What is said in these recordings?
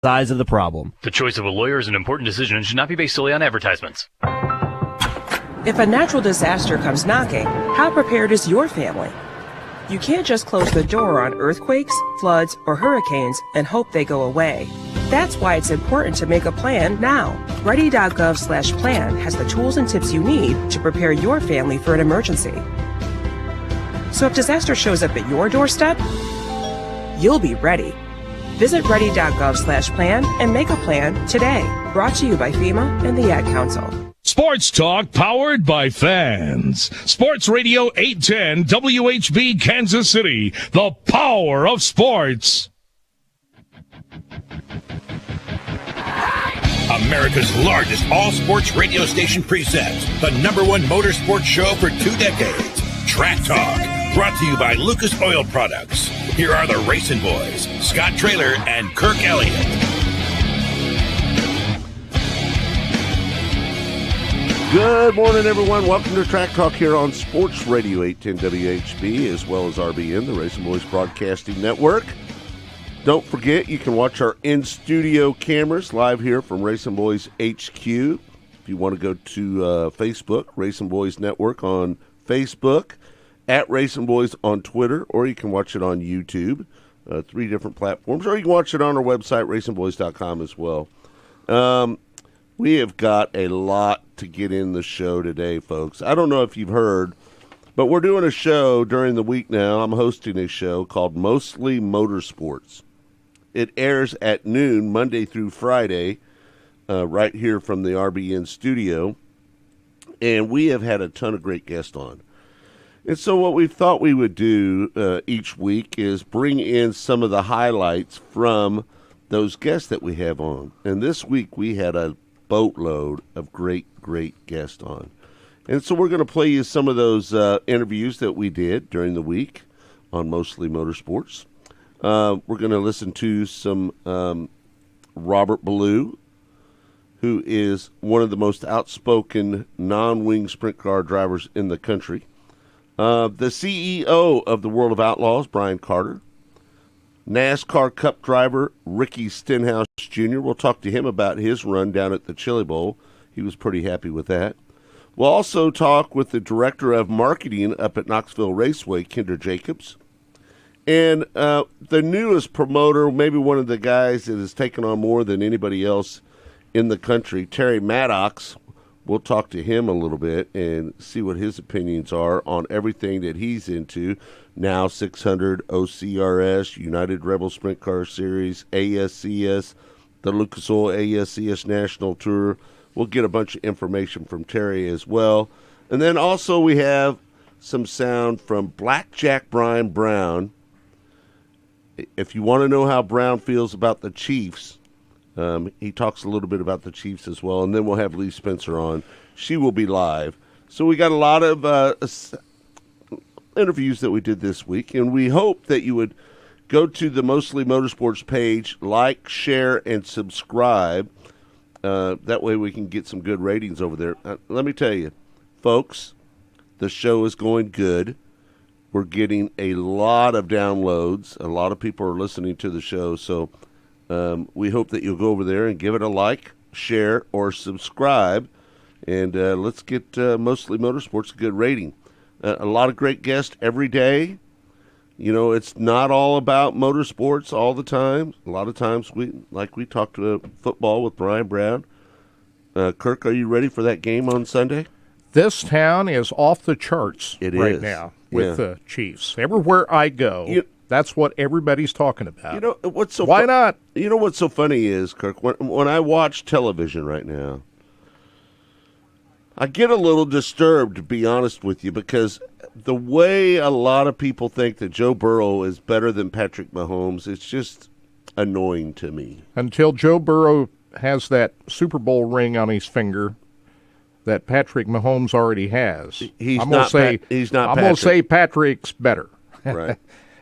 size of the problem. The choice of a lawyer is an important decision and should not be based solely on advertisements. If a natural disaster comes knocking, how prepared is your family? You can't just close the door on earthquakes, floods, or hurricanes and hope they go away. That's why it's important to make a plan now. Ready.gov/plan has the tools and tips you need to prepare your family for an emergency. So if disaster shows up at your doorstep, you'll be ready. Visit ready.gov/plan and make a plan today. Brought to you by FEMA and the Ad Council. Sports Talk powered by fans. Sports Radio 810 WHB Kansas City. The power of sports. America's largest all-sports radio station presents the #1 motorsports show for 2 decades. Track Talk. Brought to you by Lucas Oil Products. Here are the Racing Boys, Scott Traylor and Kirk Elliott. Good morning, everyone. Welcome to Track Talk here on Sports Radio 810 WHB, as well as RBN, the Racing Boys Broadcasting Network. Don't forget, you can watch our in-studio cameras live here from Racing Boys HQ. If you want to go to Facebook, Racing Boys Network on Facebook, at Racing Boys on Twitter, or you can watch it on YouTube, 3 different platforms, or you can watch it on our website, racingboys.com as well. We have got a lot to get in the show today, folks. I don't know if you've heard, but we're doing a show during the week now. I'm hosting a show called Mostly Motorsports. It airs at noon, Monday through Friday, right here from the RBN studio. And we have had a ton of great guests on. And so what we thought we would do each week is bring in some of the highlights from those guests that we have on. And this week we had a boatload of great guests on. And so we're going to play you some of those interviews that we did during the week on Mostly Motorsports. We're going to listen to some Robert Ballou, who is one of the most outspoken non-wing sprint car drivers in the country. The CEO of the World of Outlaws, Brian Carter. NASCAR Cup driver Ricky Stenhouse Jr. We'll talk to him about his run down at the Chili Bowl. He was pretty happy with that. We'll also talk with the director of marketing up at Knoxville Raceway, Kendra Jacobs. And the newest promoter, maybe one of the guys that has taken on more than anybody else in the country, Terry Maddox. We'll talk to him a little bit and see what his opinions are on everything that he's into. Now 600, OCRS, United Rebel Sprint Car Series, ASCS, the Lucas Oil ASCS National Tour. We'll get a bunch of information from Terry as well. And then also we have some sound from Blackjack Brian Brown. If you want to know how Brown feels about the Chiefs, he talks a little bit about the Chiefs as well, and then we'll have Lee Spencer on. She will be live. So we got a lot of interviews that we did this week, and we hope that you would go to the Mostly Motorsports page, like, share, and subscribe. That way we can get some good ratings over there. Let me tell you, folks, the show is going good. We're getting a lot of downloads. A lot of people are listening to the show, so we hope that you'll go over there and give it a like, share, or subscribe, and let's get Mostly Motorsports a good rating. A lot of great guests every day. You know, it's not all about motorsports all the time. A lot of times, we talked to football with Brian Brown. Kirk, are you ready for that game on Sunday? This town is off the charts right is. now with the Chiefs. Everywhere I go, that's what everybody's talking about. You know what's so Why not? You know what's so funny is, Kirk, when I watch television right now, I get a little disturbed, to be honest with you, because the way a lot of people think that Joe Burrow is better than Patrick Mahomes, it's just annoying to me. Until Joe Burrow has that Super Bowl ring on his finger that Patrick Mahomes already has. I'm going to say Patrick's better. Right.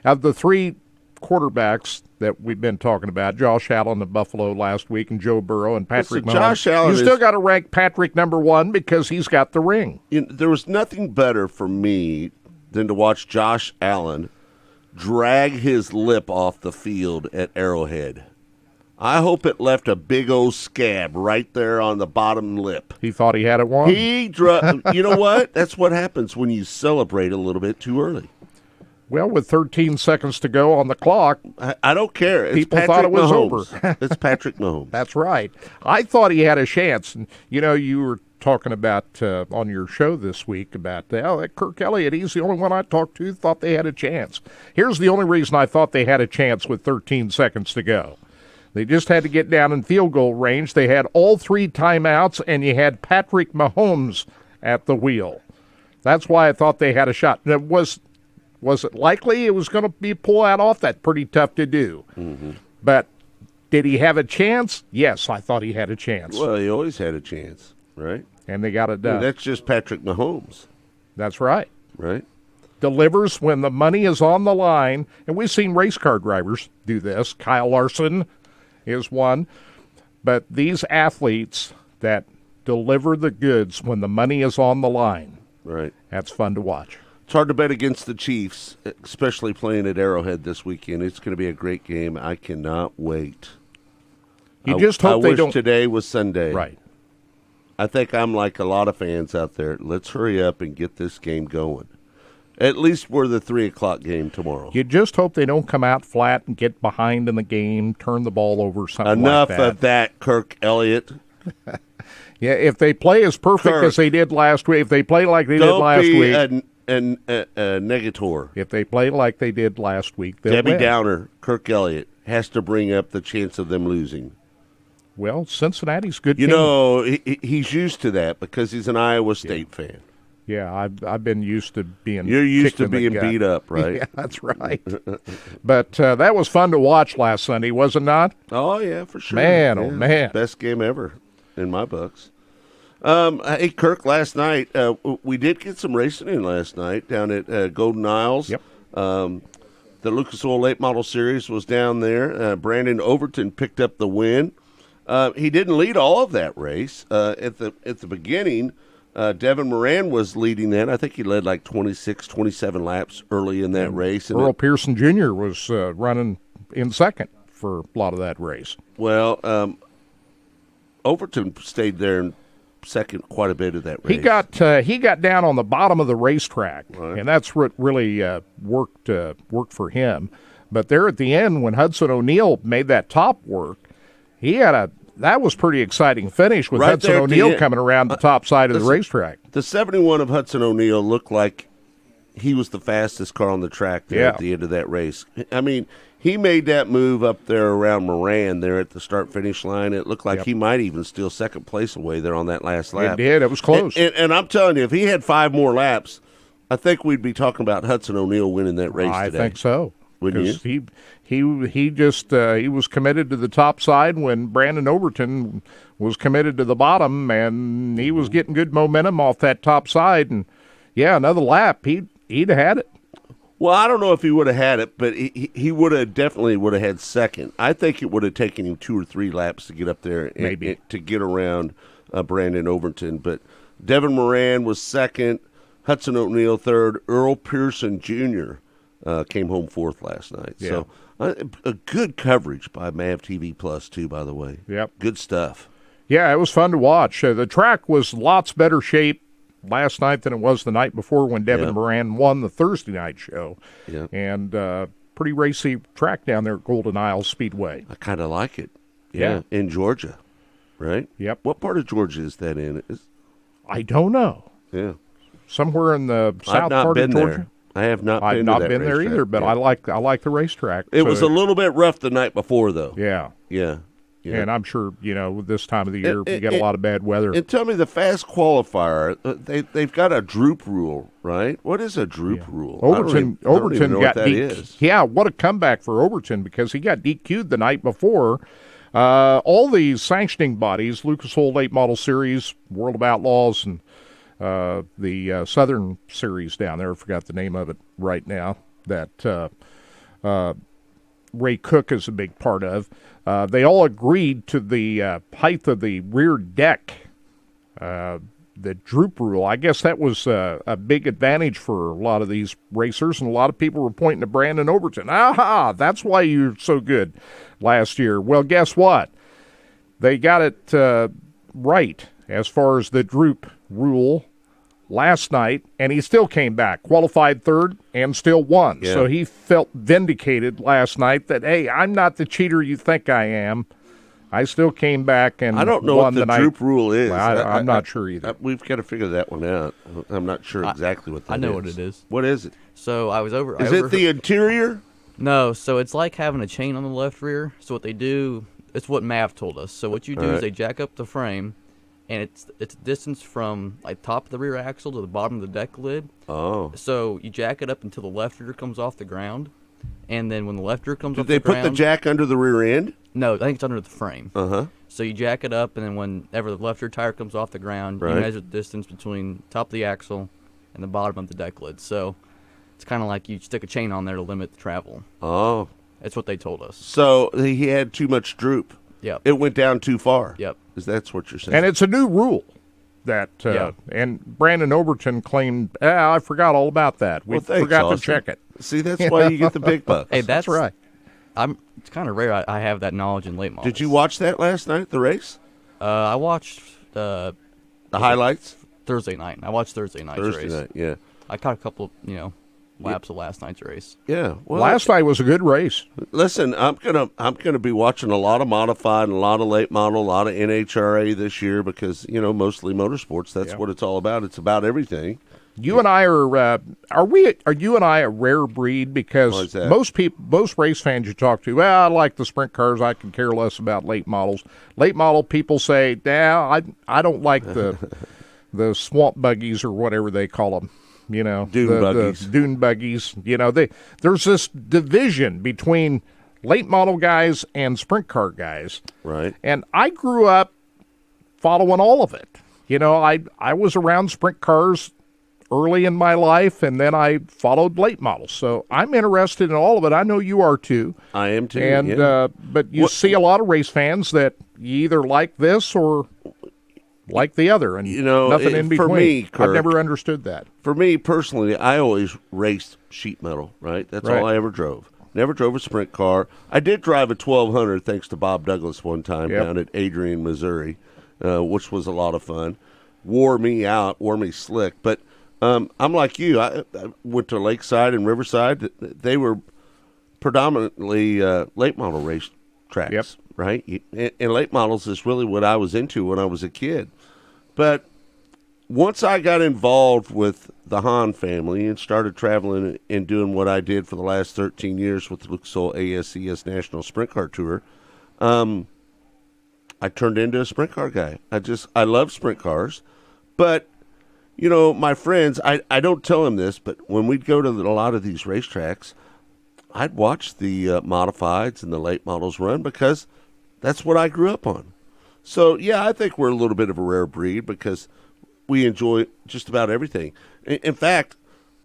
Of the 3 quarterbacks that we've been talking about, Josh Allen of Buffalo last week and Joe Burrow and Patrick Mahomes, Josh Allen you still got to rank Patrick number 1 because he's got the ring. There was nothing better for me than to watch Josh Allen drag his lip off the field at Arrowhead. I hope it left a big old scab right there on the bottom lip. He thought he had it won? You know what? That's what happens when you celebrate a little bit too early. Well, with 13 seconds to go on the clock, I don't care. It's people Patrick thought it was Mahomes. over. It's Patrick Mahomes. That's right. I thought he had a chance. And, you were talking about on your show this week about that Kirk Elliott. He's the only one I talked to thought they had a chance. Here's the only reason I thought they had a chance with 13 seconds to go. They just had to get down in field goal range. They had all 3 timeouts, and you had Patrick Mahomes at the wheel. That's why I thought they had a shot. Now, was it likely it was going to be pull that off? That's pretty tough to do. Mm-hmm. But did he have a chance? Yes, I thought he had a chance. Well, he always had a chance, right? And they got it done. That's just Patrick Mahomes. That's right. Right. Delivers when the money is on the line. And we've seen race car drivers do this. Kyle Larson is one. But these athletes that deliver the goods when the money is on the line, right? That's fun to watch. It's hard to bet against the Chiefs, especially playing at Arrowhead this weekend. It's going to be a great game. I cannot wait. You just hope they don't. Today was Sunday. Right. I think I'm like a lot of fans out there. Let's hurry up and get this game going. At least we're the 3 o'clock game tomorrow. You just hope they don't come out flat and get behind in the game, turn the ball over, something Enough like that. of that, Kirk Elliott. Yeah, if they play as perfect as they did last week, if they play like they did last week. Don't be a negator. If they play like they did last week, they'll Debbie win. Downer, Kirk Elliott, has to bring up the chance of them losing. Well, Cincinnati's good. You know, he's used to that because he's an Iowa State fan. Yeah, I've been used to being. You're used to being beat up, right? Yeah, that's right. But that was fun to watch last Sunday, was it not? Oh yeah, for sure. Man, yeah. oh man, best game ever in my books. Hey, Kirk, last night we did get some racing in last night down at Golden Isles. Yep. The Lucas Oil Late Model Series was down there. Brandon Overton picked up the win. He didn't lead all of that race. At the beginning, Devin Moran was leading that. I think he led like 26, 27 laps early in that race. And Earl Pearson Jr. was running in second for a lot of that race. Well, Overton stayed there in second quite a bit of that race. He got down on the bottom of the racetrack, right. And that's what really worked for him. But there at the end, when Hudson O'Neal made that top work, that was pretty exciting finish with Hudson O'Neal coming around the top side of the racetrack. The 71 of Hudson O'Neal looked like he was the fastest car on the track there at the end of that race. I mean, he made that move up there around Moran there at the start-finish line. It looked like he might even steal second place away there on that last lap. It did. It was close. And I'm telling you, if he had 5 more laps, I think we'd be talking about Hudson O'Neal winning that race today. I think so. Wouldn't you? He was committed to the top side when Brandon Overton was committed to the bottom, and he was getting good momentum off that top side. And another lap, he'd have had it. Well, I don't know if he would have had it, but he would have definitely would have had second. I think it would have taken him 2 or 3 laps to get up there and to get around Brandon Overton. But Devin Moran was second, Hudson O'Neal third, Earl Pearson Jr. Came home fourth last night. Yeah. So a good coverage by MAV TV Plus, too, by the way. Yep. Good stuff. Yeah, it was fun to watch. The track was lots better shape last night than it was the night before when Devin Moran won the Thursday night show. Yeah. And pretty racy track down there at Golden Isles Speedway. I kind of like it. Yeah. In Georgia, right? Yep. What part of Georgia is that in? I don't know. Yeah. Somewhere in the south part of Georgia. There. I have not been there either, but I like the racetrack. It was a little bit rough the night before, though. Yeah. And I'm sure, this time of the year, we get a lot of bad weather. And tell me, the fast qualifier, they've got a droop rule, right? What is a droop rule? Overton I don't even know got what that is. Yeah, what a comeback for Overton, because he got DQ'd the night before. All these sanctioning bodies, Lucas Oil Late Model Series, World of Outlaws, and the Southern Series down there, I forgot the name of it right now, that Ray Cook is a big part of. They all agreed to the height of the rear deck the droop rule. I guess that was a big advantage for a lot of these racers, and a lot of people were pointing to Brandon Overton. Aha, that's why you're so good last year. Well, guess what? They got it right as far as the droop rule last night, and he still came back, qualified third, and still won. Yeah. So he felt vindicated last night that, hey, I'm not the cheater you think I am. I still came back and I don't know won what the night. droop rule is. I'm not sure either. We've got to figure that one out. I'm not sure exactly what that is. I know what it is. What is it? So I was over. Is it the interior? No, so it's like having a chain on the left rear. So what they do, it's what Mav told us. So what you do is they jack up the frame, and it's distance from like top of the rear axle to the bottom of the deck lid. Oh. So you jack it up until the left rear comes off the ground, and then when the left rear comes Did off they the ground, put the jack under the rear end? no, I think it's under the frame. Uh-huh. So you jack it up, and then whenever the left rear tire comes off the ground, Right. you measure the distance between top of the axle and the bottom of the deck lid. So it's kind of like you stick a chain on there to limit the travel. Oh. That's what they told us. So he had too much droop. Yep. It went down too far. Yep. Is that's what you're saying? And it's a new rule that, Yeah. and Brandon Overton claimed, I forgot all about that. We Well, thanks, forgot Austin. to check it. See, that's why you get the big bucks. Hey, that's right. It's kind of rare I have that knowledge in late models. Did you watch that last night, the race? I watched The highlights? Thursday night. I watched Thursday night's Thursday race. night, yeah. I caught a couple, laps of last night's race. Yeah. Well, Last night was a good race. listen, I'm gonna be watching a lot of modified and a lot of late model, a lot of NHRA this year because mostly motorsports. That's what it's all about. It's about everything. You and I are you and I a rare breed? Why is Because that? most race fans you talk to, I like the sprint cars. I can care less about late models. Late model people say, I don't like the swamp buggies or whatever they call them. Dune buggies. The dune buggies. There's this division between late model guys and sprint car guys. Right. And I grew up following all of it. I was around sprint cars early in my life, and then I followed late models. So I'm interested in all of it. I know you are too. I am too. And yeah. but you see a lot of race fans that you either like this or like the other, and nothing in between. for me, Kirk, I've never understood that. For me personally, I always raced sheet metal, right? That's Right. all I ever drove. Never drove a sprint car. I did drive a 1200 thanks to Bob Douglas one time Yep. down at Adrian, Missouri, which was a lot of fun. Wore me out, wore me slick. But I'm like you. I went to Lakeside and Riverside. They were predominantly late model race tracks, Yep. right? And late models is really what I was into when I was a kid. But once I got involved with the Hahn family and started traveling and doing what I did for the last 13 years with the Lucas Oil ASCS National Sprint Car Tour, I turned into a sprint car guy. I love sprint cars. But, my friends, I don't tell them this, but when we'd go to a lot of these racetracks, I'd watch the modifieds and the late models run because that's what I grew up on. So, yeah, I think we're a little bit of a rare breed because we enjoy just about everything. In fact,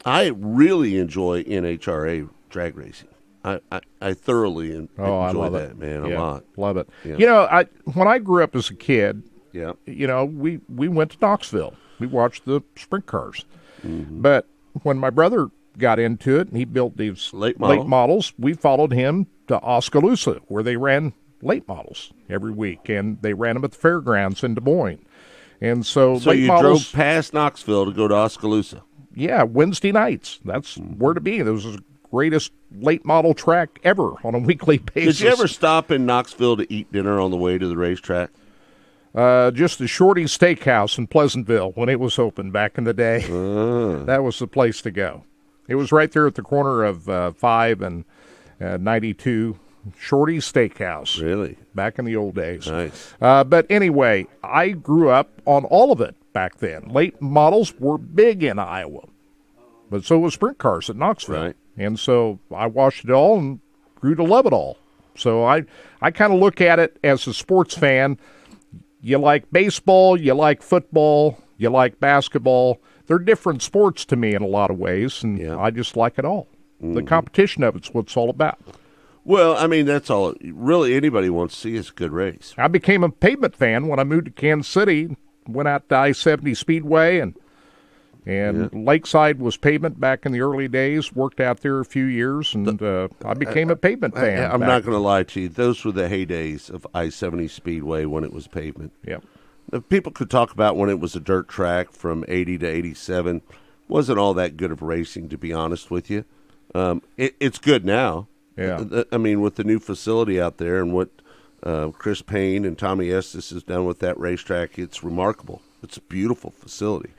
I really enjoy NHRA drag racing. I thoroughly enjoy I love that, it. man, Yeah, a lot. Love it. Yeah. When I grew up as a kid, Yeah. we went to Knoxville. We watched the sprint cars. Mm-hmm. But when my brother got into it and he built these Late model. models, we followed him to Oskaloosa, where they ran late models every week, and they ran them at the fairgrounds in Des Moines. And so late you models, drove past Knoxville to go to Oskaloosa. yeah, Wednesday nights. That's where to be. This was the greatest late model track ever on a weekly basis. Did you ever stop in Knoxville to eat dinner on the way to the racetrack? Just the Shorty's Steakhouse in Pleasantville when it was open back in the day. That was the place to go. It was right there at the corner of 5 and 92. Shorty's Steakhouse. Really? Back in the old days. Nice. But anyway, I grew up on all of it back then. Late models were big in Iowa. But so was sprint cars at Knoxville. Right. And so I watched it all and grew to love it all. So I kind of look at it as a sports fan. You like baseball, you like football, you like basketball. They're different sports to me in a lot of ways, and Yeah. I just like it all. The competition of it's what it's all about. Well, I mean, that's all. Really, anybody wants to see is a good race. I became a pavement fan when I moved to Kansas City went out to I-70 Speedway, and Lakeside was pavement back in the early days. Worked out there a few years, and I became a pavement fan. I'm not going to lie to you. Those were the heydays of I-70 Speedway when it was pavement. Yep. People could talk about when it was a dirt track from 80 to 87. Wasn't all that good of racing, to be honest with you. It's good now. Yeah. I mean, with the new facility out there and what Chris Payne and Tommy Estes has done with that racetrack, it's remarkable. It's a beautiful facility.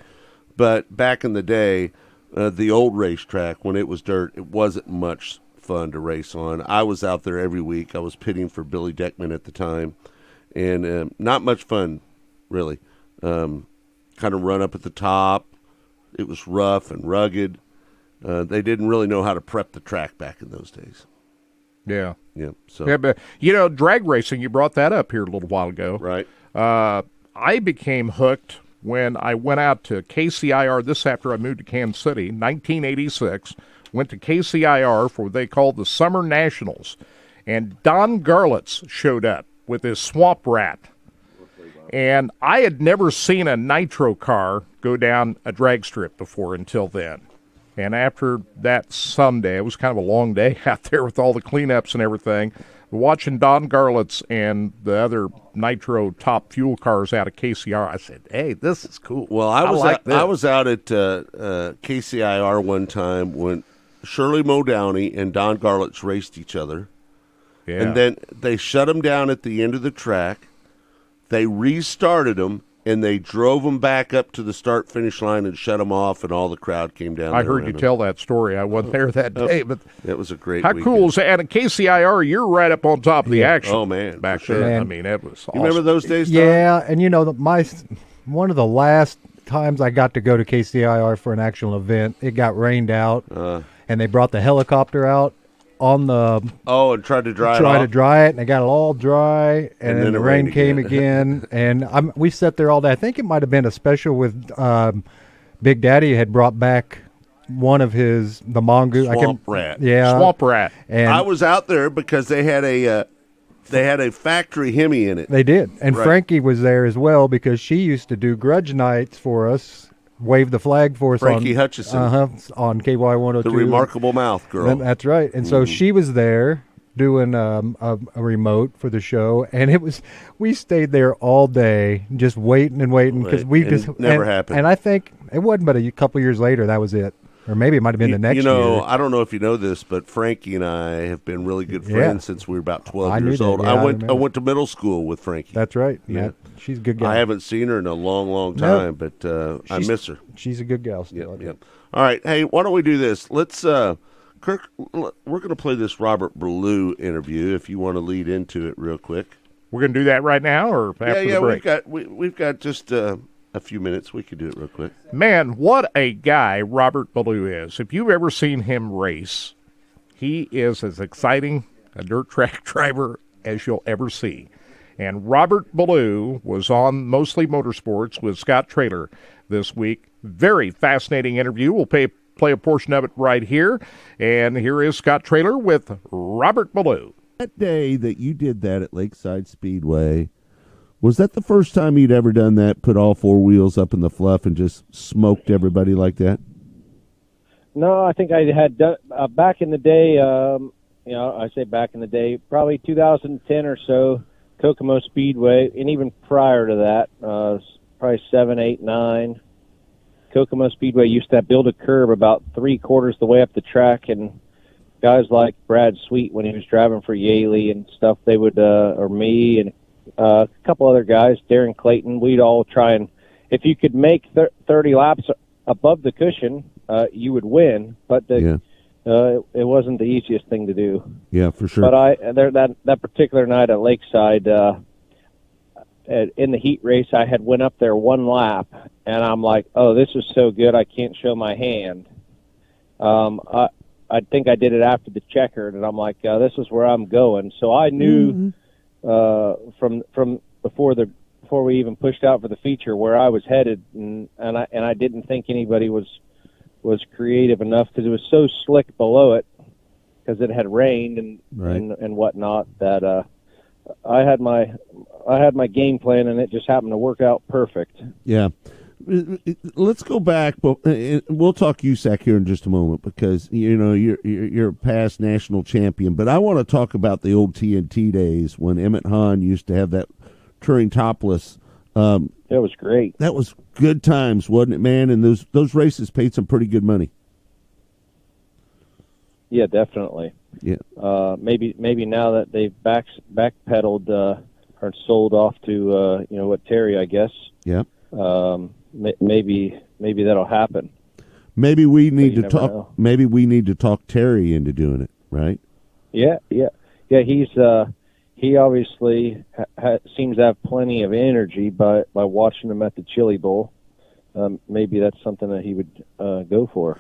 But back in the day, the old racetrack, when it was dirt, it wasn't much fun to race on. I was out there every week. I was pitting for Billy Deckman at the time, and not much fun, really. Kind of run up at the top. It was rough and rugged. They didn't really know how to prep the track back in those days. Yeah. Yeah. So. Yeah, but drag racing. You brought that up here a little while ago. Right. I became hooked when I went out to KCIR. This after I moved to Kansas City, 1986. Went to KCIR for what they called the Summer Nationals, and Don Garlitz showed up with his Swamp Rat. And I had never seen a nitro car go down a drag strip before until then. And after that Sunday, it was kind of a long day out there with all the cleanups and everything, watching Don Garlitz and the other nitro top fuel cars out of KCR, I said, hey, this is cool. Well, I was out at KCIR one time when Shirley Muldowney and Don Garlitz raced each other. Yeah. And then they shut them down at the end of the track. They restarted them, and they drove them back up to the start-finish line and shut them off, and all the crowd came down. I heard you tell that story. I wasn't there that day, but it was a great how weekend. cool is that? And at KCIR, you're right up on top of the action. Oh, man. Back sure. then. Man. I mean, that was awesome. You remember those days, Tom? Yeah, and one of the last times I got to go to KCIR for an actual event, it got rained out, and they brought the helicopter out on the and tried to dry it, and they got it all dry, and then the rain came again, and we sat there all day. I think it might have been a special with Big Daddy had brought back one of the mongoose Swamp Rat. Yeah, Swamp Rat. And I was out there because they had a factory Hemi in it. They did, and Right. Frankie was there as well because she used to do grudge nights for us. Wave the flag for us Frankie Hutchison. on KY 102. The remarkable mouth girl. That's right. And so she was there doing a remote for the show, and we stayed there all day just waiting and waiting because never happened. And I think it wasn't but a couple years later that was it. Or maybe it might have been the next year. I don't know if you know this, but Frankie and I have been really good friends since we were about 12 years old. Yeah, I went to middle school with Frankie. That's right. Yeah. She's a good gal. I haven't seen her in a long, long time, but I miss her. She's a good gal still. Yep. All right. Hey, why don't we do this? Let's, Kirk, we're going to play this Robert Ballou interview if you want to lead into it real quick. We're going to do that right now or after the break? We've got just a few minutes. We could do it real quick. Man, what a guy Robert Ballou is. If you've ever seen him race, he is as exciting a dirt track driver as you'll ever see. And Robert Ballou was on Mostly Motorsports with Scott Traylor this week. Very fascinating interview. We'll play a portion of it right here. And here is Scott Traylor with Robert Ballou. That day that you did that at Lakeside Speedway, was that the first time you'd ever done that, put all four wheels up in the fluff and just smoked everybody like that? No, I think I had done back in the day, I say back in the day, probably 2010 or so, Kokomo Speedway, and even prior to that, probably 7, 8, 9, Kokomo Speedway used to build a curb about 3/4 the way up the track, and guys like Brad Sweet, when he was driving for Yaley and stuff, they would, or me and a couple other guys, Darren Clayton, we'd all try and, if you could make 30 laps above the cushion, you would win, but it wasn't the easiest thing to do. Yeah, for sure. But that particular night at Lakeside, in the heat race, I had went up there one lap, and I'm like, oh, this is so good, I can't show my hand. I think I did it after the checkered, and I'm like, this is where I'm going. So I knew from before we even pushed out for the feature where I was headed, and I didn't think anybody was creative enough because it was so slick below it because it had rained and whatnot that I had my game plan, and it just happened to work out perfect. Yeah. Let's go back, but we'll talk USAC here in just a moment because you're a past national champion. But I want to talk about the old TNT days when Emmett Hahn used to have that touring topless. That was great. That was good times, wasn't it, man? And those races paid some pretty good money. Yeah, definitely. Yeah. Maybe now that they've backpedaled or sold off to what Terry, I guess. Yeah. Maybe that'll happen. Maybe we need to talk. Know. Maybe we need to talk Terry into doing it, right? Yeah. He obviously seems to have plenty of energy by watching him at the Chili Bowl. Maybe that's something that he would go for.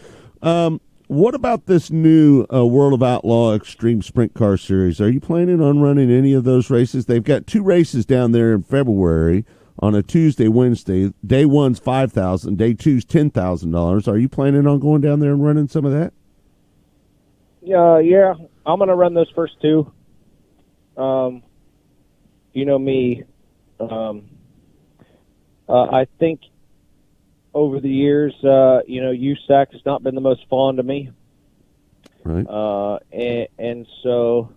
What about this new World of Outlaw Extreme Sprint Car Series? Are you planning on running any of those races? They've got 2 races down there in February. On a Tuesday, Wednesday. Day 1's $5,000. Day 2's $10,000. Are you planning on going down there and running some of that? Yeah. I'm going to run those first 2. You know me. I think over the years, USAC has not been the most fond of me. Right. And so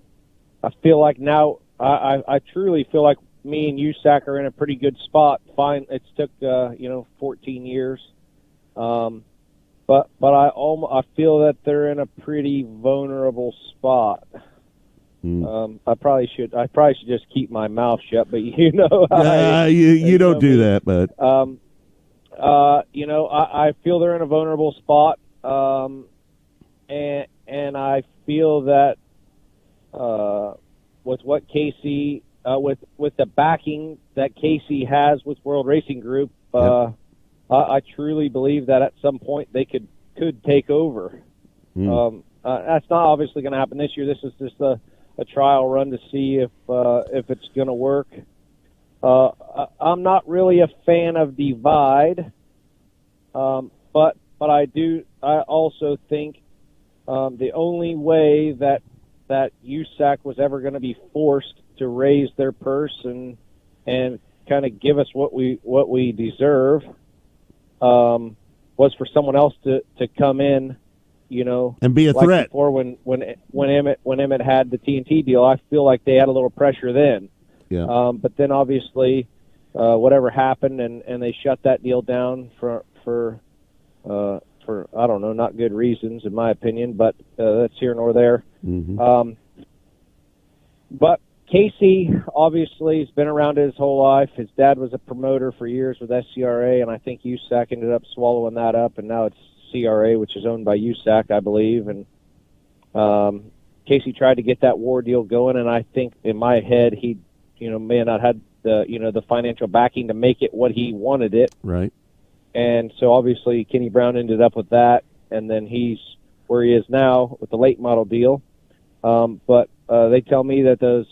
I feel like now, I truly feel like me and USAC are in a pretty good spot. Fine, it's took 14 years, but I feel that they're in a pretty vulnerable spot. I probably should just keep my mouth shut, but you don't do that, but I feel they're in a vulnerable spot, and I feel that with what Casey. With the backing that Casey has with World Racing Group, I truly believe that at some point they could take over. That's not obviously going to happen this year. This is just a trial run to see if it's going to work. I'm not really a fan of Divide, but I also think the only way that USAC was ever going to be forced to raise their purse and kind of give us what we deserve was for someone else to come in, and be a threat. Before when Emmett had the TNT deal, I feel like they had a little pressure then. Yeah. But then obviously whatever happened and they shut that deal down for I don't know, not good reasons in my opinion, but that's here nor there. Mm-hmm. But Casey obviously has been around his whole life. His dad was a promoter for years with SCRA, and I think USAC ended up swallowing that up, and now it's CRA, which is owned by USAC, I believe. And Casey tried to get that war deal going, and I think in my head he, may not had the financial backing to make it what he wanted it. Right. And so obviously Kenny Brown ended up with that, and then he's where he is now with the late model deal. But they tell me that those,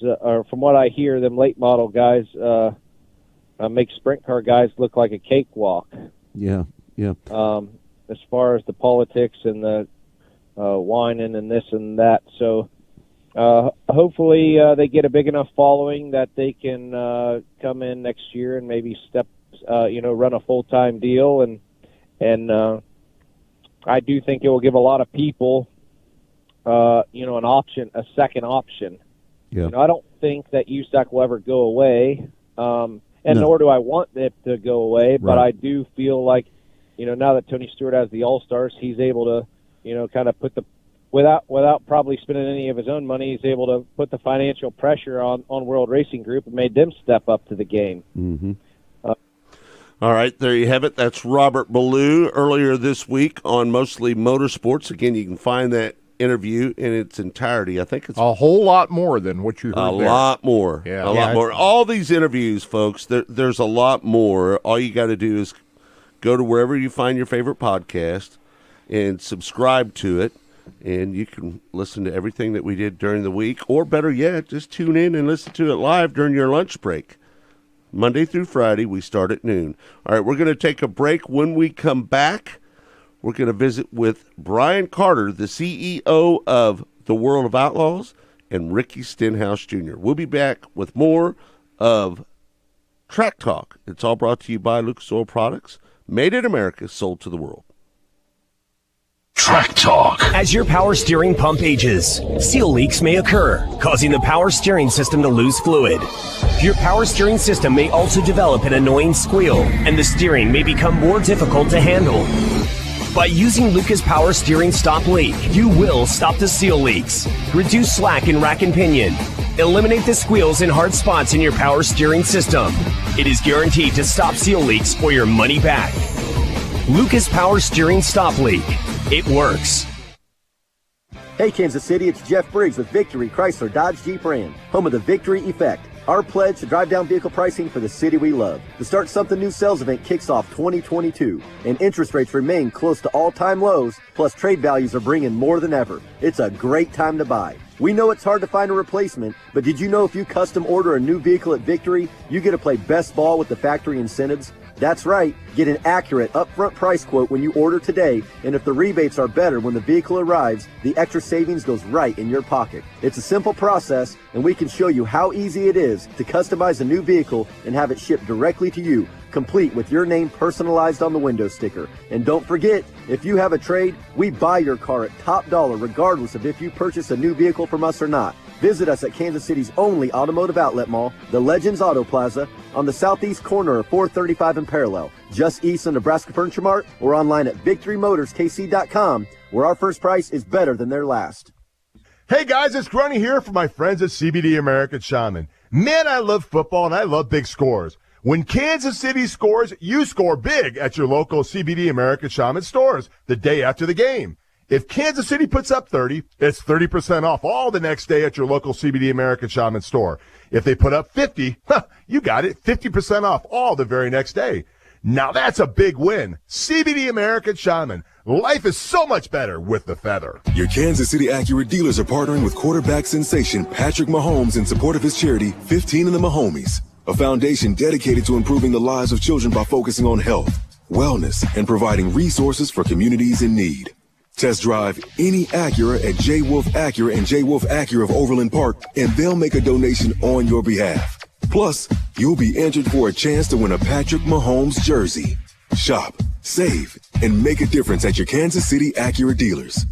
from what I hear, them late model guys make sprint car guys look like a cakewalk. Yeah. As far as the politics and the whining and this and that. So hopefully they get a big enough following that they can come in next year and maybe run a full-time deal. And I do think it will give a lot of people an option, a second option. Yeah. I don't think that USAC will ever go away, nor do I want it to go away, but I do feel like, now that Tony Stewart has the All-Stars, he's able to, kind of put without probably spending any of his own money, he's able to put the financial pressure on World Racing Group and made them step up to the game. Mm-hmm. All right, there you have it. That's Robert Ballou earlier this week on Mostly Motorsports. Again, you can find that interview in its entirety. I think it's a whole lot more than what you heard a lot more. Yeah. A lot more. All these interviews, folks, there's a lot more. All you got to do is go to wherever you find your favorite podcast and subscribe to it, and you can listen to everything that we did during the week, or better yet, just tune in and listen to it live during your lunch break. Monday through Friday, we start at noon. All right, we're going to take a break. When we come back, we're going to visit with Brian Carter, the CEO of the World of Outlaws, and Ricky Stenhouse Jr. We'll be back with more of Track Talk. It's all brought to you by Lucas Oil Products, made in America, sold to the world. Track Talk. As your power steering pump ages, seal leaks may occur, causing the power steering system to lose fluid. Your power steering system may also develop an annoying squeal, and the steering may become more difficult to handle. By using Lucas Power Steering Stop Leak, you will stop the seal leaks, reduce slack in rack and pinion, eliminate the squeals and hard spots in your power steering system. It is guaranteed to stop seal leaks or your money back. Lucas Power Steering Stop Leak. It works. Hey Kansas City, it's Jeff Briggs with Victory Chrysler Dodge Jeep Ram, home of the Victory Effect. Our pledge to drive down vehicle pricing for the city we love. The Start Something New sales event kicks off 2022, and interest rates remain close to all-time lows, plus trade values are bringing more than ever. It's a great time to buy. We know it's hard to find a replacement, but did you know if you custom order a new vehicle at Victory, you get to play best ball with the factory incentives? That's right. Get an accurate upfront price quote when you order today, and if the rebates are better when the vehicle arrives, the extra savings goes right in your pocket. It's a simple process, and we can show you how easy it is to customize a new vehicle and have it shipped directly to you, complete with your name personalized on the window sticker. And don't forget, if you have a trade, we buy your car at top dollar regardless of if you purchase a new vehicle from us or not. Visit us at Kansas City's only automotive outlet mall, the Legends Auto Plaza, on the southeast corner of 435 and Parallel, just east of Nebraska Furniture Mart, or online at victorymotorskc.com, where our first price is better than their last. Hey guys, it's Grunny here for my friends at CBD American Shaman. Man, I love football and I love big scores. When Kansas City scores, you score big at your local CBD American Shaman stores the day after the game. If Kansas City puts up 30, it's 30% off all the next day at your local CBD American Shaman store. If they put up 50, you got it, 50% off all the very next day. Now that's a big win. CBD American Shaman. Life is so much better with the feather. Your Kansas City Acura dealers are partnering with quarterback sensation Patrick Mahomes in support of his charity, 15 in the Mahomies, a foundation dedicated to improving the lives of children by focusing on health, wellness, and providing resources for communities in need. Test drive any Acura at J. Wolf Acura and J. Wolf Acura of Overland Park, and they'll make a donation on your behalf. Plus, you'll be entered for a chance to win a Patrick Mahomes jersey. Shop, save, and make a difference at your Kansas City Acura dealers.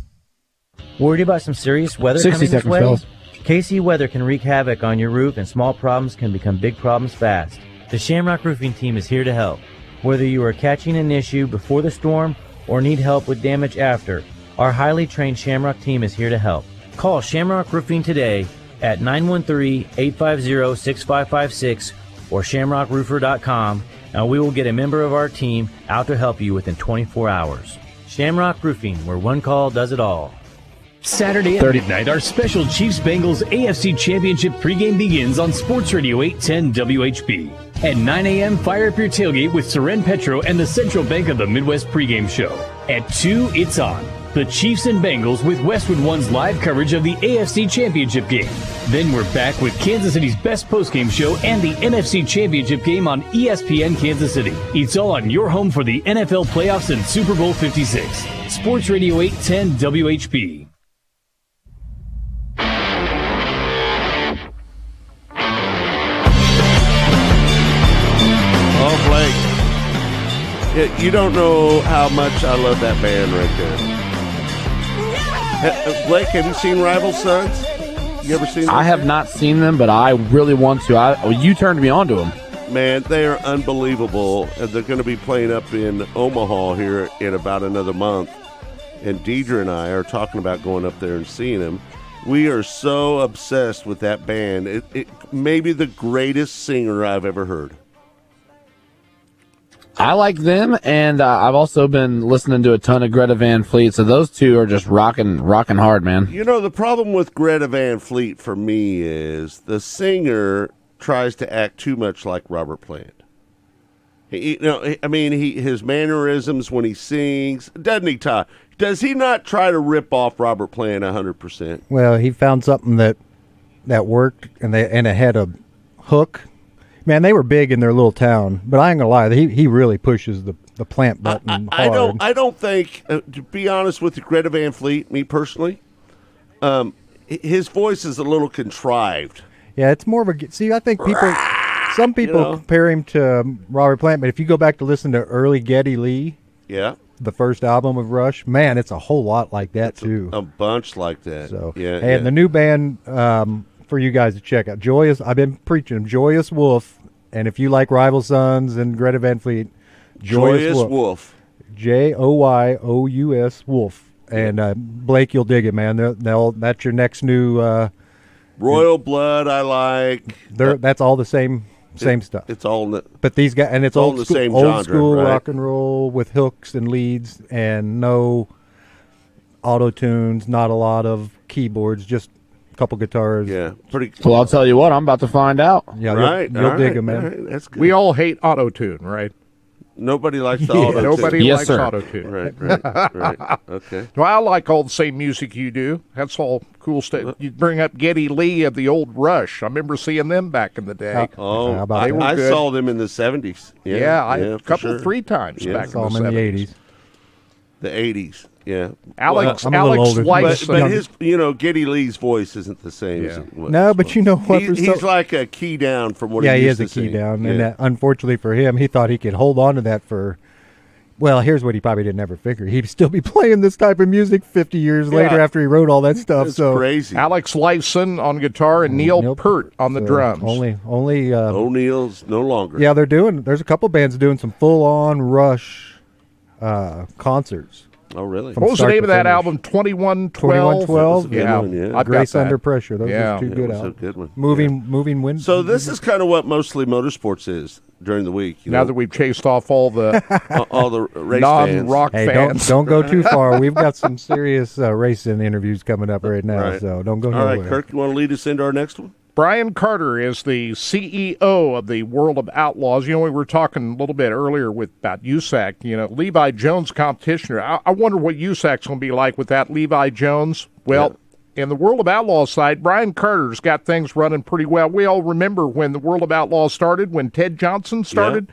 Worried about some serious weather 60 coming this seconds, way? fellas. KC weather can wreak havoc on your roof, and small problems can become big problems fast. The Shamrock Roofing team is here to help. Whether you are catching an issue before the storm or need help with damage after, our highly trained Shamrock team is here to help. Call Shamrock Roofing today at 913-850-6556 or shamrockroofer.com, and we will get a member of our team out to help you within 24 hours. Shamrock Roofing, where one call does it all. Saturday at midnight, our special Chiefs-Bengals AFC Championship pregame begins on Sports Radio 810 WHB. At 9 a.m., fire up your tailgate with Soren Petro and the Central Bank of the Midwest pregame show. At 2, it's on. The Chiefs and Bengals with Westwood One's live coverage of the AFC Championship game. Then we're back with Kansas City's best postgame show and the NFC Championship game on ESPN Kansas City. It's all on your home for the NFL playoffs and Super Bowl 56. Sports Radio 810 WHB. Oh, Blake. You don't know how much I love that band right there. Blake, have you seen Rival Sons? You ever seen them? I have not seen them, but I really want to. You turned me on to them. Man, they are unbelievable. And they're going to be playing up in Omaha here in about another month. And Deidre and I are talking about going up there and seeing them. We are so obsessed with that band. It may be the greatest singer I've ever heard. I like them, and I've also been listening to a ton of Greta Van Fleet, so those two are just rocking hard, man. You know, the problem with Greta Van Fleet for me is the singer tries to act too much like Robert Plant. His mannerisms when he sings, doesn't he, Todd? Does he not try to rip off Robert Plant 100%? Well, he found something that worked, and it had a hook. Man, they were big in their little town, but I ain't gonna lie, he really pushes the Plant button hard. I don't think, to be honest with you, Greta Van Fleet, me personally, his voice is a little contrived. Yeah, it's more of a. See, I think some people compare him to Robert Plant, but if you go back to listen to early Geddy Lee, the first album of Rush, man, it's a whole lot like that too. A bunch like that. So, yeah. And the new band for you guys to check out, Joyous. I've been preaching them, Joyous Wolf, and if you like Rival Sons and Greta Van Fleet, Joyous Wolf. Joyous Wolf. And Blake, you'll dig it, man. That's your next new Royal Blood. I like. That's all the same stuff. It's all. But these guys, and it's all old the school, same old genre, school right? rock and roll with hooks and leads, and no auto tunes. Not a lot of keyboards. Just a couple guitars. Yeah, pretty. Well, I'll tell you what. I'm about to find out. Yeah, right. You'll dig them, man. Right, that's good. We all hate auto tune, right? Nobody likes the auto-tune. Nobody likes auto-tune. Right. Okay. Well, I like all the same music you do. That's all cool stuff. You bring up Geddy Lee of the old Rush. I remember seeing them back in the day. I saw them in the 70s. A couple, 3 times back in the 70s. The 80s. Yeah, Alex Weiss, but his, Geddy Lee's voice isn't the same as it was. No, but you know what? He's like a key down from what he used to is a key sing. down, and that, unfortunately for him, he thought he could hold on to that for. Well, here's what he probably didn't ever figure: he'd still be playing this type of music 50 years later after he wrote all that stuff. It's so crazy. Alex Lifeson on guitar and Neil Peart on the drums. Only. O'Neill's no longer. Yeah, there's a couple bands doing some full-on Rush concerts. Oh, really? What was the name of that album? 2112? 2112? Yeah. Grace Under Pressure. Those are two good albums. albums. A good one. Moving Wind. So this is kind of what mostly motorsports is during the week. Now that we've chased off all the race non-rock fans. Don't go too far. We've got some serious racing interviews coming up right now, so don't go nowhere. All right, Kirk, you want to lead us into our next one? Brian Carter is the CEO of the World of Outlaws. We were talking a little bit earlier about USAC. Levi Jones competition. I wonder what USAC's going to be like with that Levi Jones. Well, in the World of Outlaws side, Brian Carter's got things running pretty well. We all remember when the World of Outlaws started, when Ted Johnson started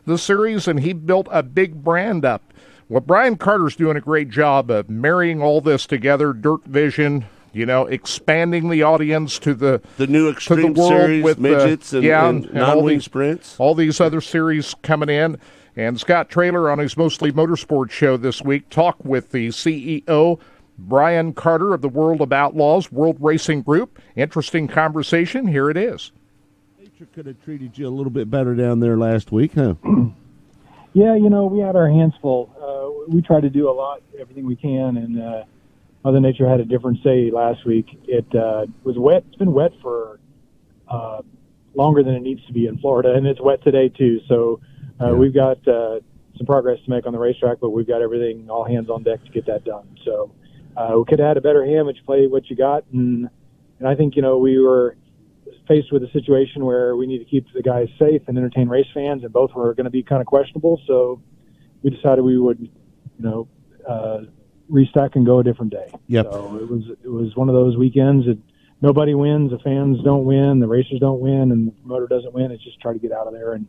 the series, and he built a big brand up. Well, Brian Carter's doing a great job of marrying all this together, Dirt Vision, expanding the audience to the new Extreme world Series, with midgets and non-wing sprints. All these other series coming in. And Scott Traylor on his Mostly Motorsports show this week talked with the CEO, Brian Carter of the World of Outlaws, World Racing Group. Interesting conversation. Here it is. Nature could have treated you a little bit better down there last week, huh? Yeah, we had our hands full. We try to do everything we can, and Mother Nature had a different say last week. It was wet. It's been wet for longer than it needs to be in Florida, and it's wet today too. So we've got some progress to make on the racetrack, but we've got everything, all hands on deck to get that done. So we could have had a better hand, but you play what you got, and I think we were faced with a situation where we need to keep the guys safe and entertain race fans, and both were going to be kind of questionable. So we decided we would, restack and go a different day. Yep. So it was one of those weekends that nobody wins, the fans don't win, the racers don't win, and the promoter doesn't win. It's just try to get out of there and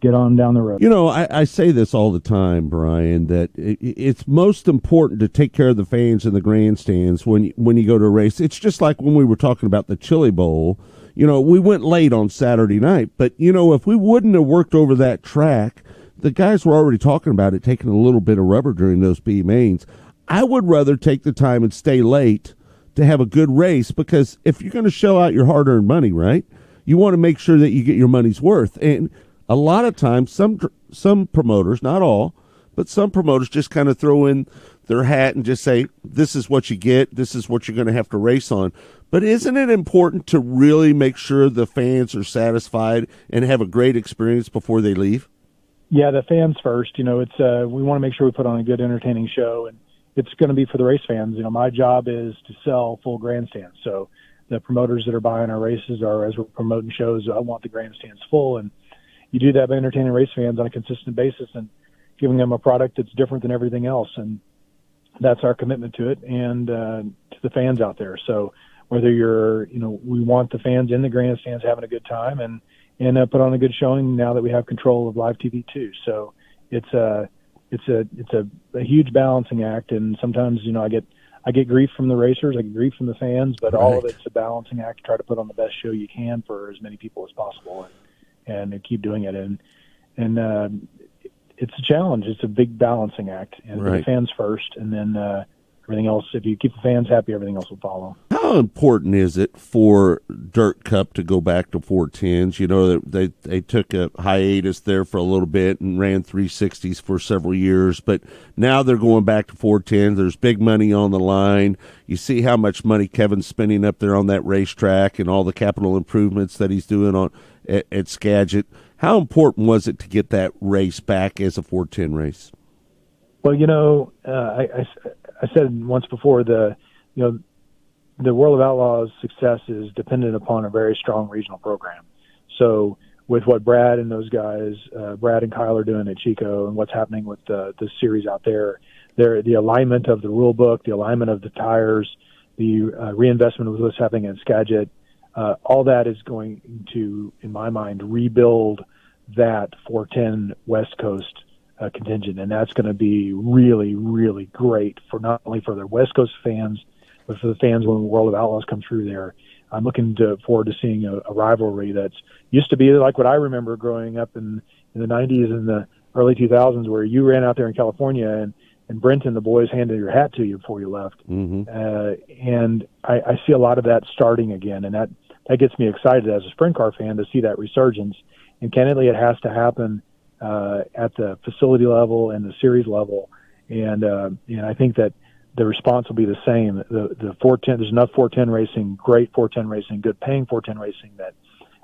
get on down the road. I say this all the time, Brian, that it's most important to take care of the fans in the grandstands when you go to a race. It's just like when we were talking about the Chili Bowl. We went late on Saturday night, but if we wouldn't have worked over that track, the guys were already talking about it taking a little bit of rubber during those B mains. I would rather take the time and stay late to have a good race, because if you're going to shell out your hard-earned money, right, you want to make sure that you get your money's worth. And a lot of times, some promoters, not all, but some promoters just kind of throw in their hat and just say, this is what you get, this is what you're going to have to race on. But isn't it important to really make sure the fans are satisfied and have a great experience before they leave? Yeah, the fans first. It's we want to make sure we put on a good, entertaining show, and it's going to be for the race fans. My job is to sell full grandstands. So the promoters that are buying our races, or as we're promoting shows, I want the grandstands full. And you do that by entertaining race fans on a consistent basis and giving them a product that's different than everything else. And that's our commitment to it and to the fans out there. So whether we want the fans in the grandstands having a good time and put on a good showing now that we have control of live TV too. So it's a huge balancing act, and sometimes I I get grief from the racers, I get grief from the fans, but all of it's a balancing act to try to put on the best show you can for as many people as possible, and keep doing it. And it's a challenge. It's a big balancing act, and the fans first, and then everything else. If you keep the fans happy, everything else will follow. How important is it for Dirt Cup to go back to 410s? You know, they took a hiatus there for a little bit and ran 360s for several years, but now they're going back to 410s. There's big money on the line. You see how much money Kevin's spending up there on that racetrack and all the capital improvements that he's doing at Skagit. How important was it to get that race back as a 410 race? Well, you know, I said once before, the World of Outlaws' success is dependent upon a very strong regional program. So with what Brad and those guys, Brad and Kyle are doing at Chico, and what's happening with the series out there, the alignment of the rule book, the alignment of the tires, the reinvestment of what's happening in Skagit, all that is going to, in my mind, rebuild that 410 West Coast contingent, and that's going to be really, really great for not only for the West Coast fans, but for the fans when the World of Outlaws come through there. I'm looking forward to seeing a rivalry that's used to be like what I remember growing up in the 90s and the early 2000s, where you ran out there in California and Brent and the boys handed your hat to you before you left. Mm-hmm. And I see a lot of that starting again, and that gets me excited as a sprint car fan to see that resurgence. And candidly, it has to happen at the facility level and the series level, and I think that the response will be the same. The 410, there's enough 410 racing, great 410 racing, good paying 410 racing, that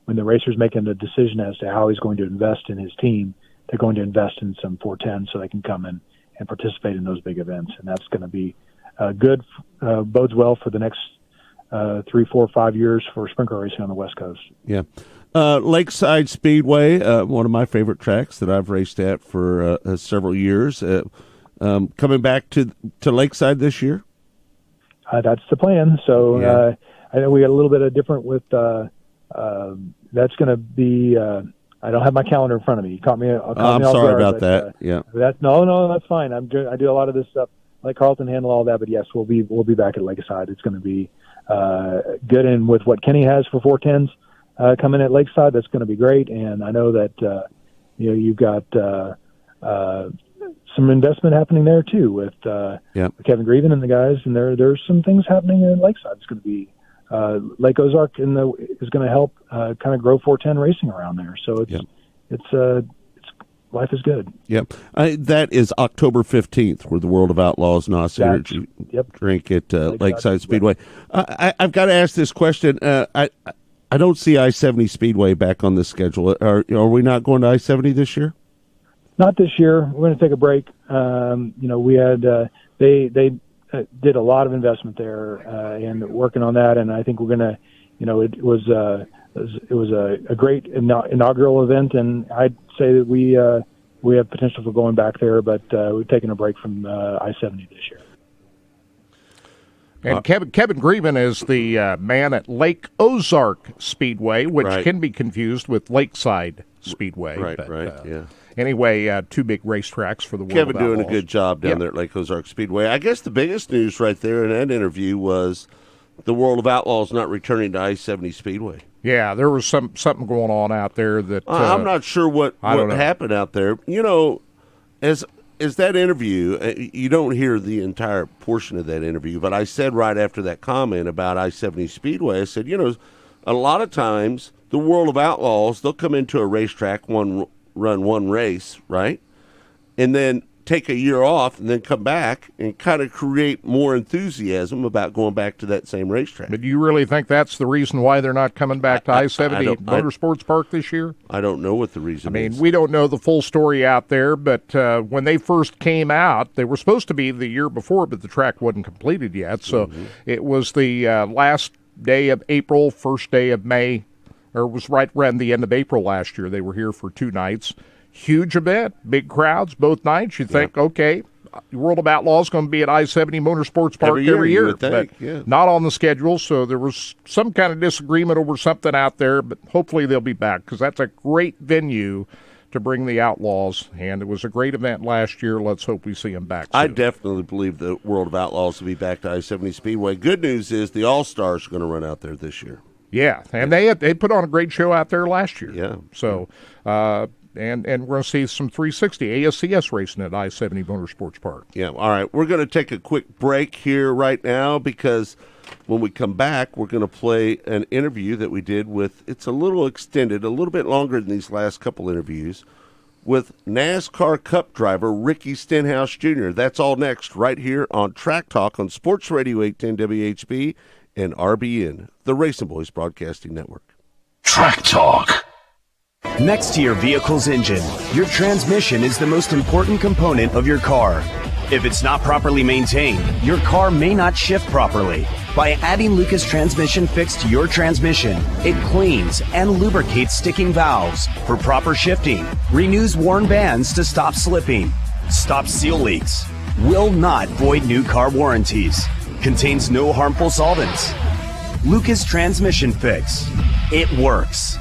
when the racer's making the decision as to how he's going to invest in his team, they're going to invest in some 410 so they can come in and participate in those big events, and that's going to be good. Bodes well for the next 3, 4, 5 years for sprint car racing on the West Coast. Yeah. Lakeside Speedway, one of my favorite tracks that I've raced at for several years. Coming back to Lakeside this year? That's the plan. So I know we got a little bit of different with that's going to be I don't have my calendar in front of me. You caught me. I'm sorry about that. No, that's fine. I'm good. I do a lot of this stuff. Let Carlton handle all that, but yes, we'll be back at Lakeside. It's going to be good, and with what Kenny has for 410s coming at Lakeside, that's going to be great. And I know that you've got some investment happening there too with Kevin Grieven and the guys, and there's some things happening in Lakeside. It's going to be Lake Ozark is going to help kind of grow 410 racing around there. So it's life is good. Yep. That is October 15th, where the World of Outlaws NOS Energy drink at Lakeside Speedway. I've got to ask this question. I don't see I-70 Speedway back on the schedule. Are we not going to I-70 this year? Not this year. We're going to take a break. We had they did a lot of investment there and working on that, and I think we're going to, it was a great inaugural event, and I'd say that we have potential for going back there, but we've taken a break from I-70 this year. And Kevin Grieven is the man at Lake Ozark Speedway, which can be confused with Lakeside Speedway. Yeah. Anyway, two big racetracks for the World Kevin of Outlaws. doing a good job down there at Lake Ozark Speedway. I guess the biggest news right there in that interview was the World of Outlaws not returning to I-70 Speedway. Yeah, there was something going on out there that I'm not sure what happened out there. As that interview, you don't hear the entire portion of that interview, but I said right after that comment about I-70 Speedway, I said, a lot of times the World of Outlaws, they'll come into a racetrack, run one race, right? And then take a year off and then come back and kind of create more enthusiasm about going back to that same racetrack. But do you really think that's the reason why they're not coming back to I-70 Motorsports Park this year? I don't know what the reason is. We don't know the full story out there, but when they first came out, they were supposed to be the year before, but the track wasn't completed yet. So it was the last day of April, first day of May, or it was right around the end of April last year. They were here for 2 nights. Huge event, big crowds both nights. You think, okay, World of Outlaws going to be at I-70 Motorsports Park every year, but not on the schedule. So there was some kind of disagreement over something out there, but hopefully they'll be back because that's a great venue to bring the Outlaws, and it was a great event last year. Let's hope we see them back soon. I definitely believe the World of Outlaws will be back to I-70 Speedway. Good news is the All-Stars are going to run out there this year. Yeah, and they put on a great show out there last year. Yeah. So, and we're going to see some 360 ASCS racing at I-70 Motorsports Park. Yeah, all right. We're going to take a quick break here right now because when we come back, we're going to play an interview that we did with, it's a little extended, a little bit longer than these last couple interviews, with NASCAR Cup driver Ricky Stenhouse Jr. That's all next right here on Track Talk on Sports Radio 810 WHB and RBN, the Racing Boys Broadcasting Network. Track Talk. Next to your vehicle's engine, your transmission is the most important component of your car. If it's not properly maintained, your car may not shift properly. By adding Lucas Transmission Fix to your transmission, it cleans and lubricates sticking valves for proper shifting, renews worn bands to stop slipping, stops seal leaks, will not void new car warranties, contains no harmful solvents. Lucas Transmission Fix. It works.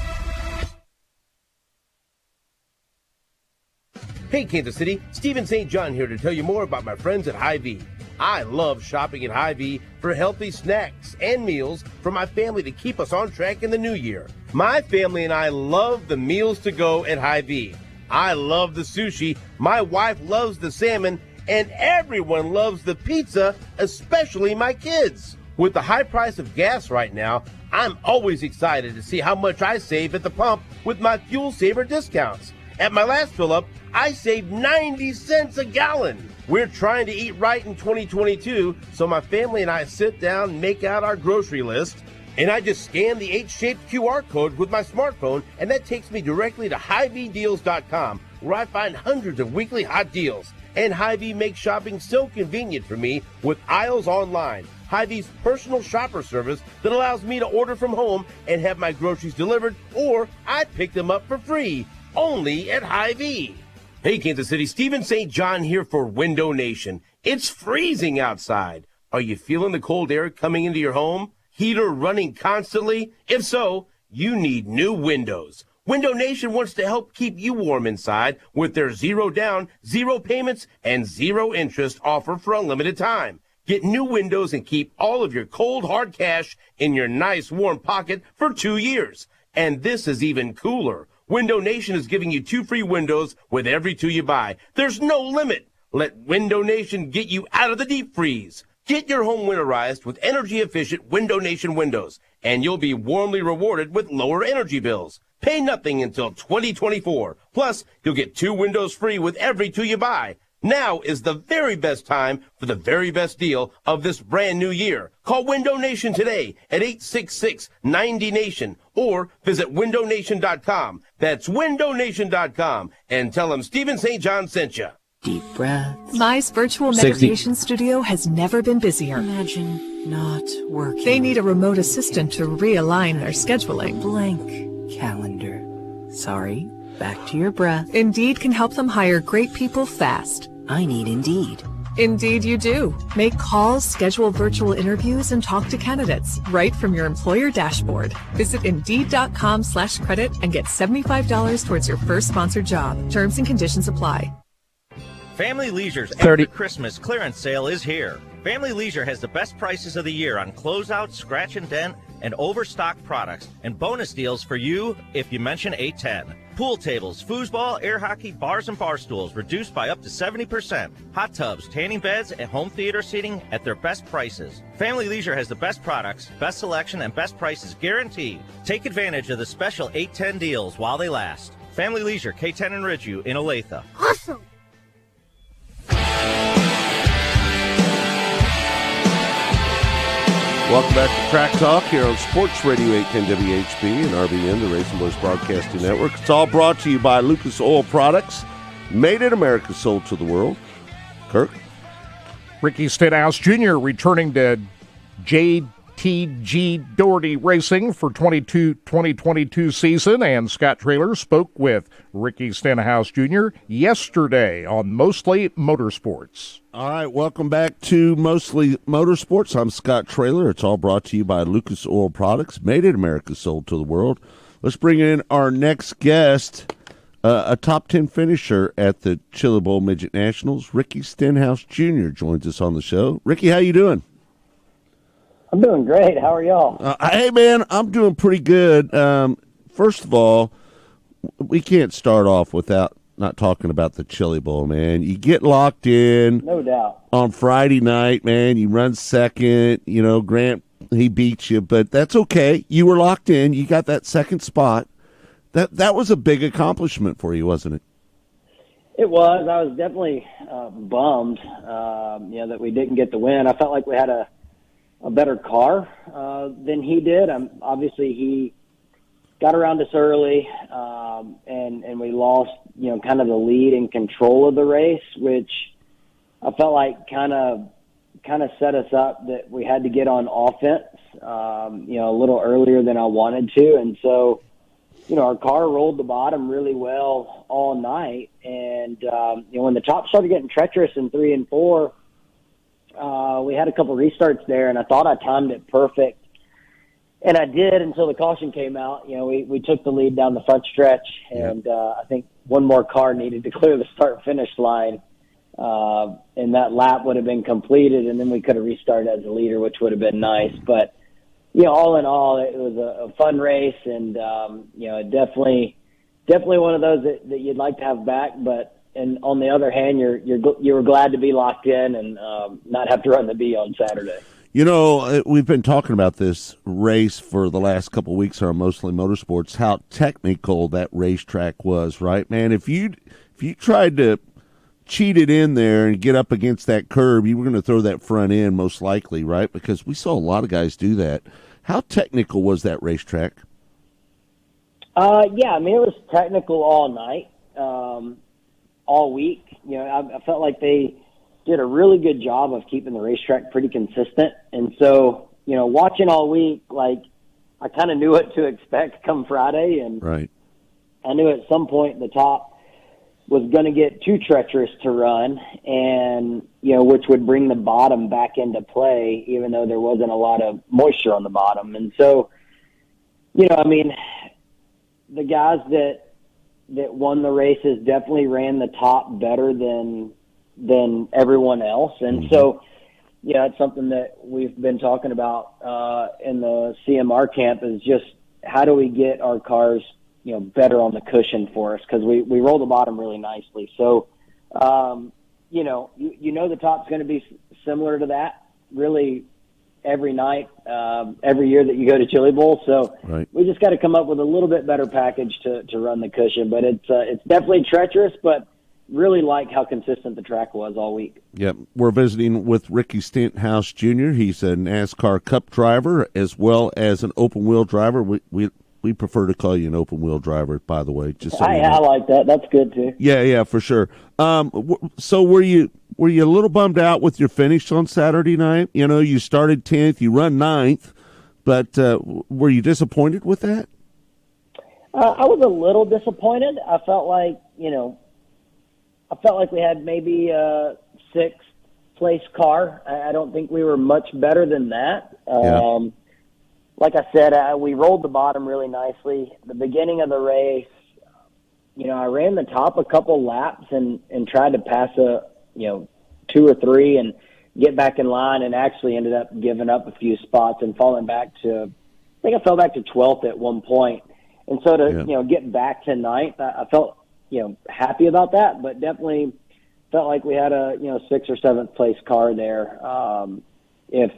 Hey, Kansas City, Stephen St. John here to tell you more about my friends at Hy-Vee. I love shopping at Hy-Vee for healthy snacks and meals for my family to keep us on track in the new year. My family and I love the meals to go at Hy-Vee. I love the sushi, my wife loves the salmon, and everyone loves the pizza, especially my kids. With the high price of gas right now, I'm always excited to see how much I save at the pump with my Fuel Saver discounts. At my last fill-up, I saved 90 cents a gallon. We're trying to eat right in 2022, so my family and I sit down and make out our grocery list, and I just scan the H-shaped QR code with my smartphone, and that takes me directly to HyVeeDeals.com, where I find hundreds of weekly hot deals. And Hy-Vee makes shopping so convenient for me with Aisles Online, Hy-Vee's personal shopper service that allows me to order from home and have my groceries delivered, or I pick them up for free, only at Hy-Vee. Hey, Kansas City, Stephen St. John here for Window Nation. It's freezing outside. Are you feeling the cold air coming into your home? Heater running constantly? If so, you need new windows. Window Nation wants to help keep you warm inside with their 0 down, 0 payments, and 0 interest offer for a limited time. Get new windows and keep all of your cold, hard cash in your nice, warm pocket for 2 years. And this is even cooler. Window Nation is giving you 2 free windows with every 2 you buy. There's no limit. Let Window Nation get you out of the deep freeze. Get your home winterized with energy-efficient Window Nation windows, and you'll be warmly rewarded with lower energy bills. Pay nothing until 2024. Plus, you'll get 2 windows free with every 2 you buy. Now is the very best time for the very best deal of this brand new year. Call Window Nation today at 866-90-NATION or visit windownation.com. That's windownation.com, and tell them Stephen St. John sent you. Deep breaths. Mice Virtual 60. Meditation Studio has never been busier. Imagine not working. They need a remote assistant to realign their scheduling. Blank calendar. Sorry, back to your breath. Indeed can help them hire great people fast. I need Indeed. Indeed you do. Make calls, schedule virtual interviews, and talk to candidates right from your employer dashboard. Visit Indeed.com/credit and get $75 towards your first sponsored job. Terms and conditions apply. Family Leisure's 30. After Christmas clearance sale is here. Family Leisure has the best prices of the year on closeout, scratch and dent, and overstock products, and bonus deals for you if you mention 810. Pool tables, foosball, air hockey, bars and bar stools reduced by up to 70%. Hot tubs, tanning beds, and home theater seating at their best prices. Family Leisure has the best products, best selection, and best prices guaranteed. Take advantage of the special 810 deals while they last. Family Leisure, K10 and Ridgeview in Olathe. Awesome! Welcome back to Track Talk here on Sports Radio 810 WHB and RBN, the Racing Boys Broadcasting Network. It's all brought to you by Lucas Oil Products, made in America, sold to the world. Kirk? Ricky Stenhouse Jr. returning to JTG Doherty Racing for 2022 season, and Scott Traylor spoke with Ricky Stenhouse Jr. yesterday on Mostly Motorsports. All right, welcome back to Mostly Motorsports. I'm Scott Traylor. It's all brought to you by Lucas Oil Products, made in America, sold to the world. Let's bring in our next guest. a top 10 finisher at the Chili Bowl Midget Nationals, Ricky Stenhouse Jr. joins us on the show. Ricky, how you doing? I'm doing great. How are y'all? Hey, man, I'm doing pretty good. First of all, we can't start off without not talking about the Chili Bowl, man. You get locked in. No doubt. On Friday night, man, you run second. You know, Grant, he beat you, but that's okay. You were locked in. You got that second spot. That was a big accomplishment for you, wasn't it? It was. I was definitely bummed, that we didn't get the win. I felt like we had a better car than he did. Obviously, he got around us early, and we lost, kind of the lead and control of the race, which I felt like kind of set us up that we had to get on offense, a little earlier than I wanted to, and so. Our car rolled the bottom really well all night. And, when the top started getting treacherous in 3 and 4, we had a couple restarts there, and I thought I timed it perfect. And I did until the caution came out. We took the lead down the front stretch, and I think one more car needed to clear the start-finish line. And that lap would have been completed, and then we could have restarted as a leader, which would have been nice. But, all in all, it was a fun race, and definitely one of those that you'd like to have back. But on the other hand, you were glad to be locked in and not have to run the B on Saturday. We've been talking about this race for the last couple of weeks on Mostly Motorsports. How technical that racetrack was, right, man? If you tried to cheat it in there and get up against that curb, you were going to throw that front end most likely, right? Because we saw a lot of guys do that. How technical was that racetrack? It was technical all night, all week. I felt like they did a really good job of keeping the racetrack pretty consistent. And so, watching all week, like, I kind of knew what to expect come Friday. And right. I knew at some point the top was going to get too treacherous to run, and which would bring the bottom back into play, even though there wasn't a lot of moisture on the bottom. And so, the guys that won the races definitely ran the top better than everyone else. And so, it's something that we've been talking about in the CMR camp, is just how do we get our cars better on the cushion for us, because we roll the bottom really nicely. So, the top's going to be similar to that really every night, every year that you go to Chili Bowl. So right. We just got to come up with a little bit better package to run the cushion. But it's definitely treacherous, but really like how consistent the track was all week. Yep. We're visiting with Ricky Stenhouse Jr. He's a NASCAR Cup driver as well as an open-wheel driver. We prefer to call you an open-wheel driver, by the way. Just so I like that. That's good, too. Yeah, for sure. So were you a little bummed out with your finish on Saturday night? You started 10th, you run 9th, but were you disappointed with that? I was a little disappointed. I felt like we had maybe a 6th place car. I don't think we were much better than that. Like I said, we rolled the bottom really nicely. The beginning of the race, I ran the top a couple laps and tried to pass 2 or 3 and get back in line, and actually ended up giving up a few spots and falling back to, I think I fell back to 12th at one point. And so to, get back to 9th, I felt, happy about that, but definitely felt like we had a, 6th or 7th place car there. If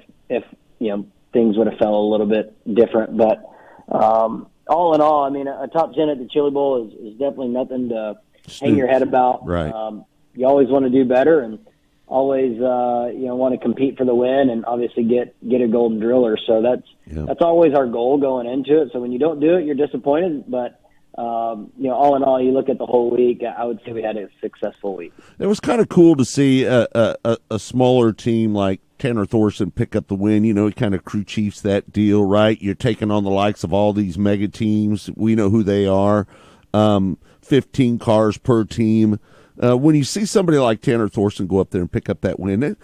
things would have felt a little bit different, but all in all, a top 10 at the Chili Bowl is definitely nothing to hang your head about. Right. You always want to do better, and always want to compete for the win, and obviously get a golden driller. So that's always our goal going into it. So when you don't do it, you're disappointed, but all in all, you look at the whole week, I would say we had a successful week. It was kind of cool to see a smaller team like Tanner Thorson pick up the win. He kind of crew chiefs that deal, right? You're taking on the likes of all these mega teams. We know who they are. 15 cars per team. When you see somebody like Tanner Thorson go up there and pick up that win,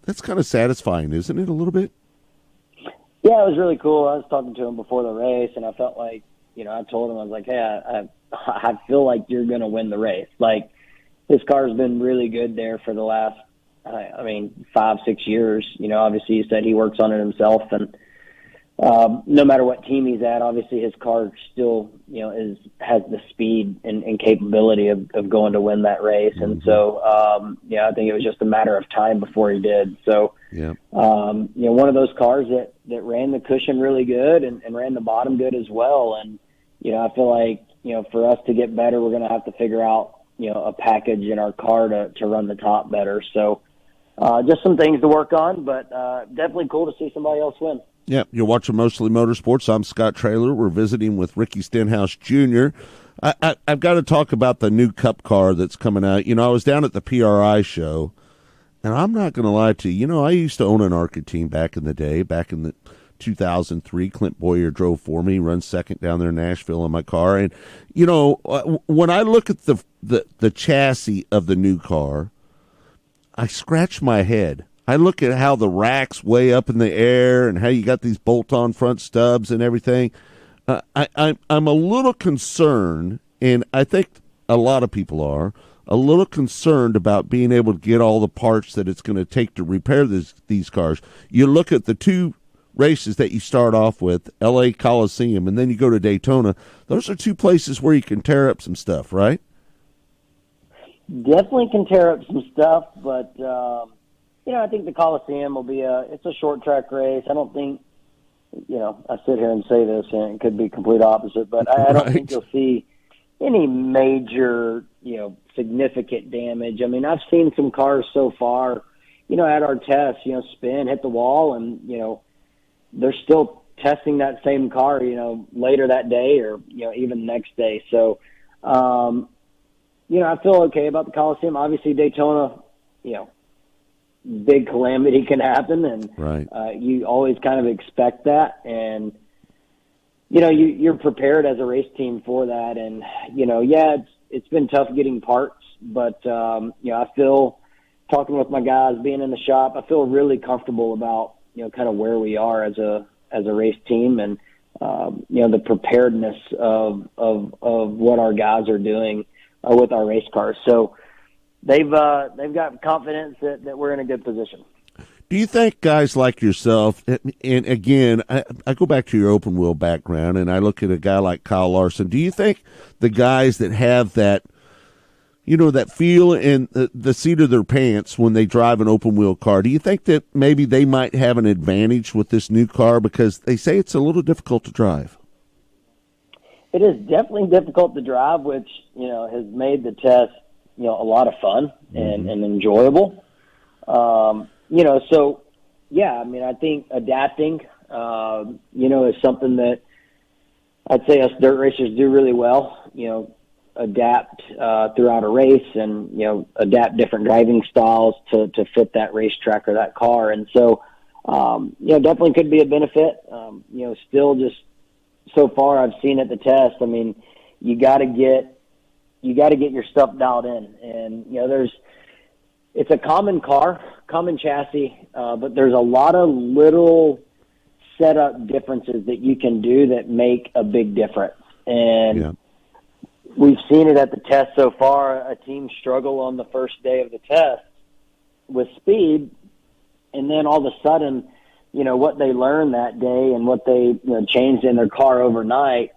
that's kind of satisfying, isn't it, a little bit? Yeah, it was really cool. I was talking to him before the race, and I felt like, I told him, I was like, hey, I feel like you're going to win the race. Like, his car's been really good there for the last, 5-6 years. Obviously he said he works on it himself, and no matter what team he's at, obviously his car still, has the speed and capability of going to win that race. And so, I think it was just a matter of time before he did. So, one of those cars that ran the cushion really good and ran the bottom good as well. And, I feel like, for us to get better, we're going to have to figure out, a package in our car to run the top better. So, just some things to work on, but definitely cool to see somebody else win. Yeah, you're watching Mostly Motorsports. I'm Scott Traylor. We're visiting with Ricky Stenhouse Jr. I've got to talk about the new Cup car that's coming out. I was down at the PRI show, and I'm not going to lie to you. I used to own an ARCA team back in the day, back in the 2003. Clint Boyer drove for me, runs second down there in Nashville in my car. And, when I look at the chassis of the new car, I scratch my head. I look at how the rack's way up in the air and how you got these bolt-on front stubs and everything. I'm a little concerned, and I think a lot of people are, a little concerned about being able to get all the parts that it's going to take to repair these cars. You look at the two races that you start off with, L.A. Coliseum, and then you go to Daytona. Those are two places where you can tear up some stuff, right? Definitely can tear up some stuff, but I think the Coliseum will be it's a short track race. I don't think, I sit here and say this and it could be complete opposite, but I don't think you'll see any major, significant damage. I mean, I've seen some cars so far, at our tests, spin, hit the wall, and, they're still testing that same car, later that day or, even the next day. So, I feel okay about the Coliseum. Obviously, Daytona, big calamity can happen, and right. You always kind of expect that, and you're prepared as a race team for that. And it's been tough getting parts, but I feel, talking with my guys, being in the shop, I feel really comfortable about kind of where we are as a race team, and the preparedness of what our guys are doing with our race cars. So they've got confidence that we're in a good position. Do you think guys like yourself, and again, I go back to your open wheel background, and I look at a guy like Kyle Larson, do you think the guys that have that, that feel in the seat of their pants when they drive an open wheel car, do you think that maybe they might have an advantage with this new car because they say it's a little difficult to drive? It is definitely difficult to drive, which, has made the test, a lot of fun and enjoyable. So, yeah, I mean, I think adapting, is something that I'd say us dirt racers do really well, adapt throughout a race and, adapt different driving styles to fit that racetrack or that car. And so, definitely could be a benefit. Still just so far I've seen at the test, I mean, you got to get your stuff dialed in. And, it's a common car, common chassis, but there's a lot of little setup differences that you can do that make a big difference. And we've seen it at the test so far. A team struggle on the first day of the test with speed, and then all of a sudden, what they learned that day and what they changed in their car overnight,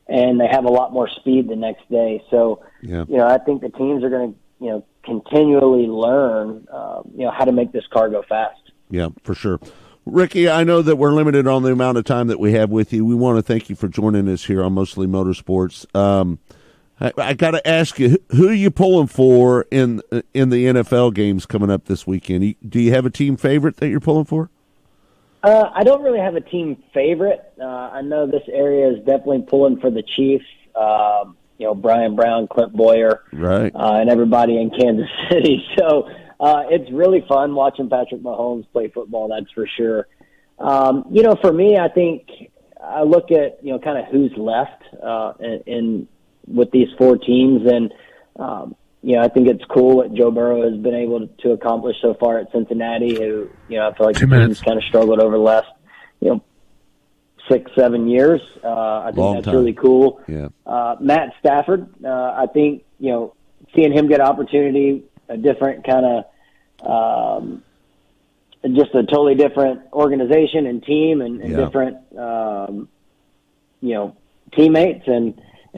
and they have a lot more speed the next day. So, I think the teams are going to, continually learn, how to make this car go fast. Yeah, for sure. Ricky, I know that we're limited on the amount of time that we have with you. We want to thank you for joining us here on Mostly Motorsports. I got to ask you, who are you pulling for in the NFL games coming up this weekend? Do you have a team favorite that you're pulling for? I don't really have a team favorite. I know this area is definitely pulling for the Chiefs. Brian Brown, Clint Boyer, right, and everybody in Kansas City. So it's really fun watching Patrick Mahomes play football. That's for sure. For me, I think I look at kind of who's left in with these four teams, and I think it's cool what Joe Burrow has been able to accomplish so far at Cincinnati. Who I feel like the team's kind of struggled over the last 6-7 years. I think Long that's time. really cool. Yeah. Matt Stafford, I think, seeing him get opportunity, a different kind of, just a totally different organization and team and different, teammates. And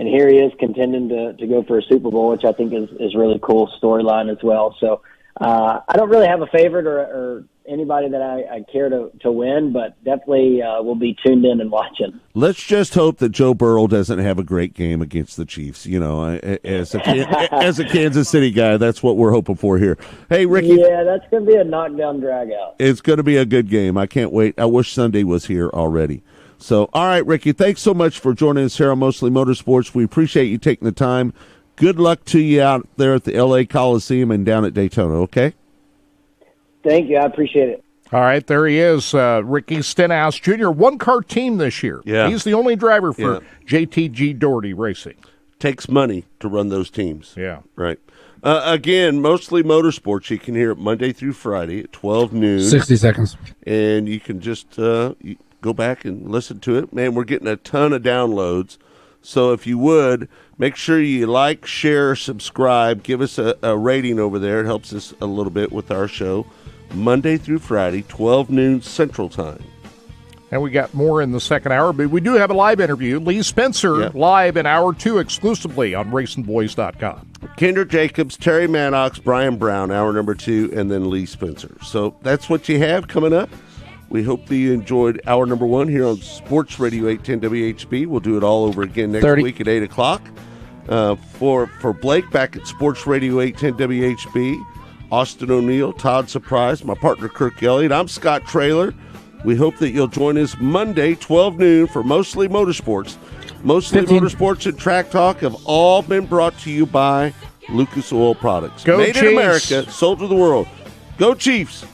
here he is contending to go for a Super Bowl, which I think is really cool storyline as well. So I don't really have a favorite or anybody that I care to win, but definitely will be tuned in and watching. Let's just hope that Joe Burrow doesn't have a great game against the Chiefs. As a Kansas City guy, that's what we're hoping for here. Hey, Ricky. Yeah, that's going to be a knockdown drag out. It's going to be a good game. I can't wait. I wish Sunday was here already. So, all right, Ricky, thanks so much for joining us here on Mostly Motorsports. We appreciate you taking the time. Good luck to you out there at the L.A. Coliseum and down at Daytona, okay? Thank you. I appreciate it. All right, there he is, Ricky Stenhouse Jr., one-car team this year. Yeah. He's the only driver for JTG Doherty Racing. Takes money to run those teams. Yeah. Right. Again, Mostly Motorsports, you can hear it Monday through Friday at 12 noon. 60 seconds. And you can just go back and listen to it. Man, we're getting a ton of downloads. So if you would, make sure you like, share, subscribe, give us a rating over there. It helps us a little bit with our show. Monday through Friday, 12 noon Central Time. And we got more in the second hour, but we do have a live interview. Lee Spencer, live in Hour 2 exclusively on RacingBoys.com. Kendra Jacobs, Terry Maddox, Brian Brown, Hour number 2, and then Lee Spencer. So that's what you have coming up. We hope that you enjoyed Hour number 1 here on Sports Radio 810 WHB. We'll do it all over again next week at 8 o'clock. For Blake back at Sports Radio 810 WHB, Austin O'Neill, Todd Surprise, my partner Kirk Elliott. I'm Scott Traylor. We hope that you'll join us Monday, 12 noon, for Mostly Motorsports. Mostly Motorsports and Track Talk have all been brought to you by Lucas Oil Products. Go Made Chiefs. in America, sold to the world. Go Chiefs!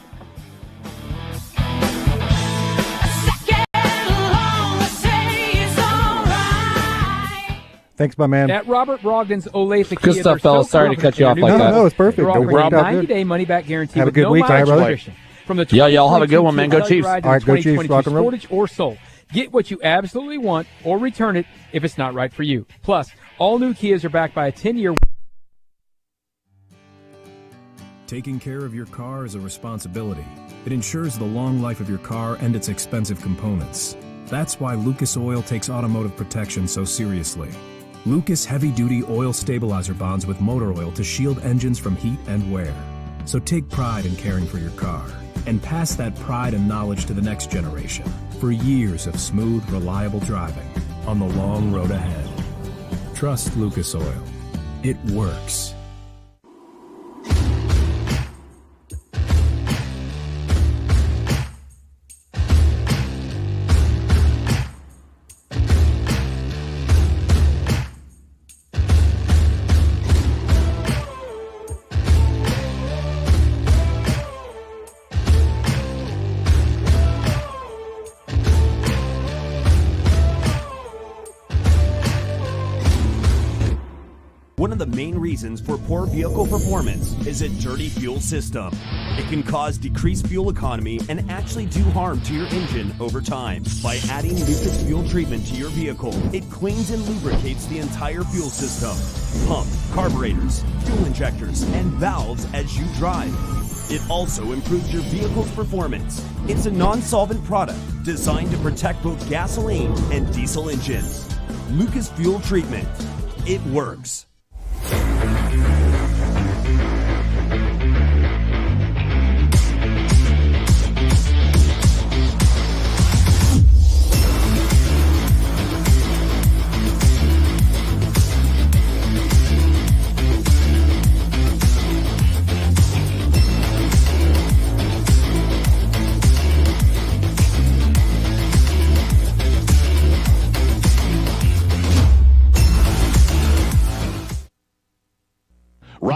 Thanks, my man. At Robert Brogdon's Olathe Kia. Good stuff, fellas. Sorry to cut you off like that. No, it's perfect. They're offering Rob, a 90-day money-back guarantee have a with good no week, mileage brother. restriction. From the Yeah, y'all have a good one, man. Go Chiefs. All right, go Chiefs. Rock and roll. Sportage or sold. Get what you absolutely want or return it if it's not right for you. Plus, all new Kias are backed by a 10-year... Taking care of your car is a responsibility. It ensures the long life of your car and its expensive components. That's why Lucas Oil takes automotive protection so seriously. Lucas heavy-duty oil stabilizer bonds with motor oil to shield engines from heat and wear. So take pride in caring for your car and pass that pride and knowledge to the next generation for years of smooth, reliable driving on the long road ahead. Trust Lucas Oil. It works. One of the main reasons for poor vehicle performance is a dirty fuel system. It can cause decreased fuel economy and actually do harm to your engine over time. By adding Lucas fuel treatment to your vehicle, it cleans and lubricates the entire fuel system, pump, carburetors, fuel injectors, and valves as you drive. It also improves your vehicle's performance. It's a non-solvent product designed to protect both gasoline and diesel engines. Lucas Fuel Treatment. It works.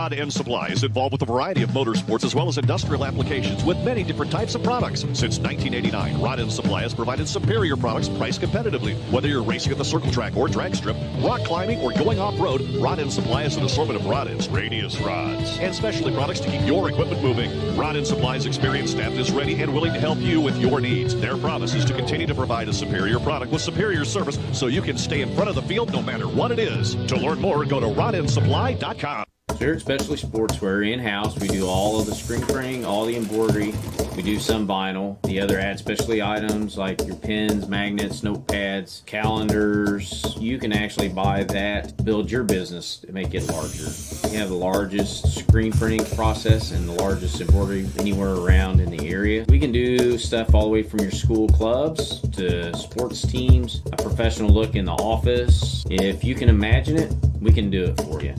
Rod End Supply is involved with a variety of motorsports as well as industrial applications with many different types of products. Since 1989, Rod End Supply has provided superior products priced competitively. Whether you're racing at the circle track or drag strip, rock climbing, or going off-road, Rod End Supply has an assortment of rod ends, radius rods, and specialty products to keep your equipment moving. Rod End Supply's experienced staff is ready and willing to help you with your needs. Their promise is to continue to provide a superior product with superior service so you can stay in front of the field no matter what it is. To learn more, go to rodendsupply.com. Spirit Specialty Sportswear in-house. We do all of the screen printing, all the embroidery. We do some vinyl. The other add specialty items like your pens, magnets, notepads, calendars. You can actually buy that, build your business to make it larger. We have the largest screen printing process and the largest embroidery anywhere around in the area. We can do stuff all the way from your school clubs to sports teams, a professional look in the office. If you can imagine it, we can do it for you.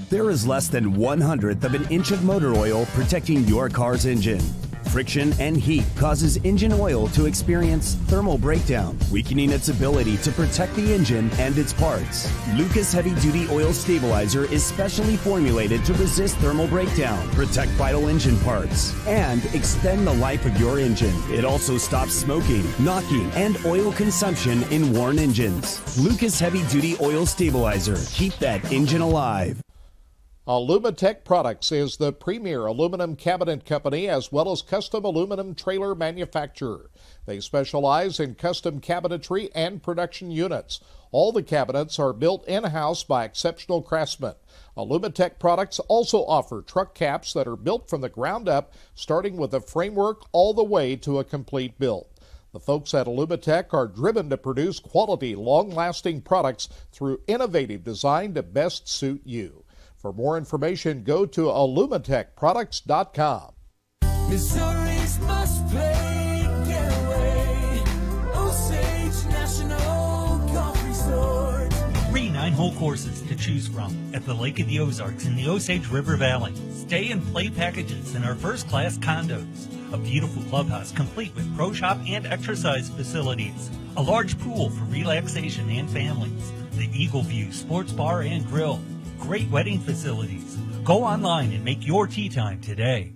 There is less than 1/100th of an inch of motor oil protecting your car's engine. Friction and heat causes engine oil to experience thermal breakdown, weakening its ability to protect the engine and its parts. Lucas Heavy Duty Oil Stabilizer is specially formulated to resist thermal breakdown, protect vital engine parts, and extend the life of your engine. It also stops smoking, knocking, and oil consumption in worn engines. Lucas Heavy Duty Oil Stabilizer. Keep that engine alive. Alumatech Products is the premier aluminum cabinet company as well as custom aluminum trailer manufacturer. They specialize in custom cabinetry and production units. All the cabinets are built in-house by exceptional craftsmen. Alumatech Products also offer truck caps that are built from the ground up, starting with a framework all the way to a complete build. The folks at Alumatech are driven to produce quality, long-lasting products through innovative design to best suit you. For more information, go to alumatechproducts.com. Missouri's must play getaway. Osage National Golf Resort. 3 9-hole courses to choose from at the Lake of the Ozarks in the Osage River Valley. Stay and play packages in our first-class condos. A beautiful clubhouse complete with pro shop and exercise facilities. A large pool for relaxation and families. The Eagle View Sports Bar and Grill. Great wedding facilities. Go online and make your tee time today.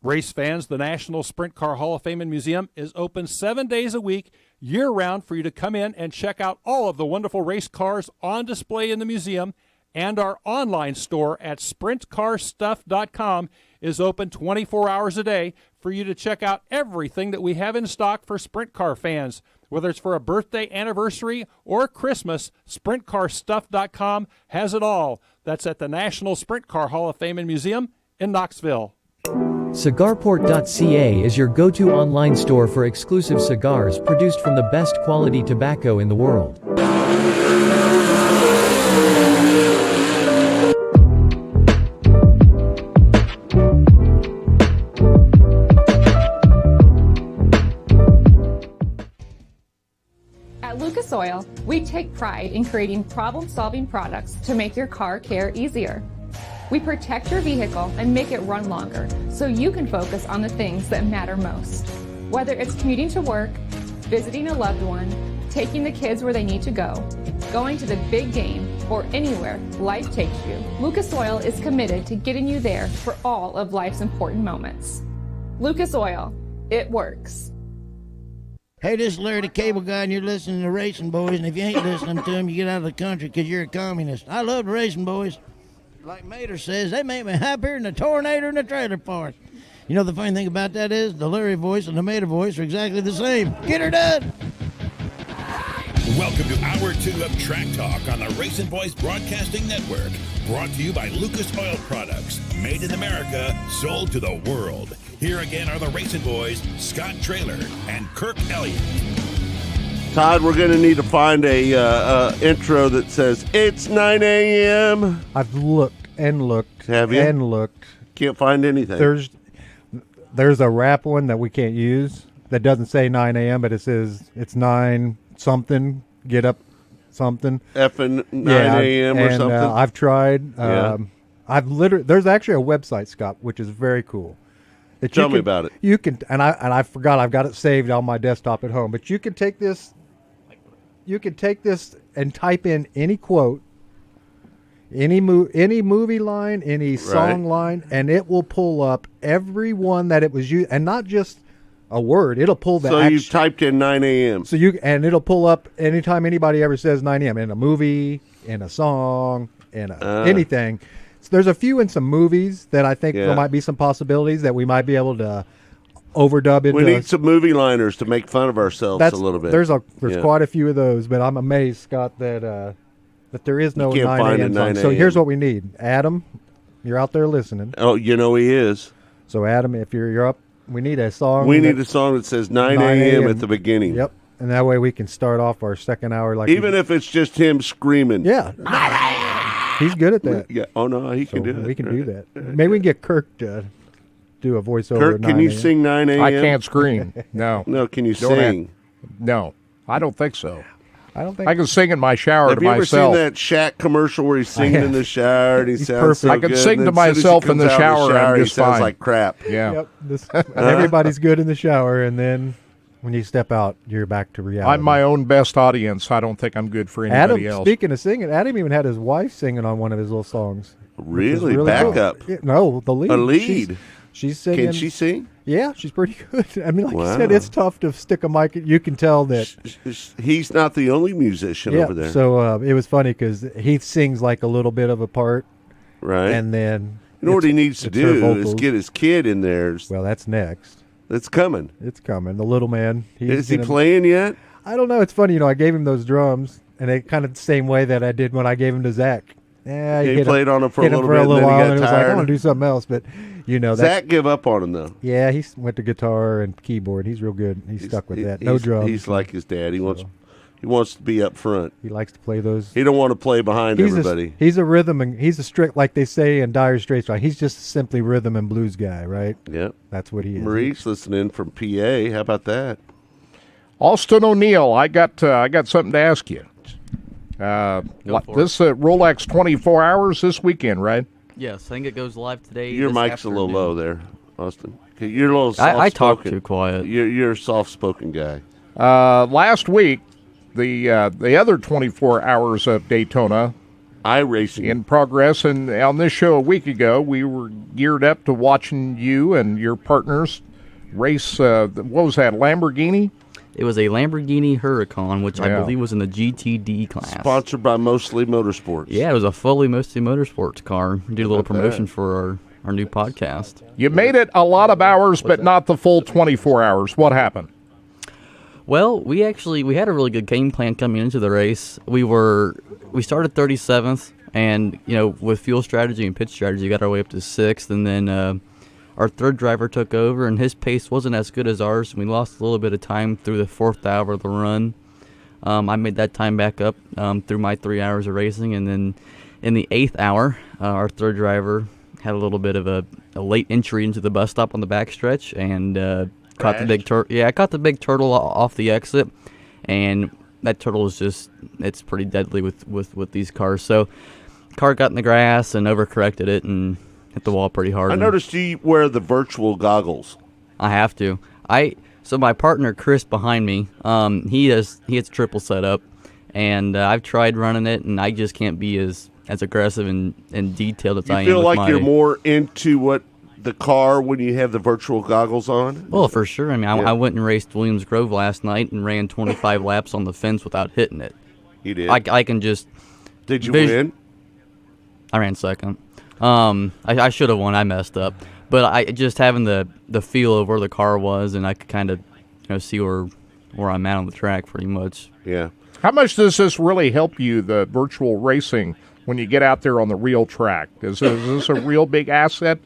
Race fans, the National Sprint Car Hall of Fame and Museum is open 7 days a week, year-round, for you to come in and check out all of the wonderful race cars on display in the museum. And our online store at sprintcarstuff.com is open 24 hours a day for you to check out everything that we have in stock for sprint car fans. Whether it's for a birthday, anniversary, or Christmas, SprintCarStuff.com has it all. That's at the National Sprint Car Hall of Fame and Museum in Knoxville. Cigarport.ca is your go-to online store for exclusive cigars produced from the best quality tobacco in the world. At Lucas Oil, we take pride in creating problem-solving products to make your car care easier. We protect your vehicle and make it run longer so you can focus on the things that matter most. Whether it's commuting to work, visiting a loved one, taking the kids where they need to go, going to the big game, or anywhere life takes you, Lucas Oil is committed to getting you there for all of life's important moments. Lucas Oil, it works. Hey, this is Larry the Cable Guy, and you're listening to Racing Boys, and if you ain't listening to them, you get out of the country because you're a communist. I love the Racing Boys. Like Mater says, they make me happier than a tornado in a trailer park. You know the funny thing about that is, the Larry voice and the Mater voice are exactly the same. Get her done! Welcome to Hour 2 of Track Talk on the Racing Boys Broadcasting Network. Brought to you by Lucas Oil Products. Made in America, sold to the world. Here again are the Racing Boys, Scott Traylor and Kirk Elliott. Todd, we're going to need to find a intro that says, it's 9 a.m. I've looked and looked. Have you? And looked. Can't find anything. There's a rap one that we can't use that doesn't say 9 a.m., but it says it's 9 something, get up something. Effing 9 a.m. or something. I've tried. There's actually a website, Scott, which is very cool. Tell me about it. You can, and I forgot, I've got it saved on my desktop at home, but you can take this and type in any quote any movie line, any song line, and it will pull up every one that it was used, and not just a word. It'll pull the. So you typed in 9 a.m. So it'll pull up anytime anybody ever says 9 a.m. in a movie, in a song, in anything. So there's a few in some movies that I think there might be some possibilities that we might be able to overdub into. We need some movie liners to make fun of ourselves a little bit. There's quite a few of those, but I'm amazed, Scott, that there is no 9 a.m. song. So here's what we need. Adam, you're out there listening. Oh, you know he is. So Adam, if you're up, we need a song. We need a song that says 9 a.m. at the beginning. Yep. And that way we can start off our second hour even if it's just him screaming. Yeah. He's good at that. Yeah. Oh no, he can do it. We can do that. Maybe we can get Kirk to do a voiceover. Kirk, can you sing 9 a.m.? I can't scream. No. No, can you sing? No, I don't think so. I don't think I can sing in my shower to myself. Have you ever seen that Shaq commercial where he's singing in the shower and he sounds so good? I can sing to myself in the shower and he just sounds fine. like crap. Yeah. Yep. Everybody's good in the shower, and then when you step out, you're back to reality. I'm my own best audience. I don't think I'm good for anybody else. Speaking of singing, Adam even had his wife singing on one of his little songs. Really? Backup? Cool. No, the lead. A lead? She's singing. Can she sing? Yeah, she's pretty good. I mean, like you said, it's tough to stick a mic. You can tell that he's not the only musician over there. So it was funny because he sings like a little bit of a part, right? And then you know what he needs to do is get his kid in there. Well, that's next. It's coming. It's coming. The little man. Is he playing yet? I don't know. It's funny. I gave him those drums, and they kind of the same way that I did when I gave him to Zach. Yeah, he played on him for a little bit, and then he got and it was tired. like, I want to do something else, but Zach give up on him though. Yeah, he went to guitar and keyboard. He's real good. He's stuck with that. No drums. He's like his dad. He wants to be up front. He likes to play those. He don't want to play behind everybody. He's a rhythm and he's a strict, like they say in Dire Straits. Right? He's just simply rhythm and blues guy, right? Yep, that's what he is. Maurice listening from PA. How about that? Austin O'Neill, I got something to ask you. This Rolex 24 hours this weekend, right? Yes, I think it goes live today. Your mic's a little low there, Austin. You're a little soft-spoken. I talk too quiet. You're a soft-spoken guy. Last week, the other 24 hours of Daytona iRacing in progress, and on this show a week ago, we were geared up to watching you and your partners race. What was that, Lamborghini? It was a Lamborghini Huracan, which I believe was in the GTD class. Sponsored by Mostly Motorsports. Yeah, it was a fully Mostly Motorsports car. Did a little promotion for our new podcast. You made it a lot of hours, but not the full 24 hours. What happened? Well, we had a really good game plan coming into the race. We started 37th, and with fuel strategy and pit strategy, got our way up to 6th, and then our third driver took over, and his pace wasn't as good as ours, and we lost a little bit of time through the 4th hour of the run. I made that time back up through my 3 hours of racing, and then in the 8th hour, our third driver had a little bit of a late entry into the bus stop on the backstretch, and caught the big turtle. Yeah, I caught the big turtle off the exit, and that turtle is it's pretty deadly with these cars. So, car got in the grass and overcorrected it and hit the wall pretty hard. I noticed you wear the virtual goggles. I have to. So my partner Chris behind me, he has triple setup, and I've tried running it, and I just can't be as aggressive and detailed as I am. You feel like you're more into the car when you have the virtual goggles on? Well, for sure. I mean, I went and raced Williams Grove last night and ran 25 laps on the fence without hitting it. You did? I can just... Did you win? I ran second. I should have won. I messed up. But I just having the feel of where the car was, and I could kind of see where I'm at on the track pretty much. Yeah. How much does this really help you, the virtual racing, when you get out there on the real track? Is this a real big asset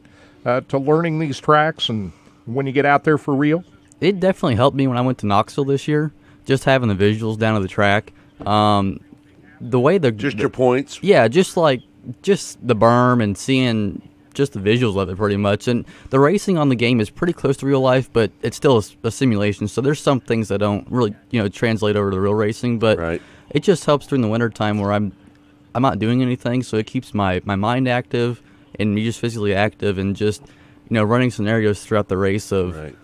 to learning these tracks and when you get out there for real? It definitely helped me when I went to Knoxville this year, just having the visuals down to the track. The way your points? Yeah, just the berm and seeing just the visuals of it pretty much. And the racing on the game is pretty close to real life, but it's still a simulation. So there's some things that don't really, translate over to real racing. But it just helps during the wintertime where I'm not doing anything, so it keeps my mind active and me just physically active and just, running scenarios throughout the race of,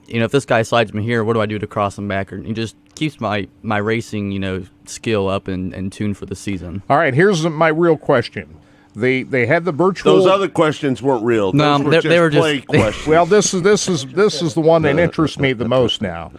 if this guy slides me here, what do I do to cross him back? It just keeps my racing, skill up and tuned for the season. All right, here's my real question. They had the virtual. Those other questions weren't real. No, Those they were just play questions. Well, this is the one that interests me the most now.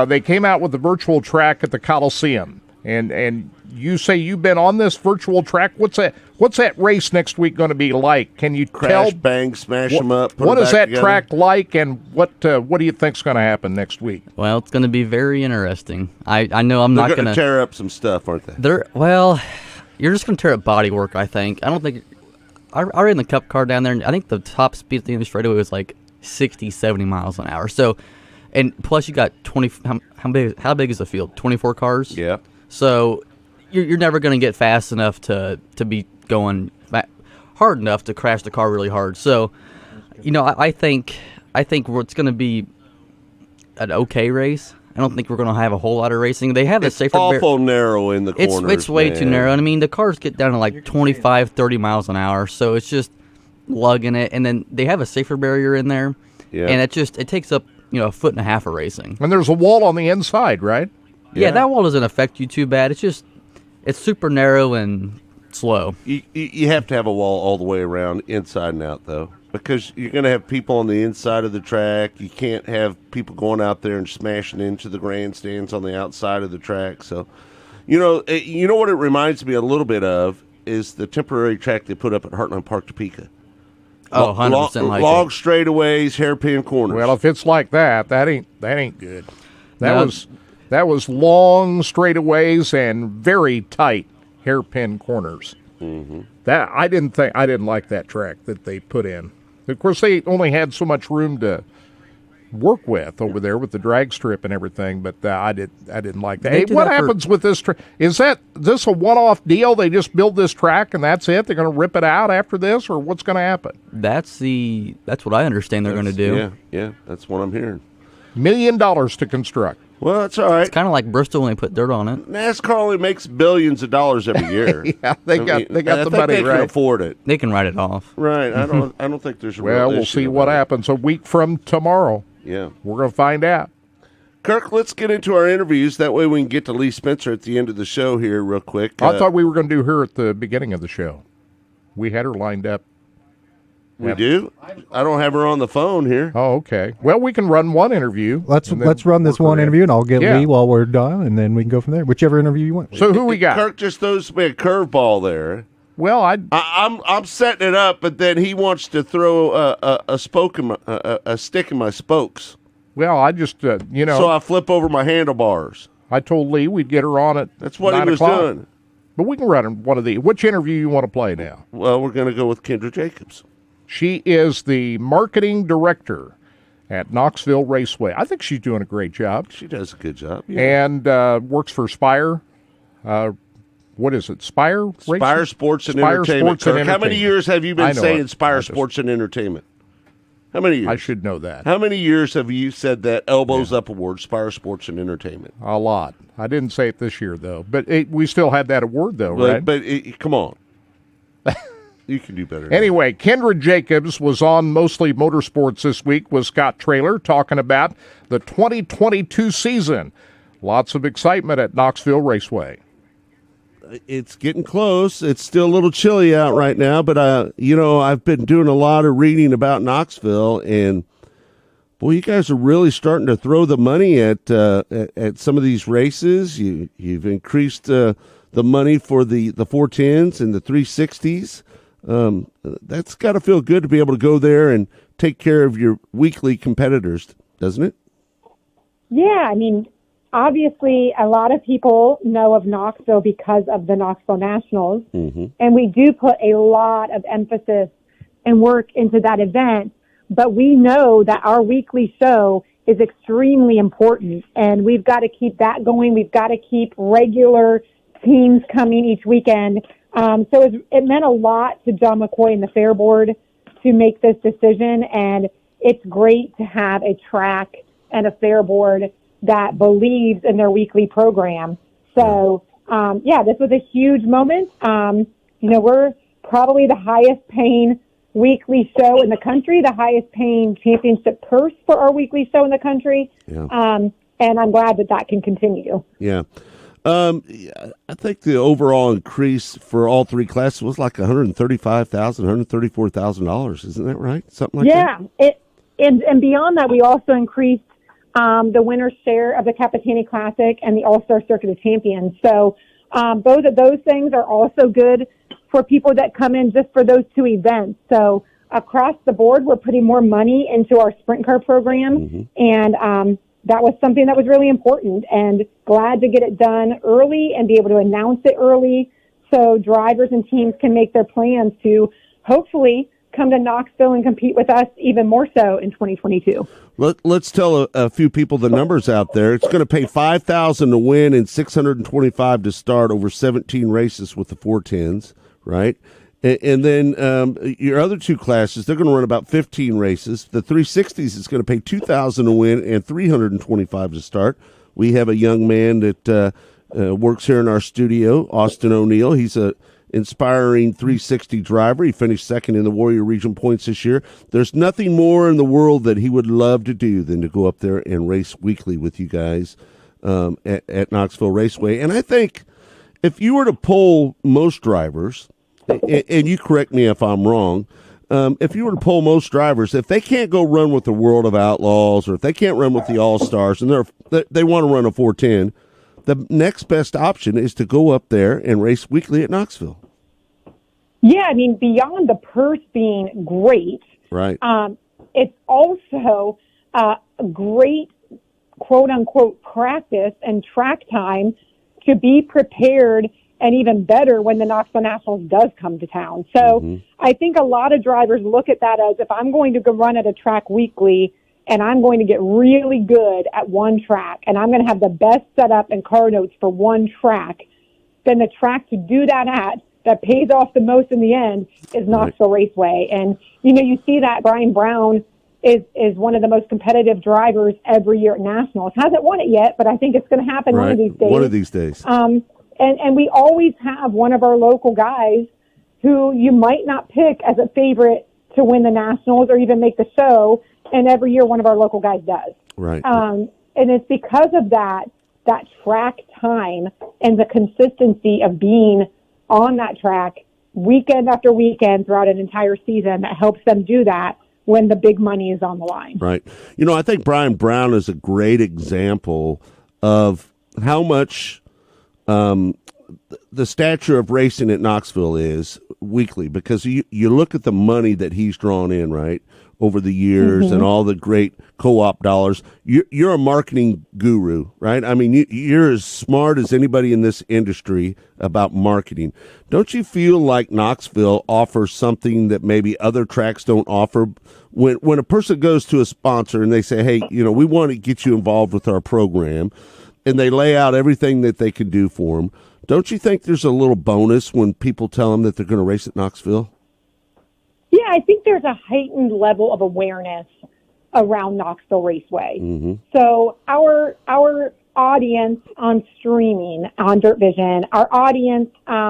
They came out with the virtual track at the Coliseum, and you say you've been on this virtual track. What's that race next week going to be like? Can you Crash, tell? bang, smash them up. What is that together? track like, and what do you think's going to happen next week? Well, it's going to be very interesting. I know I'm They're not going to tear up some stuff, aren't they? You're just going to tear up bodywork, I think. I don't think. I ran the Cup car down there, and I think the top speed at the end of the straightaway was like 60, 70 miles an hour. So, and plus you got 20. How big is the field? 24 cars. Yeah. So, you're never going to get fast enough to be going hard enough to crash the car really hard. So, I think it's going to be an okay race. I don't think we're going to have a whole lot of racing. They have a safer. Awful narrow in the corners. It's way too narrow. And I mean, the cars get down to like 25, 30 miles an hour, so it's just lugging it. And then they have a safer barrier in there, and it takes up a foot and a half of racing. And there's a wall on the inside, right? Yeah, that wall doesn't affect you too bad. It's super narrow and slow. You have to have a wall all the way around, inside and out, though. Because you're going to have people on the inside of the track. You can't have people going out there and smashing into the grandstands on the outside of the track. So, you know what it reminds me a little bit of is the temporary track they put up at Heartland Park, Topeka. Oh, 100% like long straightaways, hairpin corners. Well, if it's like that ain't good. That was long straightaways and very tight hairpin corners. Mm-hmm. That I didn't like that track that they put in. Of course, they only had so much room to work with over there with the drag strip and everything, but I didn't like that. Hey, what happens with this track? Is this a one-off deal? They just build this track and that's it? They're going to rip it out after this, or what's going to happen? That's what I understand they're going to do. Yeah, that's what I'm hearing. $1 million to construct. Well, that's all right. It's kind of like Bristol when they put dirt on it. NASCAR only makes billions of dollars every year. Yeah, they got the money, they right? can afford it. They can write it off. Right. I don't think there's a real Well, we'll issue see what about it. happens a week from tomorrow. Yeah. We're going to find out. Kirk, let's get into our interviews. That way we can get to Lee Spencer at the end of the show here real quick. I thought we were going to do her at the beginning of the show. We had her lined up. We do? I don't have her on the phone here. Oh, okay. Well, we can run one interview. Let's run this one interview, and I'll get Lee while we're done, and then we can go from there. Whichever interview you want. So who we got? Kirk just throws me a curveball there. Well, I'm setting it up, but then he wants to throw a stick in my spokes. Well, I just So I flip over my handlebars. I told Lee we'd get her on at That's what 9 he was o'clock. doing. But we can run one of these. Which interview you want to play now? Well, we're going to go with Kendra Jacobs. She is the marketing director at Knoxville Raceway. I think she's doing a great job. She does a good job. Yeah. And works for Spire. What is it? Spire Racing? Spire Sports and Spire Entertainment. Sports and Kirk, how many Entertainment. years have you I been know saying it. Spire Sports and Entertainment? How many years? I should know that. How many years have you said that elbows up award, Spire Sports and Entertainment? A lot. I didn't say it this year, though. But we still had that award, though, right? But come on. You can do better. Anyway, Kendra Jacobs was on Mostly Motorsports this week with Scott Traylor talking about the 2022 season. Lots of excitement at Knoxville Raceway. It's getting close. It's still a little chilly out right now, but I've been doing a lot of reading about Knoxville, and boy, you guys are really starting to throw the money at some of these races. You've increased the money for the 410s and the 360s. That's got to feel good to be able to go there and take care of your weekly competitors, doesn't it? Yeah, I mean, obviously, a lot of people know of Knoxville because of the Knoxville Nationals, and we do put a lot of emphasis and work into that event, but we know that our weekly show is extremely important, and we've got to keep that going. We've got to keep regular teams coming each weekend. So it meant a lot to John McCoy and the Fair Board to make this decision, and it's great to have a track and a Fair Board that believes in their weekly program. So, this was a huge moment. We're probably the highest paying weekly show in the country, the highest paying championship purse for our weekly show in the country. Yeah. And I'm glad that can continue. Yeah. I think the overall increase for all three classes was like $135,000, $134,000. Isn't that right? Something like that. Yeah. And beyond that, we also increased the winner's share of the Capitani Classic and the All-Star Circuit of Champions. So both of those things are also good for people that come in just for those two events. So across the board, we're putting more money into our sprint car program, and that was something that was really important, and glad to get it done early and be able to announce it early so drivers and teams can make their plans to hopefully come to Knoxville and compete with us even more so in 2022. Let's tell a few people the numbers out there. It's going to pay $5,000 to win and $625 to start over 17 races with the 410s, right? And then your other two classes, they're going to run about 15 races. The 360s is going to pay $2,000 to win and $325 to start. We have a young man that works here in our studio, Austin O'Neill. He's a inspiring 360 driver. He finished second in the Warrior Region points this year. There's nothing more in the world that he would love to do than to go up there and race weekly with you guys at Knoxville Raceway. And I think if you were to poll most drivers, and you correct me if I'm wrong, if you were to poll most drivers, if they can't go run with the World of Outlaws or if they can't run with the All-Stars and they want to run a 410, the next best option is to go up there and race weekly at Knoxville. Yeah, I mean, beyond the purse being great, right? It's also a great quote-unquote practice and track time to be prepared and even better when the Knoxville Nationals does come to town. So I think a lot of drivers look at that as, if I'm going to go run at a track weekly and I'm going to get really good at one track and I'm going to have the best setup and car notes for one track, then the track to do that at that pays off the most in the end is Knoxville Raceway. And, you know, you see that Brian Brown is one of the most competitive drivers every year at Nationals. Hasn't won it yet, but I think it's going to happen one of these days. One of these days. And we always have one of our local guys who you might not pick as a favorite to win the Nationals or even make the show, and every year one of our local guys does. Right. And it's because of that track time and the consistency of being on that track weekend after weekend throughout an entire season that helps them do that when the big money is on the line. Right. You know, I think Brian Brown is a great example of how much the stature of racing at Knoxville is weekly, because you look at the money that he's drawn in, right, over the years and all the great co-op dollars. You're a marketing guru, right? I mean, you're as smart as anybody in this industry about marketing. Don't you feel like Knoxville offers something that maybe other tracks don't offer? When a person goes to a sponsor and they say, hey, you know, we want to get you involved with our program, and they lay out everything that they can do for them, don't you think there's a little bonus when people tell them that they're going to race at Knoxville? Yeah, I think there's a heightened level of awareness around Knoxville Raceway. So our audience on streaming, on Dirt Vision, our audience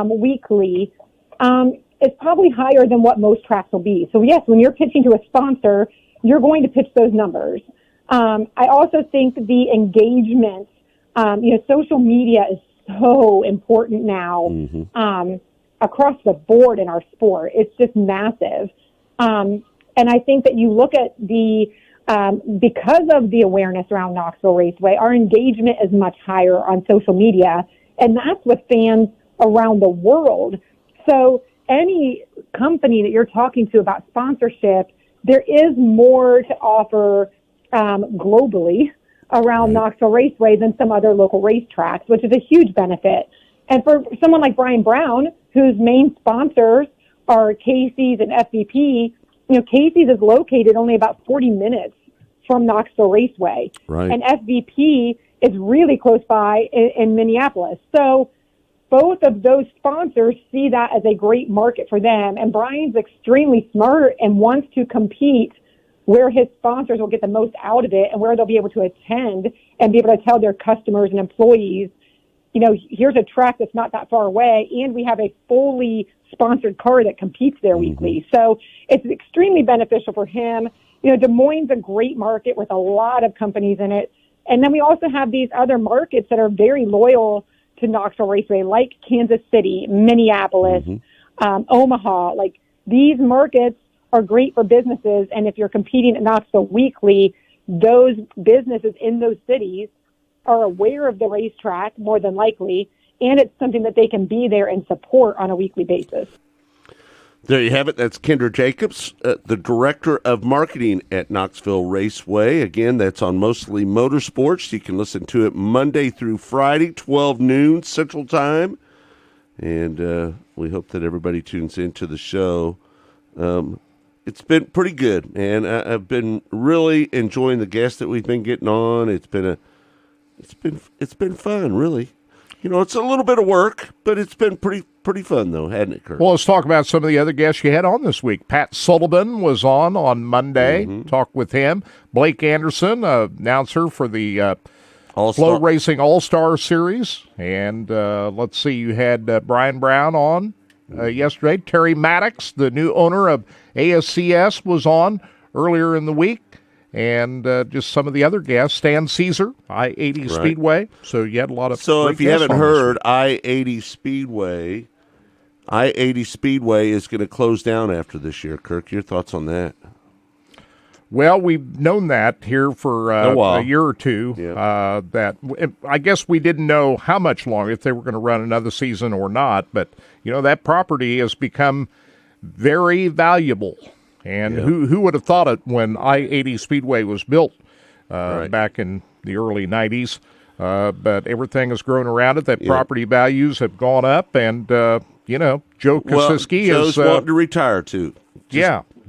weekly is probably higher than what most tracks will be. So yes, when you're pitching to a sponsor, you're going to pitch those numbers. I also think the engagement, social media is so important now across the board in our sport. It's just massive. And I think that you look at because of the awareness around Knoxville Raceway, our engagement is much higher on social media, and that's with fans around the world. So any company that you're talking to about sponsorship, there is more to offer globally around Knoxville Raceway than some other local racetracks, which is a huge benefit. And for someone like Brian Brown, whose main sponsors are Casey's and FVP, Casey's is located only about 40 minutes from Knoxville Raceway. Right. And FVP is really close by in Minneapolis. So both of those sponsors see that as a great market for them. And Brian's extremely smart and wants to compete where his sponsors will get the most out of it and where they'll be able to attend and be able to tell their customers and employees, here's a track that's not that far away, and we have a fully sponsored car that competes there weekly. So it's extremely beneficial for him. Des Moines is a great market with a lot of companies in it. And then we also have these other markets that are very loyal to Knoxville Raceway, like Kansas City, Minneapolis, Omaha. Like, these markets are great for businesses, and if you're competing at Knoxville weekly, those businesses in those cities are aware of the racetrack more than likely, and it's something that they can be there and support on a weekly basis. There you have it. That's Kendra Jacobs, the Director of Marketing at Knoxville Raceway. Again, that's on Mostly Motorsports. You can listen to it Monday through Friday, 12 noon Central Time. And we hope that everybody tunes into the show. It's been pretty good, man. I've been really enjoying the guests that we've been getting on. It's been fun, really. You know, it's a little bit of work, but it's been pretty fun, though, hasn't it, Kurt? Well, let's talk about some of the other guests you had on this week. Pat Sullivan was on Monday. Talked with him. Blake Anderson, announcer for the Flow Racing All-Star Series. And let's see, you had Brian Brown on yesterday. Terry Maddox, the new owner of ASCS, was on earlier in the week. And just some of the other guests, Stan Caesar, I-80 Speedway. So you had a lot of. So if you haven't heard, I-80 Speedway is going to close down after this year. Kirk, your thoughts on that? Well, we've known that here for a year or two. Yeah. That I guess we didn't know how much longer, if they were going to run another season or not. But you know, that property has become very valuable. And who would have thought it when I-80 Speedway was built back in the early 90s? But everything has grown around it. That property values have gone up. And, you know, Joe Kosiski Joe's wanting to retire, too.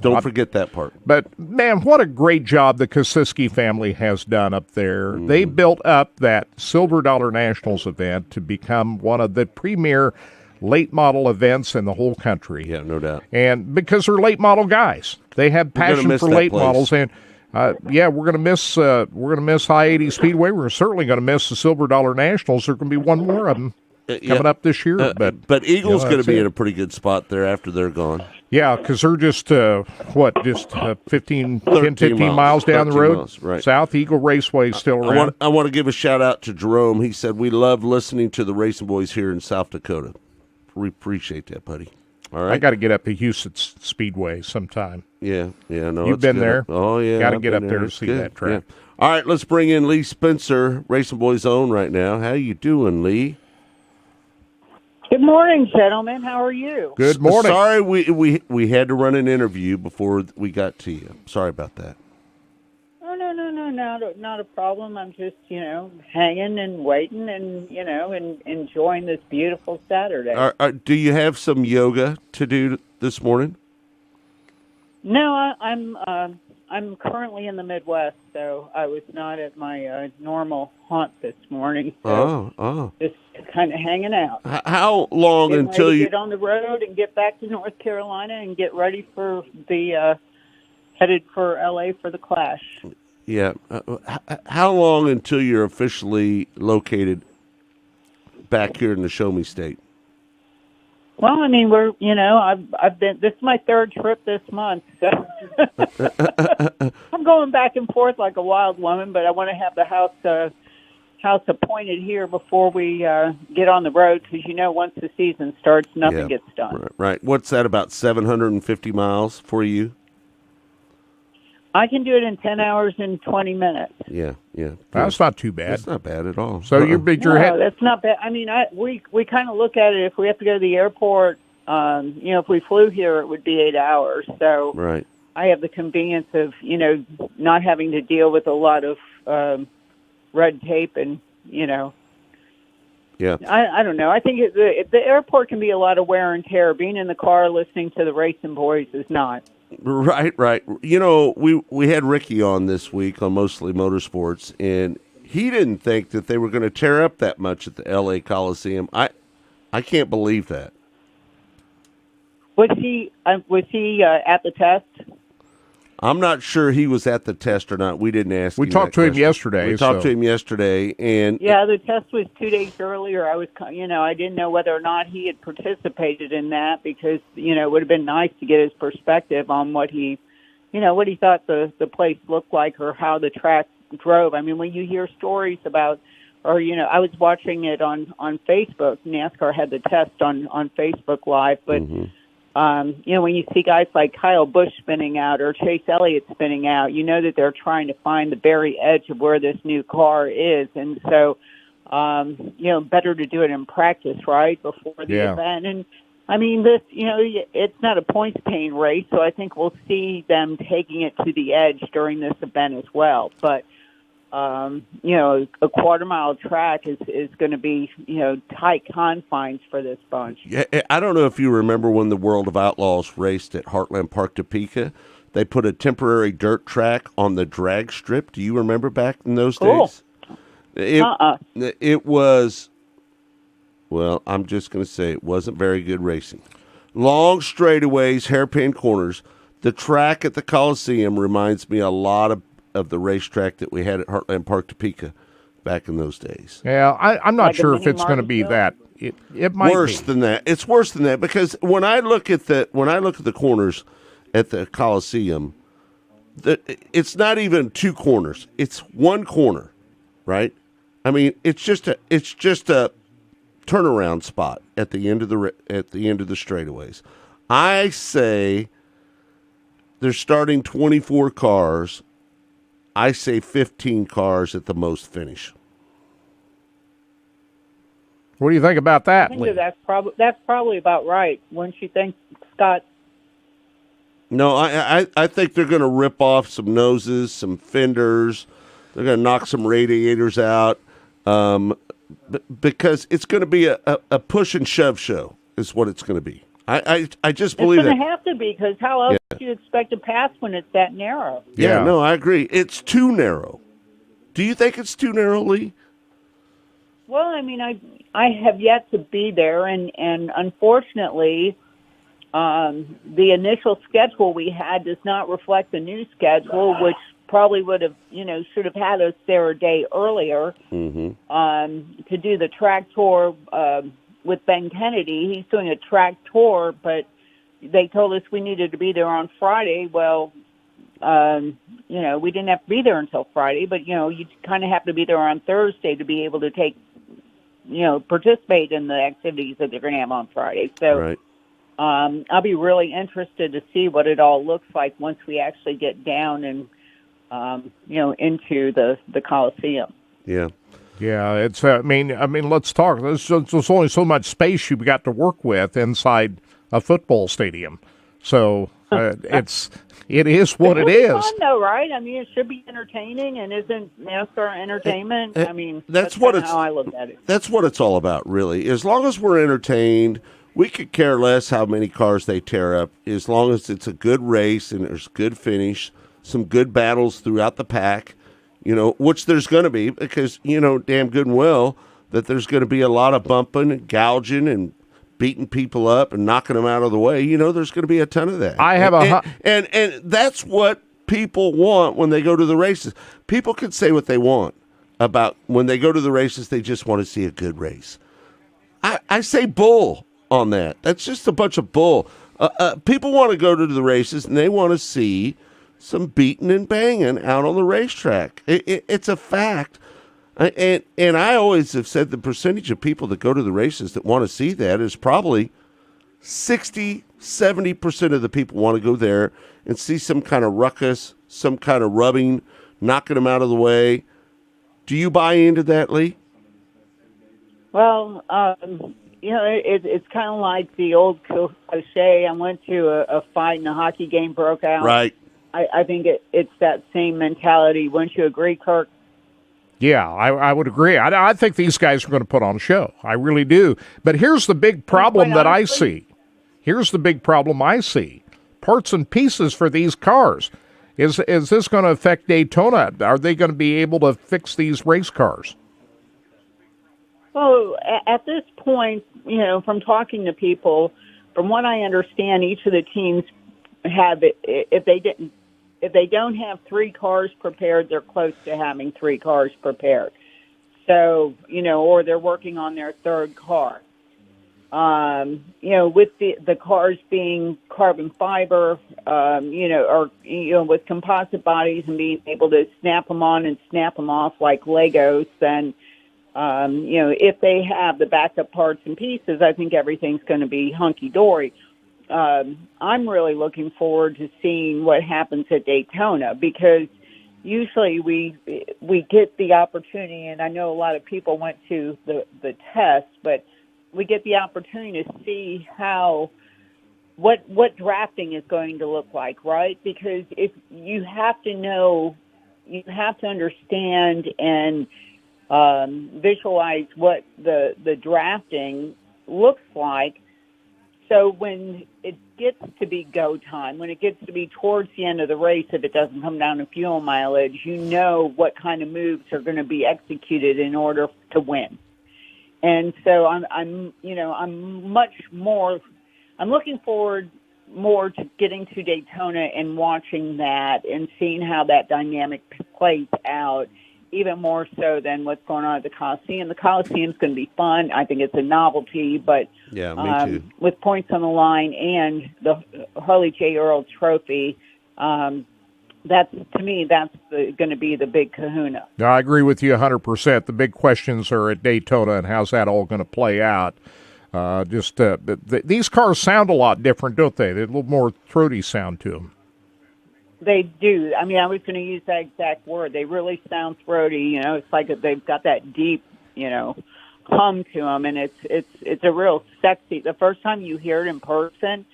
Don't forget that part. But, man, what a great job the Kosiski family has done up there. They built up that Silver Dollar Nationals event to become one of the premier late model events in the whole country. Yeah, no doubt. And because they're late model guys, they have passion for late models. And we're going to miss I-80 Speedway. We're certainly going to miss the Silver Dollar Nationals. There's going to be one more of them coming up this year. But Eagle's going to be in a pretty good spot there after they're gone. Yeah, because they're just 15 miles down the road. South Eagle Raceway is still around. I want to give a shout out to Jerome. He said, "We love listening to the Racing Boys here in South Dakota." We appreciate that, buddy. All right. I got to get up to Houston Speedway sometime. Yeah, no. You've been there? Oh, yeah. Got to get up there to see that track. Yeah. All right, let's bring in Lee Spencer, Racing Boys Own right now. How you doing, Lee? Good morning, gentlemen. How are you? Good morning. Sorry, we had to run an interview before we got to you. Sorry about that. Oh, no, not a problem. I'm just, hanging and waiting and, and enjoying this beautiful Saturday. Do you have some yoga to do this morning? No, I'm currently in the Midwest, so I was not at my normal haunt this morning. So just kind of hanging out. How long until you get on the road and get back to North Carolina and get ready for the headed for LA for the Clash? Yeah. How long until you're officially located back here in the Show Me State? Well, I mean, I've been, this is my third trip this month, so I'm going back and forth like a wild woman, but I want to have the house appointed here before we get on the road, because, once the season starts, nothing gets done. Right. What's that, about 750 miles for you? I can do it in 10 hours and 20 minutes. Yeah. That's not too bad. That's not bad at all. So you're No, that's not bad. I mean, we kind of look at it, if we have to go to the airport, if we flew here, it would be 8 hours. So right. I have the convenience of, not having to deal with a lot of red tape and, Yeah. I don't know. I think the airport can be a lot of wear and tear. Being in the car listening to the Racing Boys is not. Right. We had Ricky on this week on Mostly Motorsports, and he didn't think that they were going to tear up that much at the LA Coliseum. I can't believe that. Was he at the test? I'm not sure he was at the test or not. We didn't ask. We talked to him yesterday. We talked to him yesterday, and the test was 2 days earlier. I was, I didn't know whether or not he had participated in that, because it would have been nice to get his perspective on what he thought the place looked like, or how the track drove. I mean, when you hear stories about or I was watching it on Facebook. NASCAR had the test on Facebook Live, but when you see guys like Kyle Busch spinning out or Chase Elliott spinning out, you know that they're trying to find the very edge of where this new car is, and so better to do it in practice, right, before the event. And I mean, this, it's not a points paying race, so I think we'll see them taking it to the edge during this event as well. But a quarter-mile track is going to be, tight confines for this bunch. Yeah, I don't know if you remember when the World of Outlaws raced at Heartland Park, Topeka. They put a temporary dirt track on the drag strip. Do you remember back in those days? It was, well, I'm just going to say it wasn't very good racing. Long straightaways, hairpin corners. The track at the Coliseum reminds me a lot of the racetrack that we had at Heartland Park, Topeka, back in those days. Yeah, I'm not sure if it's going to be that. It might worse than that. It's worse than that because when I look at the corners at the Coliseum, it's not even two corners. It's one corner, right? I mean, it's just a turnaround spot at the end of the straightaways. I say they're starting 24 cars. I say 15 cars at the most finish. What do you think about that, I think that's probably about right. Wouldn't you think, Scott? No, I think they're going to rip off some noses, some fenders. They're going to knock some radiators out because it's going to be a push and shove show is what it's going to be. I just believe it's going to have to be because how else do you expect to pass when it's that narrow? Yeah, no, I agree. It's too narrow. Do you think it's too narrow, Lee? Well, I mean, I have yet to be there, and unfortunately, the initial schedule we had does not reflect the new schedule, which probably would have, should have had us there a day earlier to do the track tour with Ben Kennedy. He's doing a track tour, but they told us we needed to be there on Friday. Well, we didn't have to be there until Friday, but, you kind of have to be there on Thursday to be able to participate in the activities that they're going to have on Friday. So I'll be really interested to see what it all looks like once we actually get down and, into the Coliseum. Yeah. Yeah, it's. I mean, let's talk. There's only so much space you've got to work with inside a football stadium, so it is what it is. Fun though, right? I mean, it should be entertaining, and isn't NASCAR entertainment? I mean, that's how I look at it. That's what it's all about, really. As long as we're entertained, we could care less how many cars they tear up, as long as it's a good race and there's good finish, some good battles throughout the pack. Which there's going to be because, damn good and well that there's going to be a lot of bumping and gouging and beating people up and knocking them out of the way. There's going to be a ton of that. And that's what people want when they go to the races. People can say what they want about when they go to the races, they just want to see a good race. I say bull on that. That's just a bunch of bull. People want to go to the races and they want to see some beating and banging out on the racetrack. It's a fact. And I always have said the percentage of people that go to the races that want to see that is probably 60, 70% of the people want to go there and see some kind of ruckus, some kind of rubbing, knocking them out of the way. Do you buy into that, Lee? Well, it's kind of like the old cliche. I went to a fight and a hockey game broke out. Right. I think it's that same mentality. Wouldn't you agree, Kirk? Yeah, I would agree. I think these guys are going to put on a show. I really do. But here's the big problem that I see. Here's the big problem I see. Parts and pieces for these cars. Is this going to affect Daytona? Are they going to be able to fix these race cars? Well, at this point, from talking to people, from what I understand, each of the teams have it. If they don't have 3 cars prepared, they're close to having 3 cars prepared. So, or they're working on their 3rd car. With the cars being carbon fiber, with composite bodies and being able to snap them on and snap them off like Legos, then, if they have the backup parts and pieces, I think everything's going to be hunky-dory. I'm really looking forward to seeing what happens at Daytona, because usually we get the opportunity, and I know a lot of people went to the test, but we get the opportunity to see what drafting is going to look like, right? Because if you have to know, you have to understand and visualize what the drafting looks like. So when it gets to be go time, when it gets to be towards the end of the race, if it doesn't come down to fuel mileage, you know what kind of moves are going to be executed in order to win. And so I'm looking forward more to getting to Daytona and watching that and seeing how that dynamic plays out, even more so than what's going on at the Coliseum. The Coliseum's going to be fun. I think it's a novelty, but yeah, me too. With points on the line and the Harley J. Earl Trophy, that's going to be the big kahuna. No, I agree with you 100%. The big questions are at Daytona and how's that all going to play out. These cars sound a lot different, don't they? They're a little more throaty sound to them. They do. I mean, I was going to use that exact word. They really sound throaty. It's like they've got that deep, hum to them, and it's a real sexy. The first time you hear it in person,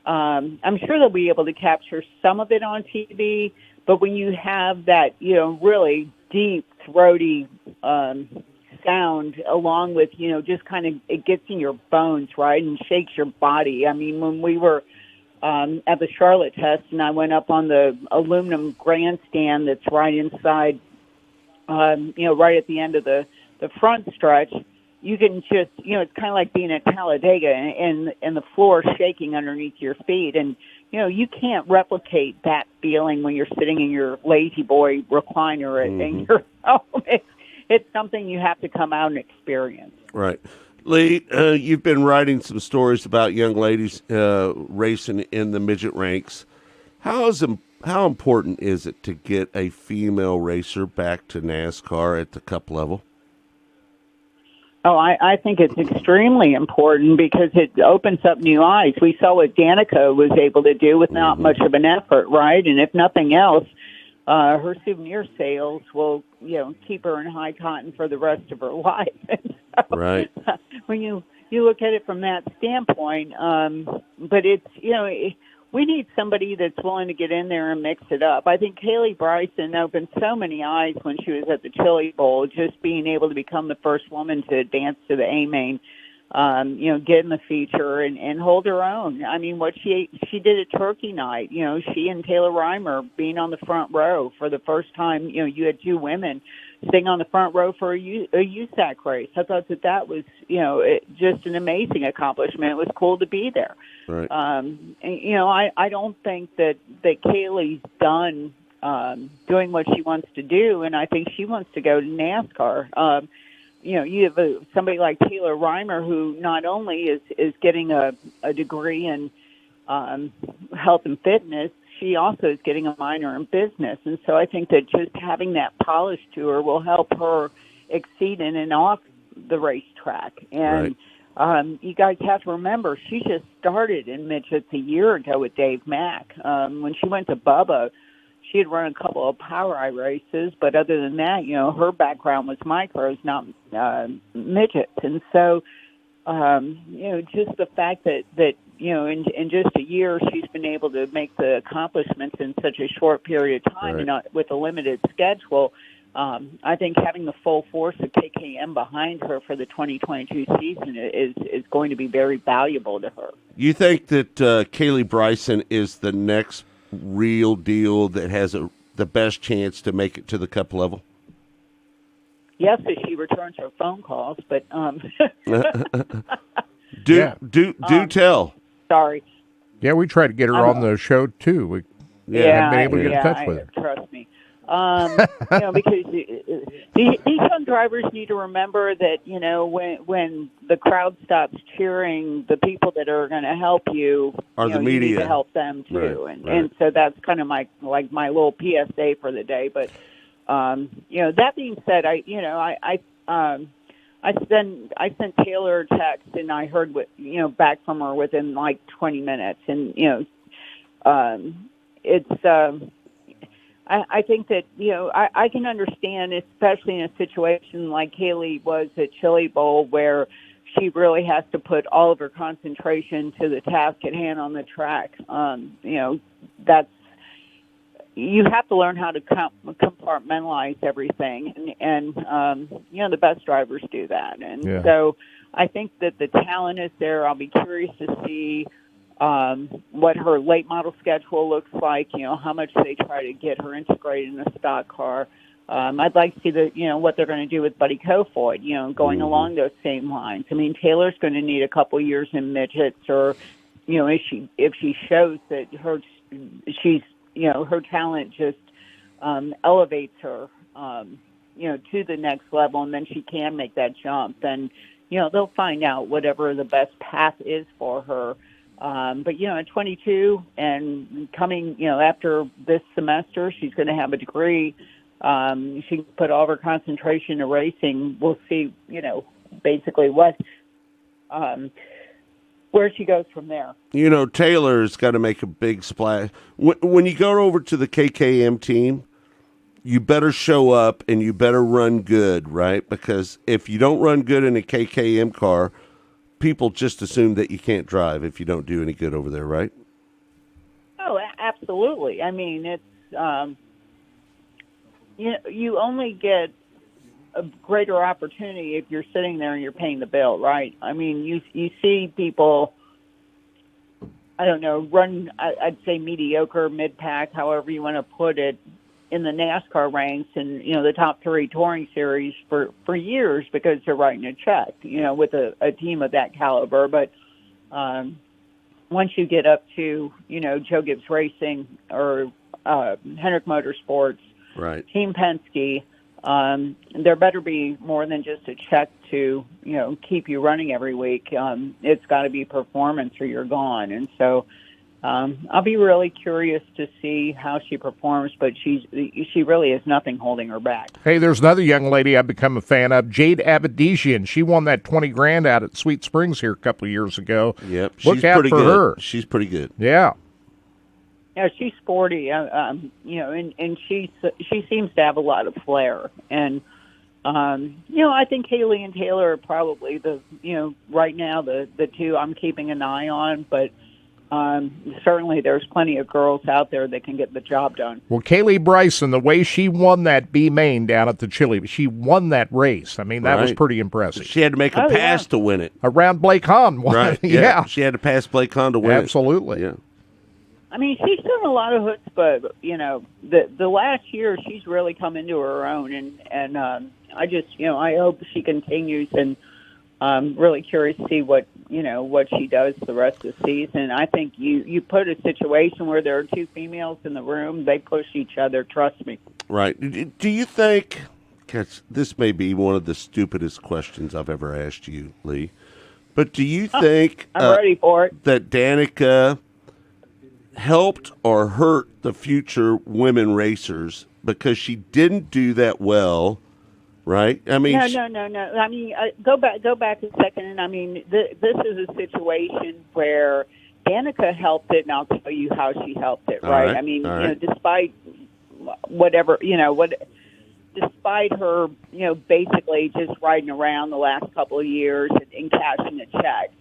I'm sure they'll be able to capture some of it on TV. But when you have that, really deep, throaty sound, along with, just kind of, it gets in your bones, right, and shakes your body. I mean, when we were at the Charlotte test, and I went up on the aluminum grandstand that's right inside, right at the end of the front stretch, you can just, it's kind of like being at Talladega and the floor shaking underneath your feet. And, you can't replicate that feeling when you're sitting in your Lazy Boy recliner in your home. It's something you have to come out and experience. Right. Lee, you've been writing some stories about young ladies racing in the midget ranks. How important is it to get a female racer back to NASCAR at the Cup level? Oh, I think it's extremely important because it opens up new eyes. We saw what Danica was able to do with not much of an effort, right? And if nothing else, her souvenir sales will, keep her in high cotton for the rest of her life. Right. When you look at it from that standpoint, but it's, we need somebody that's willing to get in there and mix it up. I think Kaylee Bryson opened so many eyes when she was at the Chili Bowl, just being able to become the first woman to advance to the A-Main, get in the feature and hold her own. I mean, what she did at Turkey Night, she and Taylor Reimer being on the front row for the first time, you had two women sitting on the front row for a USAC race. I thought that was, just an amazing accomplishment. It was cool to be there. Right. I don't think that Kaylee's done doing what she wants to do, and I think she wants to go to NASCAR. You have somebody like Taylor Reimer, who not only is getting a degree in health and fitness, she also is getting a minor in business. And so I think that just having that polish to her will help her exceed in and off the racetrack. And you guys have to remember, she just started in midgets a year ago with Dave Mack. When she went to Bubba, she had run a couple of Power Eye races, but other than that, her background was micros, not midgets. And so, just the fact that in just a year she's been able to make the accomplishments in such a short period of time and with a limited schedule, I think having the full force of KKM behind her for the 2022 season is going to be very valuable to her. You think that Kaylee Bryson is the next real deal that has the best chance to make it to the Cup level? Yes, if she returns her phone calls, but do tell. Sorry. Yeah, we tried to get her on the show too. We haven't been able to get in touch with her. Trust me. Because these young drivers need to remember that, when the crowd stops cheering, the people that are going to help you are the media. You need to help them too. And so that's kind of my little PSA for the day. But, that being said, I sent Taylor a text, and I heard back from her within like 20 minutes, and it's. I think that I can understand, especially in a situation like Haley was at Chili Bowl, where she really has to put all of her concentration to the task at hand on the track. That's. You have to learn how to compartmentalize everything, and the best drivers do that. And so I think that the talent is there. I'll be curious to see what her late model schedule looks like, how much they try to get her integrated in a stock car. I'd like to see what they're going to do with Buddy Kofoid, going along those same lines. I mean, Taylor's going to need a couple years in midgets, or, if she shows that she's, her talent just elevates her, to the next level, and then she can make that jump. Then, they'll find out whatever the best path is for her. But, at 22 and coming, after this semester, she's going to have a degree. She can put all of her concentration into racing. We'll see, basically what where she goes from there. Taylor's got to make a big splash. When you go over to the KKM team, you better show up and you better run good, right? Because if you don't run good in a KKM car, people just assume that you can't drive if you don't do any good over there, right? Oh, absolutely. I mean, it's you only get a greater opportunity if you're sitting there and you're paying the bill, right? I mean, you see people, I don't know, run, I'd say mediocre, mid-pack, however you want to put it, in the NASCAR ranks and, the top 3 touring series for years because they're writing a check, with a team of that caliber. But once you get up to, Joe Gibbs Racing or Hendrick Motorsports, right, Team Penske, there better be more than just a check to, keep you running every week. It's got to be performance or you're gone. And so I'll be really curious to see how she performs, but she really has nothing holding her back. Hey, there's another young lady I've become a fan of, Jade Abedisian. She won that $20,000 out at Sweet Springs here a couple of years ago. Yep, Look she's out pretty for good. her. She's pretty good. Yeah. Yeah, she's sporty, and she seems to have a lot of flair. And, I think Haley and Taylor are probably right now the two I'm keeping an eye on, but certainly there's plenty of girls out there that can get the job done. Well, Kaylee Bryson, the way she won that B-Main down at the Chili, she won that race. I mean, that was pretty impressive. She had to make a pass to win it. Around Blake Hahn. Right, yeah. She had to pass Blake Hahn to win Absolutely. it. Yeah. I mean, she's done a lot of hooks, but the last year she's really come into her own, and I just I hope she continues, and I'm really curious to see what she does the rest of the season. I think you put a situation where there are 2 females in the room, they push each other. Trust me. Right. Do you think? This may be one of the stupidest questions I've ever asked you, Lee, but do you think I'm ready for it. that Danica helped or hurt the future women racers because she didn't do that well, right? I mean, no. I mean, go back a second, and I mean, this is a situation where Danica helped it, and I'll tell you how she helped it, right? I mean, despite whatever, despite her, basically just riding around the last couple of years and cashing a check.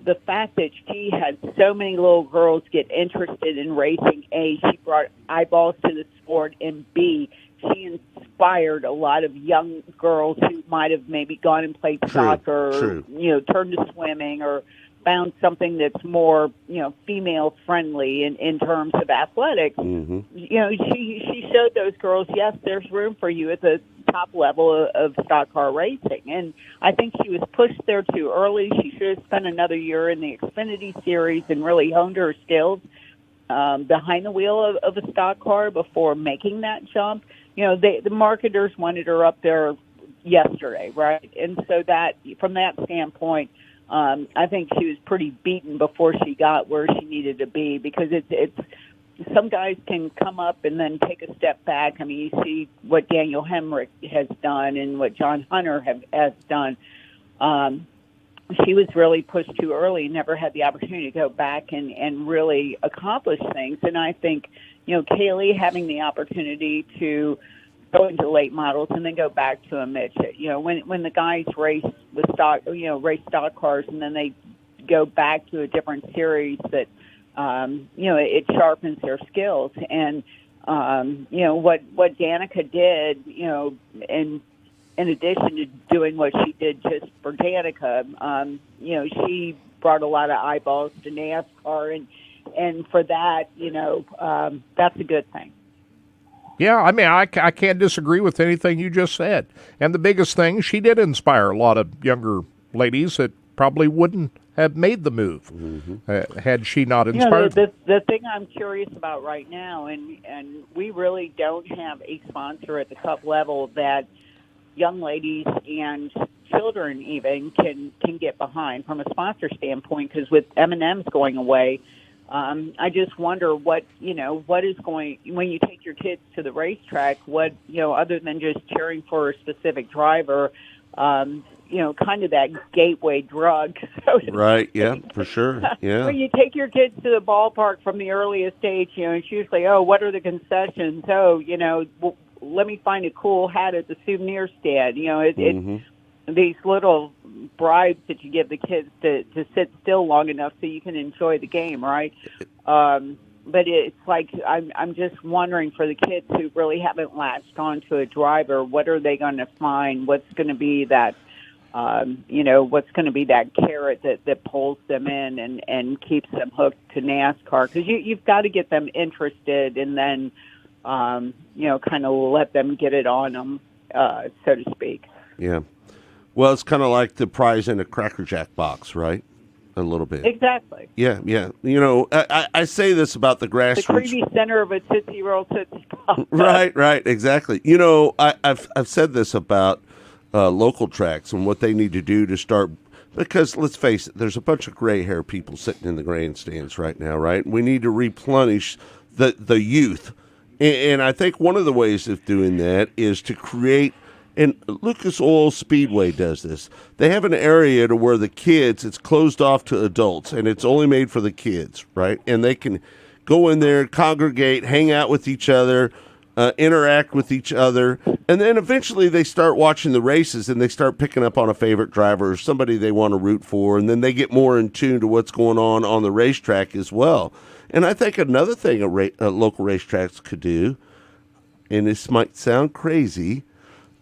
The fact that she had so many little girls get interested in racing, A, she brought eyeballs to the sport, and B, she inspired a lot of young girls who might have maybe gone and played soccer, or, turned to swimming, or found something that's more, female friendly in terms of athletics. Mm-hmm. She showed those girls, yes, there's room for you at the top level of stock car racing. And I think she was pushed there too early. She should have spent another year in the Xfinity Series and really honed her skills behind the wheel of a stock car before making that jump. The marketers wanted her up there yesterday, right? And so that, from that standpoint, I think she was pretty beaten before she got where she needed to be, because it's some guys can come up and then take a step back. I mean, you see what Daniel Hemrick has done and what John Hunter has done. she was really pushed too early, never had the opportunity to go back and really accomplish things. And I think, Kaylee having the opportunity to go into late models and then go back to a midget. When the guys race with stock, race stock cars, and then they go back to a different series that, it sharpens their skills. And, what Danica did, and in addition to doing what she did just for Danica, she brought a lot of eyeballs to NASCAR, and for that, that's a good thing. Yeah, I mean, I can't disagree with anything you just said. And the biggest thing, she did inspire a lot of younger ladies that probably wouldn't have made the move had she not inspired them. The thing I'm curious about right now, and we really don't have a sponsor at the Cup level that young ladies and children even can get behind from a sponsor standpoint, because with M&M's going away, I just wonder what is going, when you take your kids to the racetrack, what, other than just cheering for a specific driver, kind of that gateway drug. Right, yeah, for sure, yeah. When you take your kids to the ballpark from the earliest age, it's usually, what are the concessions? Let me find a cool hat at the souvenir stand. It's these little bribes that you give the kids to sit still long enough so you can enjoy the game, right? But it's like I'm just wondering, for the kids who really haven't latched onto a driver, what are they going to find? What's going to be that, what's going to be that carrot that pulls them in and keeps them hooked to NASCAR? Because you've got to get them interested, and then kind of let them get it on them, so to speak. Yeah. Well, it's kind of like the prize in a Cracker Jack box, right? A little bit. Exactly. Yeah, yeah. I say this about the grassroots. The creamy center of a Tootsie Roll Tootsie Pop. Right, exactly. I've said this about local tracks and what they need to do to start, because let's face it, there's a bunch of gray hair people sitting in the grandstands right now, right? We need to replenish the youth. And I think one of the ways of doing that is to create, and Lucas Oil Speedway does this. They have an area to where the kids, it's closed off to adults, and it's only made for the kids, right? And they can go in there, congregate, hang out with each other, interact with each other, and then eventually they start watching the races, and they start picking up on a favorite driver or somebody they want to root for, and then they get more in tune to what's going on the racetrack as well. And I think another thing local racetracks could do, and this might sound crazy,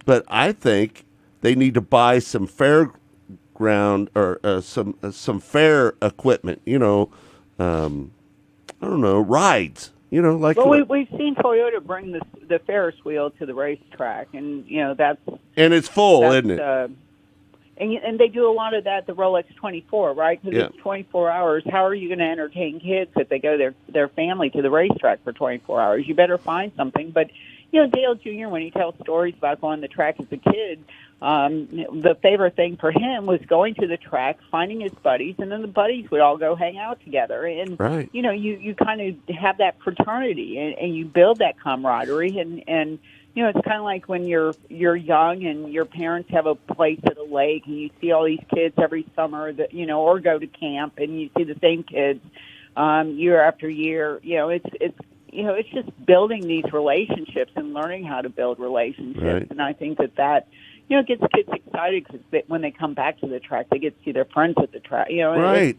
but I think they need to buy some fairground or some fair equipment. Rides. We've seen Toyota bring the Ferris wheel to the racetrack, and and it's full, isn't it? And they do a lot of that at the Rolex 24, right? Because it's 24 hours. How are you going to entertain kids if they go their family to the racetrack for 24 hours? You better find something. But, Dale Jr., when he tells stories about going to the track as a kid, the favorite thing for him was going to the track, finding his buddies, and then the buddies would all go hang out together. And, right. You kind of have that fraternity, and you build that camaraderie, and it's kind of like when you're young and your parents have a place at a lake, and you see all these kids every summer or go to camp, and you see the same kids year after year. It's just building these relationships and learning how to build relationships. Right. And I think that gets kids excited, because when they come back to the track, they get to see their friends at the track. Right.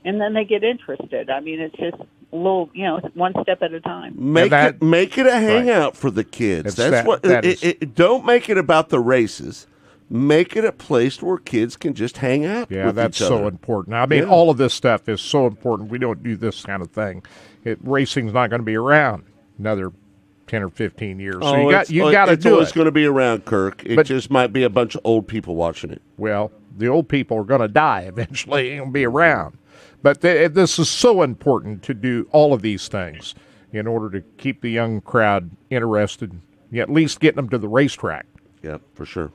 And then they get interested. I mean, it's just a little, one step at a time. Make it a hangout for the kids. Don't make it about the races. Make it a place where kids can just hang out. Yeah, with that's each other. so important. I mean, all of this stuff is so important. We don't do this kind of thing. Racing's not going to be around another 10 or 15 years. So you got to do it. It's always going to be around, Kirk. It just might be a bunch of old people watching it. Well, the old people are going to die eventually. Ain't going to be around. But this is so important to do all of these things in order to keep the young crowd interested, at least getting them to the racetrack. Yeah, for sure.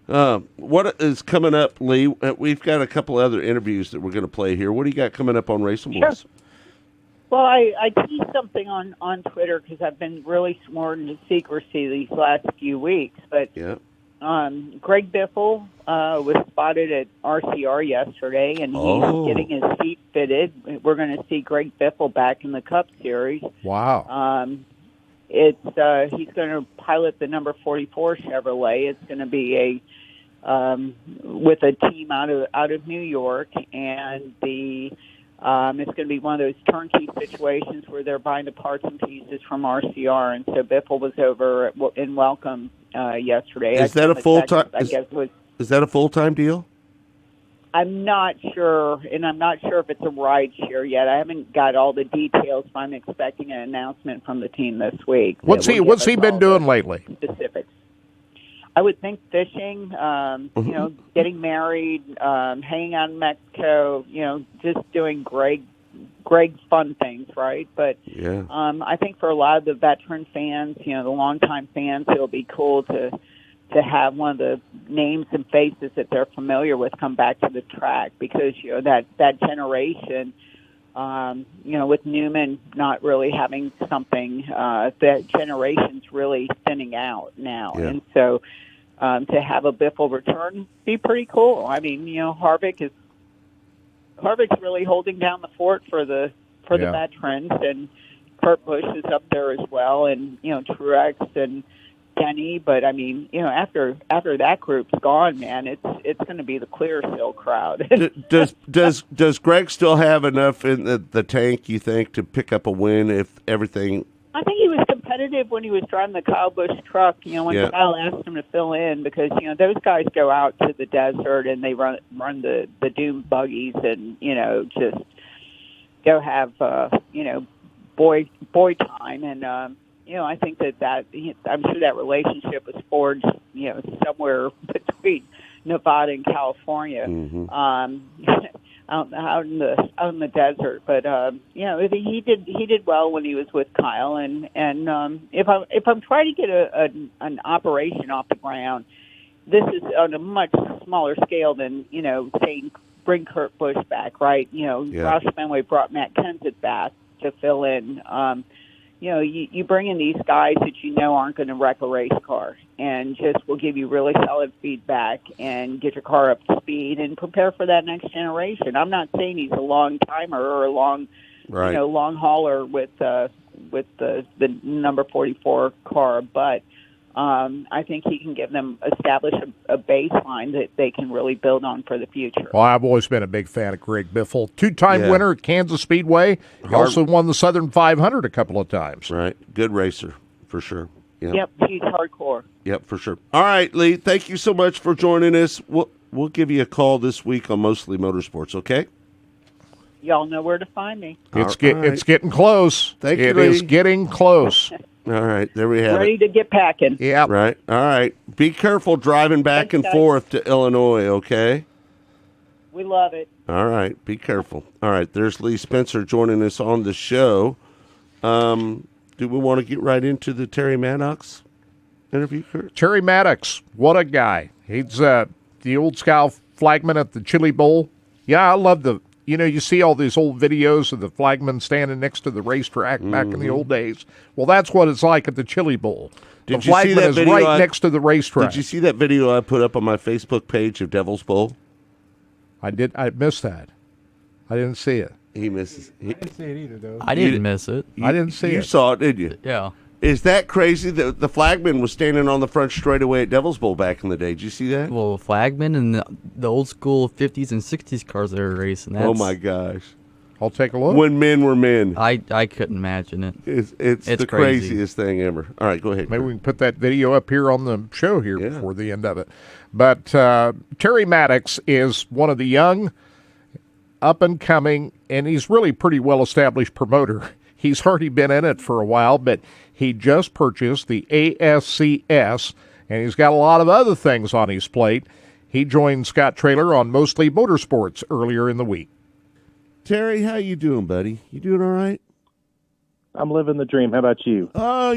What is coming up, Lee? We've got a couple other interviews that we're going to play here. What do you got coming up on Racing Boys? Sure. Well, I teased something on Twitter, because I've been really sworn to secrecy these last few weeks. But Greg Biffle was spotted at RCR yesterday, and he's getting his seat fitted. We're going to see Greg Biffle back in the Cup Series. Wow. He's going to pilot the number 44 Chevrolet. It's going to be with a team out of New York, and it's going to be one of those turnkey situations where they're buying the parts and pieces from RCR. And so Biffle was over in Welcome yesterday. Is that a full-time? Is that a full-time deal? I'm not sure, and I'm not sure if it's a ride share yet. I haven't got all the details, but I'm expecting an announcement from the team this week. What's he been doing lately? Specifics. I would think fishing, getting married, hanging out in Mexico, just doing Greg fun things, right? But I think for a lot of the veteran fans, the longtime fans, it'll be cool to have one of the names and faces that they're familiar with come back to the track, because that generation, with Newman not really having something, that generation's really thinning out now, and so to have a Biffle return be pretty cool. I mean, Harvick's really holding down the fort for the veterans, and Kurt Busch is up there as well, and Truex and Denny. But I mean, after that group's gone, man, it's going to be the Clearasil crowd. Does Greg still have enough in the tank, you think, to pick up a win if everything? I think he was competitive when he was driving the Kyle Busch truck. When Kyle asked him to fill in, because those guys go out to the desert and they run the dune buggies and just go have boy time, and I think that I'm sure that relationship was forged somewhere between Nevada and California. Out in the desert, but he did well when he was with Kyle, and if I'm trying to get an operation off the ground, this is on a much smaller scale than saying bring Kurt Busch back, right? Roush Fenway brought Matt Kenseth back to fill in. You bring in these guys that aren't going to wreck a race car, and just will give you really solid feedback and get your car up to speed and prepare for that next generation. I'm not saying he's a long timer or a long hauler with the number 44 car, but I think he can give them establish a baseline that they can really build on for the future. Well, I've always been a big fan of Greg Biffle. Two-time winner at Kansas Speedway. He also won the Southern 500 a couple of times. Right. Good racer, for sure. Yep, he's hardcore. Yep, for sure. All right, Lee, thank you so much for joining us. We'll give you a call this week on Mostly Motorsports, okay? Y'all know where to find me. It's getting close. Thank you, It Lee. is getting close. All right, there we have it. Ready to get packing. Yeah. Right. All right. Be careful driving back and forth to Illinois, okay? We love it. All right. Be careful. All right. There's Lee Spencer joining us on the show. Do we want to get right into the Terry Maddox interview, Kurt? Terry Maddox, what a guy. He's the old Scow flagman at the Chili Bowl. Yeah, I love you see all these old videos of the flagman standing next to the racetrack back in the old days. Well, that's what it's like at the Chili Bowl. The flagman is right next to the racetrack. Did you see that video I put up on my Facebook page of Devil's Bowl? I did. I missed that. I didn't see it. He misses. I didn't see it either, though. I didn't miss it. I didn't see it. You saw it, didn't you? Yeah. Is that crazy? The flagman was standing on the front straightaway at Devil's Bowl back in the day. Did you see that? Well, flagman and the old school 50s and 60s cars that were racing. Oh, my gosh. I'll take a look. When men were men. I couldn't imagine it. It's the crazy. craziest thing ever. All right, go ahead. Maybe we can put that video up here on the show here before the end of it. But Terry Maddox is one of the young, up-and-coming, and he's really pretty well-established promoter. He's already been in it for a while, but he just purchased the ASCS, and he's got a lot of other things on his plate. He joined Scott Traylor on Mostly Motorsports earlier in the week. Terry, how you doing, buddy? You doing all right? I'm living the dream. How about you? Oh,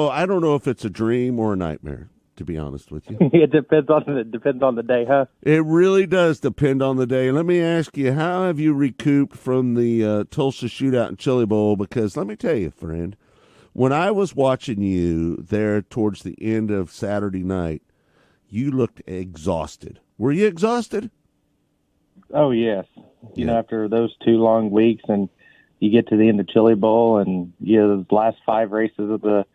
I don't know if it's a dream or a nightmare, to be honest with you. It depends on the day, huh? It really does depend on the day. Let me ask you, how have you recouped from the Tulsa shootout and Chili Bowl? Because let me tell you, friend, when I was watching you there towards the end of Saturday night, you looked exhausted. Were you exhausted? Oh, yes. You know, after those 2 long weeks and you get to the end of Chili Bowl and the last 5 races of the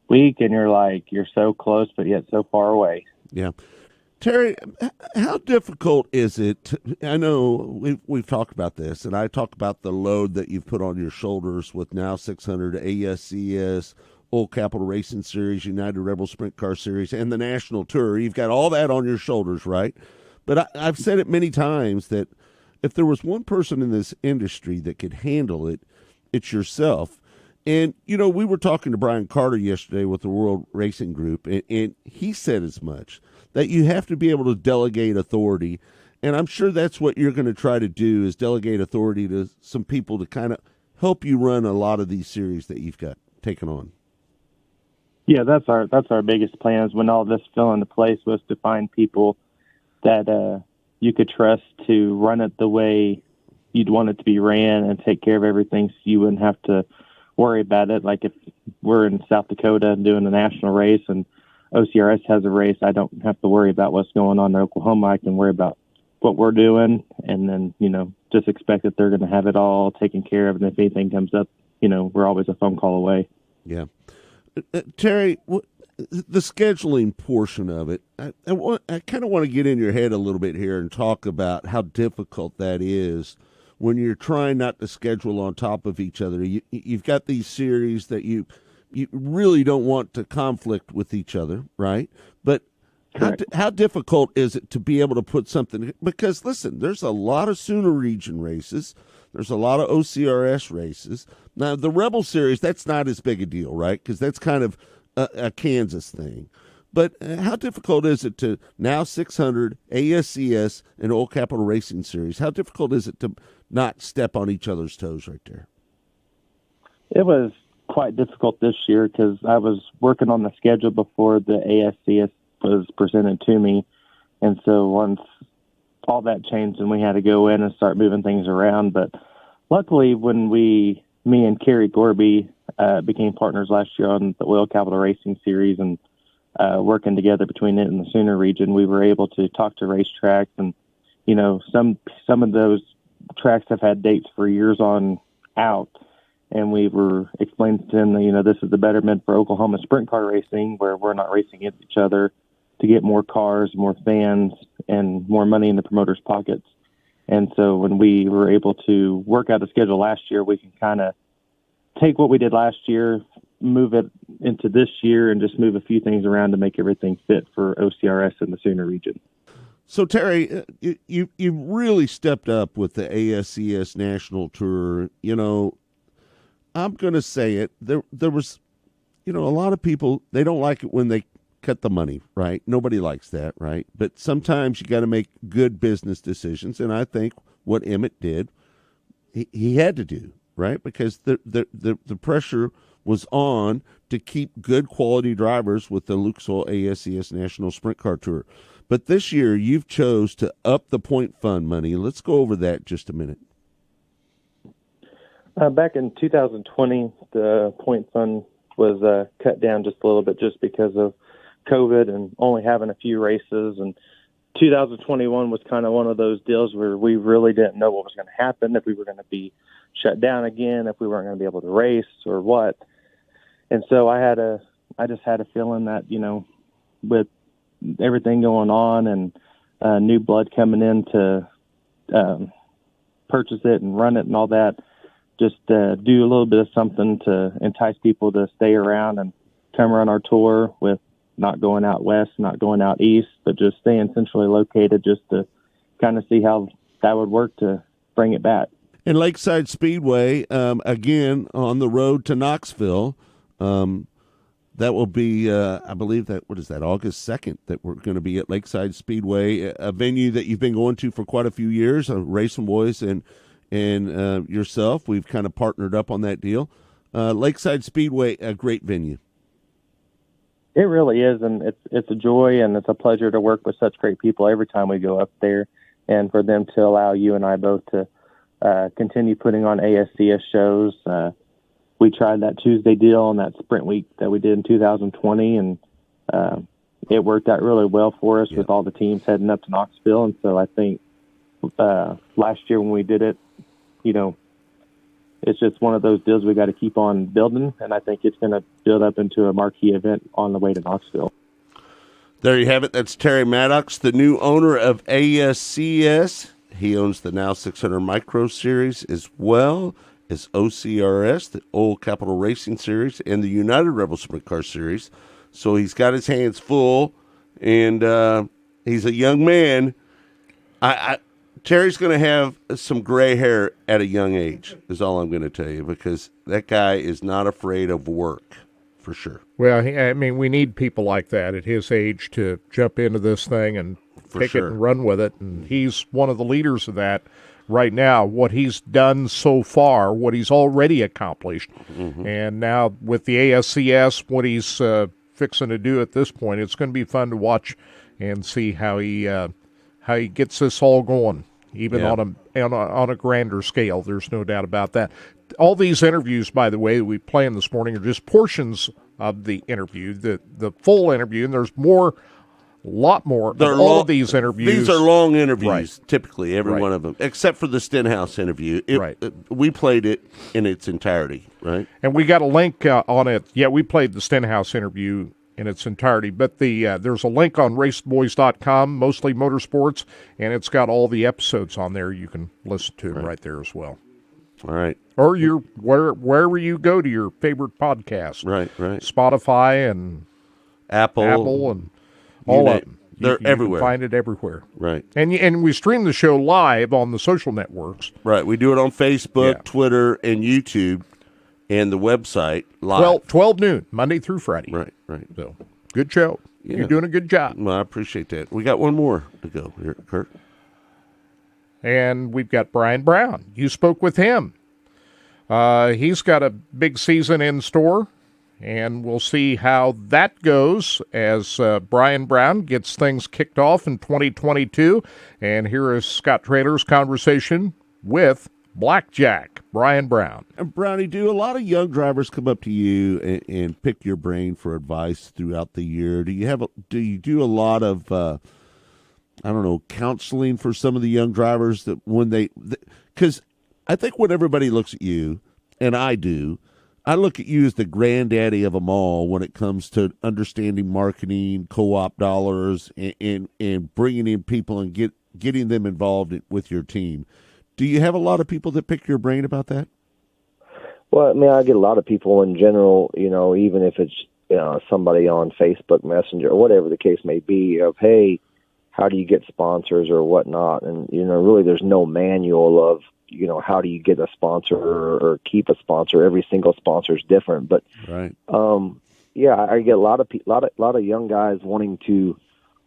week and you're like, you're so close, but yet so far away. Yeah. Terry, how difficult is it? I know we've talked about this, and I talk about the load that you've put on your shoulders with now 600 ASCS, Old Capital Racing Series, United Rebel Sprint Car Series, and the National Tour. You've got all that on your shoulders, right? But I've said it many times that if there was one person in this industry that could handle it, it's yourself. And, you know, we were talking to Brian Carter yesterday with the World Racing Group, and he said as much, that you have to be able to delegate authority. And I'm sure that's what you're going to try to do, is delegate authority to some people to kind of help you run a lot of these series that you've got taken on. Yeah, that's our biggest plan, is when all this fell into place, was to find people that you could trust to run it the way you'd want it to be ran and take care of everything, so you wouldn't have to worry about it. Like if we're in South Dakota doing a national race and OCRS has a race, I don't have to worry about what's going on in Oklahoma. I can worry about what we're doing, and then, you know, just expect that they're going to have it all taken care of. And if anything comes up, you know, we're always a phone call away. Yeah. Terry, the scheduling portion of it, I kind of want to get in your head a little bit here and talk about how difficult that is when you're trying not to schedule on top of each other. You've got these series that you really don't want to conflict with each other, right? But how difficult is it to be able to put something? Because, listen, there's a lot of Sooner region races. There's a lot of OCRS races. Now, the Rebel Series, that's not as big a deal, right? Because that's kind of a Kansas thing. But how difficult is it to now 600, ASCS, and Old Capital Racing Series? How difficult is it to not step on each other's toes right there? It was quite difficult this year because I was working on the schedule before the ASCS was presented to me. And so once all that changed and we had to go in and start moving things around. But luckily when me and Kerry Gorby became partners last year on the Oil Capital Racing Series and working together between it and the Sooner region, we were able to talk to racetracks. And, you know, some of those tracks have had dates for years on out. And we were explaining to them that, you know, this is the betterment for Oklahoma sprint car racing, where we're not racing against each other, to get more cars, more fans, and more money in the promoters' pockets. And so when we were able to work out a schedule last year, we can kind of take what we did last year, move it into this year, and just move a few things around to make everything fit for OCRS and the Sooner region. So, Terry, you really stepped up with the ASCS National Tour. You know, I'm going to say it. There was, you know, a lot of people, they don't like it when they cut the money, right? Nobody likes that, right? But sometimes you got to make good business decisions, and I think what Emmett did, he had to do, right? Because the pressure was on to keep good quality drivers with the Lucas Oil ASCS National Sprint Car Tour. But this year, you've chose to up the point fund money. Let's go over that just a minute. Back in 2020, the point fund was cut down just a little bit just because of COVID and only having a few races. And 2021 was kind of one of those deals where we really didn't know what was going to happen, if we were going to be shut down again, if we weren't going to be able to race or what. And so I just had a feeling that, you know, with everything going on and new blood coming in to purchase it and run it and all that, just do a little bit of something to entice people to stay around and come run our tour, with not going out west, not going out east, but just staying centrally located, just to kind of see how that would work to bring it back. And Lakeside Speedway, again, on the road to Knoxville, that will be, I believe that, what is that, August 2nd, that we're going to be at Lakeside Speedway, a venue that you've been going to for quite a few years, Racing Boys and yourself. We've kind of partnered up on that deal. Lakeside Speedway, a great venue. It really is, and it's a joy and it's a pleasure to work with such great people every time we go up there, and for them to allow you and I both to continue putting on ASCS shows. We tried that Tuesday deal on that sprint week that we did in 2020, and it worked out really well for us with all the teams heading up to Knoxville. And so I think last year when we did it, it's just one of those deals we got to keep on building, and I think it's going to build up into a marquee event on the way to Knoxville. There you have it. That's Terry Maddox, the new owner of ASCS. He owns the Now 600 Micro Series as well as OCRS, the Old Capital Racing Series, and the United Rebel Sprint Car Series. So he's got his hands full, and he's a young man. Terry's going to have some gray hair at a young age, is all I'm going to tell you, because that guy is not afraid of work, for sure. Well, we need people like that at his age to jump into this thing and take it and run with it, and he's one of the leaders of that right now. What he's done so far, what he's already accomplished, and now with the ASCS, what he's fixing to do at this point, it's going to be fun to watch and see how he gets this all going. Even on a grander scale, there's no doubt about that. All these interviews, by the way, that we planned this morning are just portions of the interview, the full interview, and there's a lot more. All of these interviews. These are long interviews, typically, every one of them, except for the Stenhouse interview. We played it in its entirety, right? And we got a link on it. Yeah, we played the Stenhouse interview in its entirety, but there's a link on racingboys.com, mostly motorsports, and it's got all the episodes on there. You can listen to them right there as well. All right. Or wherever you go to your favorite podcast. Right. Spotify and Apple and all of them. They're everywhere. You can find it everywhere. Right. And we stream the show live on the social networks. Right. We do it on Facebook, Twitter, and YouTube. And the website live. 12 noon, Monday through Friday. Right. So, good show. Yeah. You're doing a good job. Well, I appreciate that. We got one more to go here, Kurt. And we've got Brian Brown. You spoke with him. He's got a big season in store, and we'll see how that goes as Brian Brown gets things kicked off in 2022. And here is Scott Traylor's conversation with Blackjack Brian Brown. And Brownie, do a lot of young drivers come up to you and pick your brain for advice throughout the year? Do you do a lot of counseling for some of the young drivers that when because I think when everybody looks at you, and I look at you as the granddaddy of them all when it comes to understanding marketing, co-op dollars, and bringing in people and getting them involved with your team. Do you have a lot of people that pick your brain about that? Well, I get a lot of people in general, even if it's somebody on Facebook Messenger or whatever the case may be, of, hey, how do you get sponsors or whatnot? And, really there's no manual of, how do you get a sponsor or keep a sponsor. Every single sponsor is different. But, right. I get a lot of young guys wanting to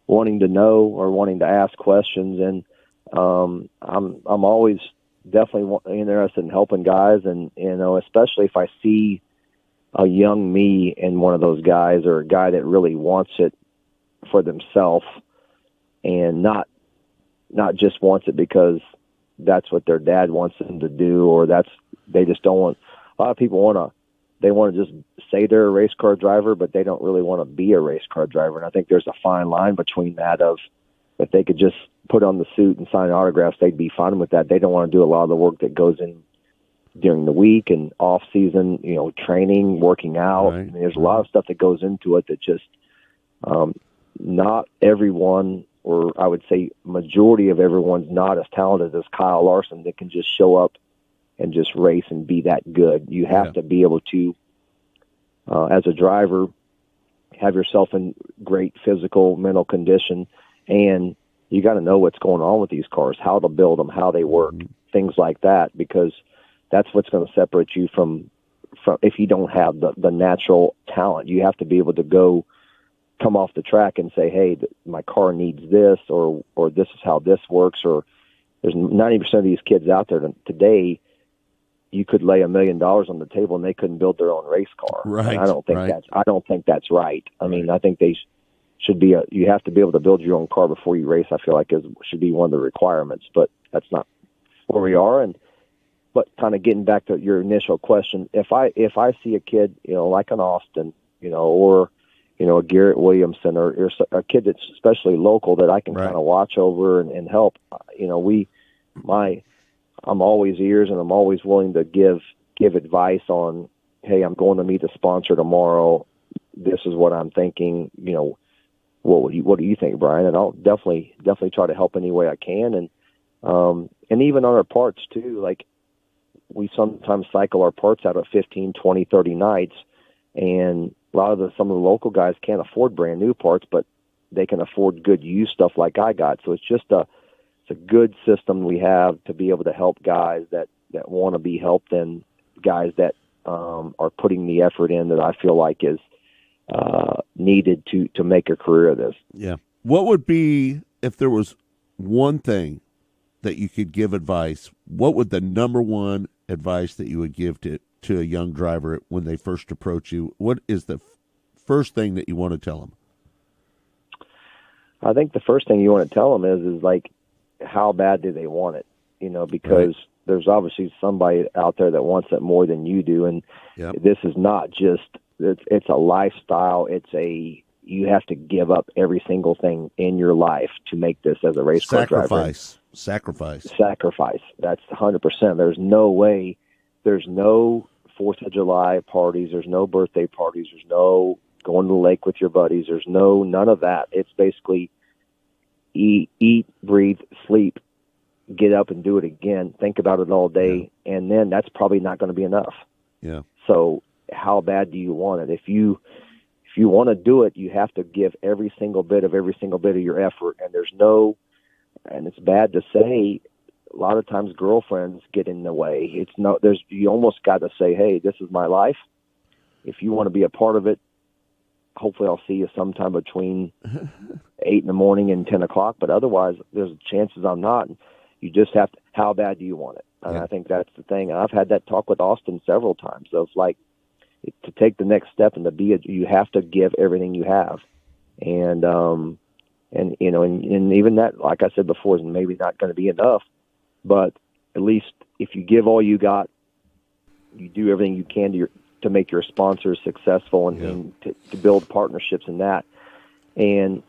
know or wanting to ask questions. And, I'm always definitely interested in helping guys, and especially if I see a young me in one of those guys, or a guy that really wants it for themselves and not just wants it because that's what their dad wants them to do, or they just don't want. A lot of people want to just say they're a race car driver, but they don't really want to be a race car driver. And I think there's a fine line between that of, if they could just put on the suit and sign autographs, they'd be fine with that. They don't want to do a lot of the work that goes in during the week and off season, training, working out. Right. There's a lot of stuff that goes into it that just not everyone, or I would say majority of everyone's not as talented as Kyle Larson that can just show up and just race and be that good. You have to be able to, as a driver, have yourself in great physical, mental condition, and you got to know what's going on with these cars, how to build them, how they work, things like that, because that's what's going to separate you from if you don't have the natural talent. You have to be able to come off the track and say, hey, my car needs this, or this is how this works. Or there's 90% of these kids out there today, you could lay $1 million on the table and they couldn't build their own race car. Right. And I don't think that's right. I mean, I think they should be you have to be able to build your own car before you race. I feel like it should be one of the requirements, but that's not where we are. But kind of getting back to your initial question, if I see a kid, like an Austin, or a Garrett Williamson or a kid that's especially local that I can kind of watch over and help. I'm always ears, and I'm always willing to give advice on, hey, I'm going to meet a sponsor tomorrow. This is what I'm thinking. What do you think, Brian? And I'll definitely try to help any way I can. And even on our parts too, like we sometimes cycle our parts out of 15, 20, 30 nights, and some of the local guys can't afford brand new parts, but they can afford good used stuff like I got. So it's just a good system we have to be able to help guys that want to be helped, and guys that are putting the effort in that I feel like is needed to make a career of this. Yeah. What would be, if there was one thing that you could give advice, what would the number one advice that you would give to a young driver when they first approach you? What is the first thing that you want to tell them? I think the first thing you want to tell them is like, how bad do they want it? Because there's obviously somebody out there that wants it more than you do. And this is not just, it's a lifestyle. You have to give up every single thing in your life to make this as a race car driver. Sacrifice. That's 100%. There's no way. There's no 4th of July parties. There's no birthday parties. There's no going to the lake with your buddies. There's none of that. It's basically eat, breathe, sleep, get up and do it again. Think about it all day. And then that's probably not going to be enough. Yeah. So how bad do you want it? If you want to do it, you have to give every single bit of your effort. And and it's bad to say, a lot of times girlfriends get in the way. You almost got to say, hey, this is my life. If you want to be a part of it, hopefully I'll see you sometime between 8 in the morning and 10 o'clock. But otherwise, there's chances I'm not. You just have to, how bad do you want it? And I think that's the thing. And I've had that talk with Austin several times. So it's like, to take the next step and you have to give everything you have. And even that, like I said before, is maybe not going to be enough, but at least if you give all you got, you do everything you can to make your sponsors successful and to build partnerships in that. And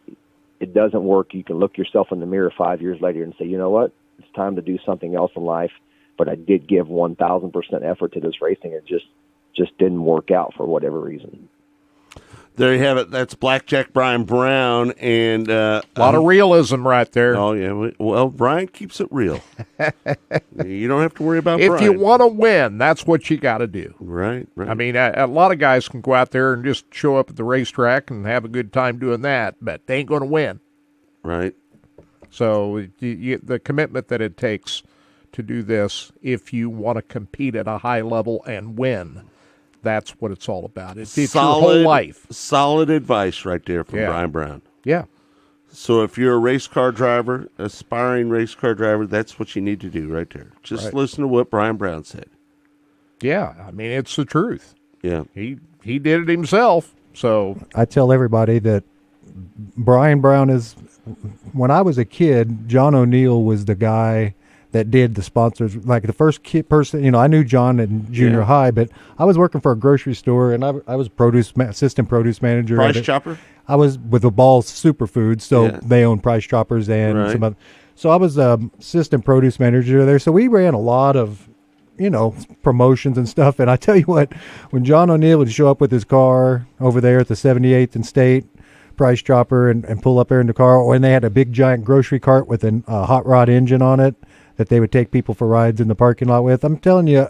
it doesn't work. You can look yourself in the mirror 5 years later and say, you know what, it's time to do something else in life. But I did give 1,000% effort to this racing. It just didn't work out for whatever reason. There you have it. That's Blackjack Brian Brown, and a lot of realism right there. Oh yeah. Well, Brian keeps it real. You don't have to worry about. If you want to win, that's what you got to do. Right. I mean, a lot of guys can go out there and just show up at the racetrack and have a good time doing that, but they ain't going to win. Right. So the commitment that it takes to do this, if you want to compete at a high level and win. That's what it's all about. It's your whole life. Solid advice right there from Brian Brown. Yeah. So if you're a race car driver, aspiring race car driver, that's what you need to do right there. Just listen to what Brian Brown said. Yeah, I mean, it's the truth. Yeah. He did it himself. So I tell everybody that Brian Brown is, when I was a kid, John O'Neill was the guy that did the sponsors. Like the first person, I knew John in junior high, but I was working for a grocery store, and I was assistant produce manager. Price Chopper? I was with the Ball's Superfoods, so they own Price Choppers and some other. So I was assistant produce manager there. So we ran a lot of, promotions and stuff. And I tell you what, when John O'Neill would show up with his car over there at the 78th and State, Price Chopper, and pull up there in the car, when they had a big giant grocery cart with a hot rod engine on it, that they would take people for rides in the parking lot with. I'm telling you,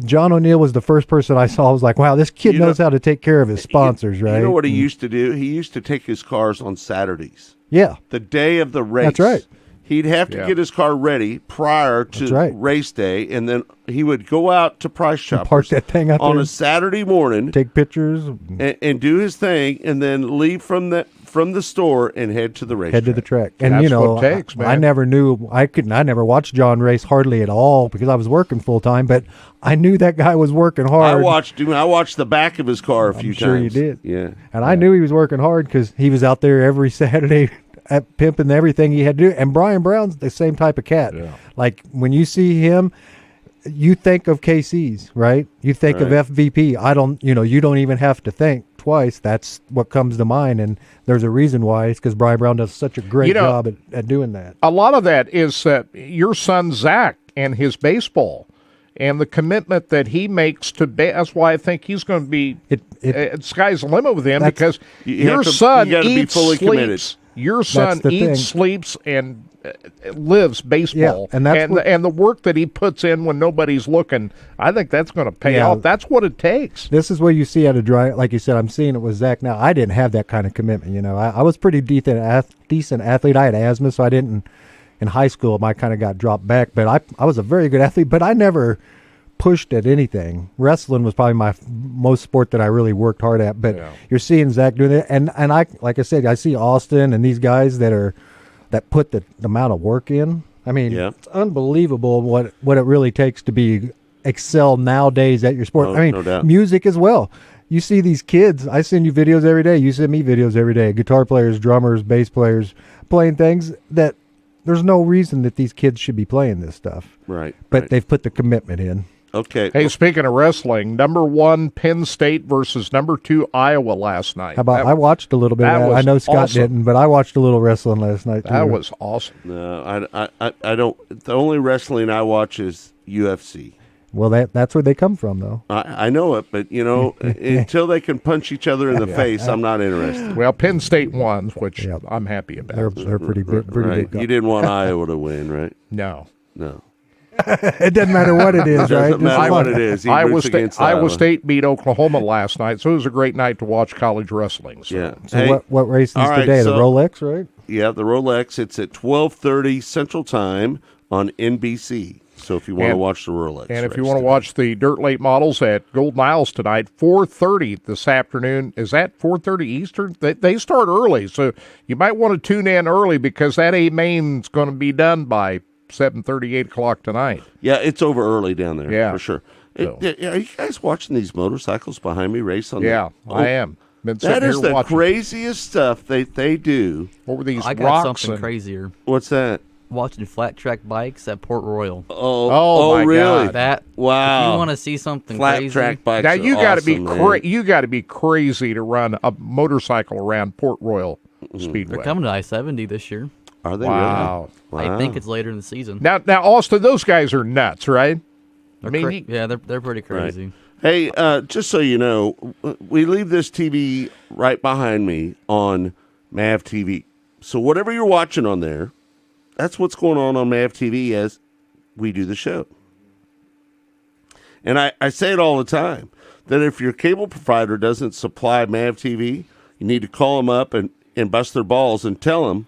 John O'Neill was the first person I saw. I was like, wow, this kid knows how to take care of his sponsors, right? You know what he used to do? He used to take his cars on Saturdays. Yeah. The day of the race. That's right. He'd have to get his car ready prior to race day, and then he would go out to Price Choppers, park that thing out on there, a Saturday morning, take pictures, and do his thing, and then leave from the store and head to the race. Head to the track. And that's what it takes, man. I never knew I never watched John race hardly at all because I was working full time, but I knew that guy was working hard. I watched the back of his car a few times. Sure you did. Yeah. And I knew he was working hard because he was out there every Saturday at pimping everything he had to do. And Brian Brown's the same type of cat. Yeah. Like when you see him, you think of KC's, right? You think of FVP. You don't even have to think twice, that's what comes to mind. And there's a reason why. It's because Brian Brown does such a great job at doing that. A lot of that is your son, Zach, and his baseball. And the commitment that he makes to that's why I think he's going to be sky's the limit with him, because your son eats, sleeps. Your son eats, sleeps, and lives baseball. Yeah, and the work that he puts in when nobody's looking, I think that's going to pay off. That's what it takes. This is what you see at a dry, like you said. I'm seeing it with Zach now. I didn't have that kind of commitment. You know, I was pretty decent athlete. I had asthma, so I didn't. In high school, I kind of got dropped back, but I was a very good athlete, but I never pushed at anything. Wrestling was probably my most sport that I really worked hard at, but you're seeing Zach doing it. And I, like I said, I see Austin and these guys that put the amount of work in. I mean, it's unbelievable what it really takes to excel nowadays at your sport. I mean, music as well. You see these kids, I send you videos every day. You send me videos every day. Guitar players, drummers, bass players, playing things that there's no reason that these kids should be playing this stuff. Right. But they've put the commitment in. Okay. Hey, speaking of wrestling, number 1 Penn State versus number 2 Iowa last night. How about I watched a little bit of that. I know Scott didn't, but I watched a little wrestling last night too. That was awesome. No, I don't. The only wrestling I watch is UFC. Well, that's where they come from, though. I know it, but, until they can punch each other in the face, I'm not interested. Well, Penn State won, which I'm happy about. They're pretty big. Right. You didn't want Iowa to win, right? No. It doesn't matter what it is, right? Doesn't matter what it is. Iowa State beat Oklahoma last night, so it was a great night to watch college wrestling. So. Yeah. So what race is today? The Rolex, right? Yeah, the Rolex. It's at 12:30 Central Time on NBC. So if you want to watch the Rolex. And if you want to watch the Dirt Late Models at Golden Isles tonight, 4:30 this afternoon. Is that 4:30 Eastern? They start early, so you might want to tune in early because that A-Main's going to be done by 7:30, 8 o'clock tonight. Yeah, it's over early down there. Yeah. For sure. So. Are you guys watching these motorcycles behind me race on I am. That is the craziest stuff they do. What were these I got something crazier. What's that? Watching flat track bikes at Port Royal. Oh, really? God. Wow. If you want to see something flat crazy, track bikes. Now you got to be awesome, you got to be crazy to run a motorcycle around Port Royal Speedway. They're coming to I-70 this year. Are they? Wow. Really? Wow. I think it's later in the season. Now, Austin, those guys are nuts, right? They're pretty crazy. Right. Hey, just so you know, we leave this TV right behind me on MAV TV. So whatever you're watching on there, that's what's going on MAV TV as we do the show. And I say it all the time, that if your cable provider doesn't supply MAV TV, you need to call them up and bust their balls and tell them,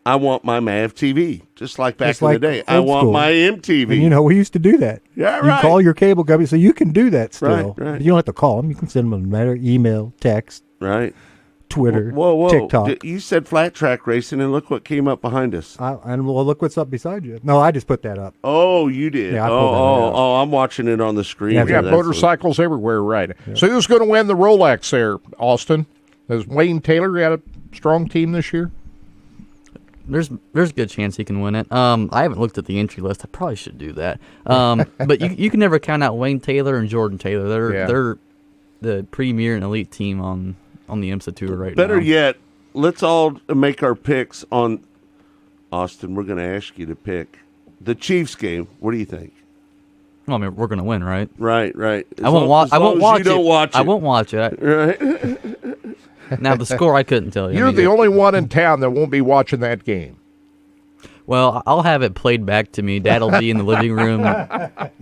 I want my MAV TV, just like back in the day. I want my MTV. And, we used to do that. Yeah, you right. call your cable company, so you can do that still. Right. You don't have to call them. You can send them a letter, email, text, right, Twitter, whoa. TikTok. You said flat track racing, and look what came up behind us. And look what's up beside you. No, I just put that up. Oh, you did. Yeah, I pulled that up. I'm watching it on the screen. Yeah, we got motorcycles everywhere, right? Yeah. So who's going to win the Rolex there, Austin? Has Wayne Taylor got a strong team this year? There's a good chance he can win it. I haven't looked at the entry list. I probably should do that. But you can never count out Wayne Taylor and Jordan Taylor. They're the premier and elite team on the IMSA tour right now. Better yet, let's all make our picks on Austin. We're going to ask you to pick the Chiefs game. What do you think? Well, I mean, we're going to win, right? Right. I won't watch it. You don't watch it. I won't watch it. Right. Now, the score I couldn't tell you. You're the only one in town that won't be watching that game. Well, I'll have it played back to me. Dad will be in the living room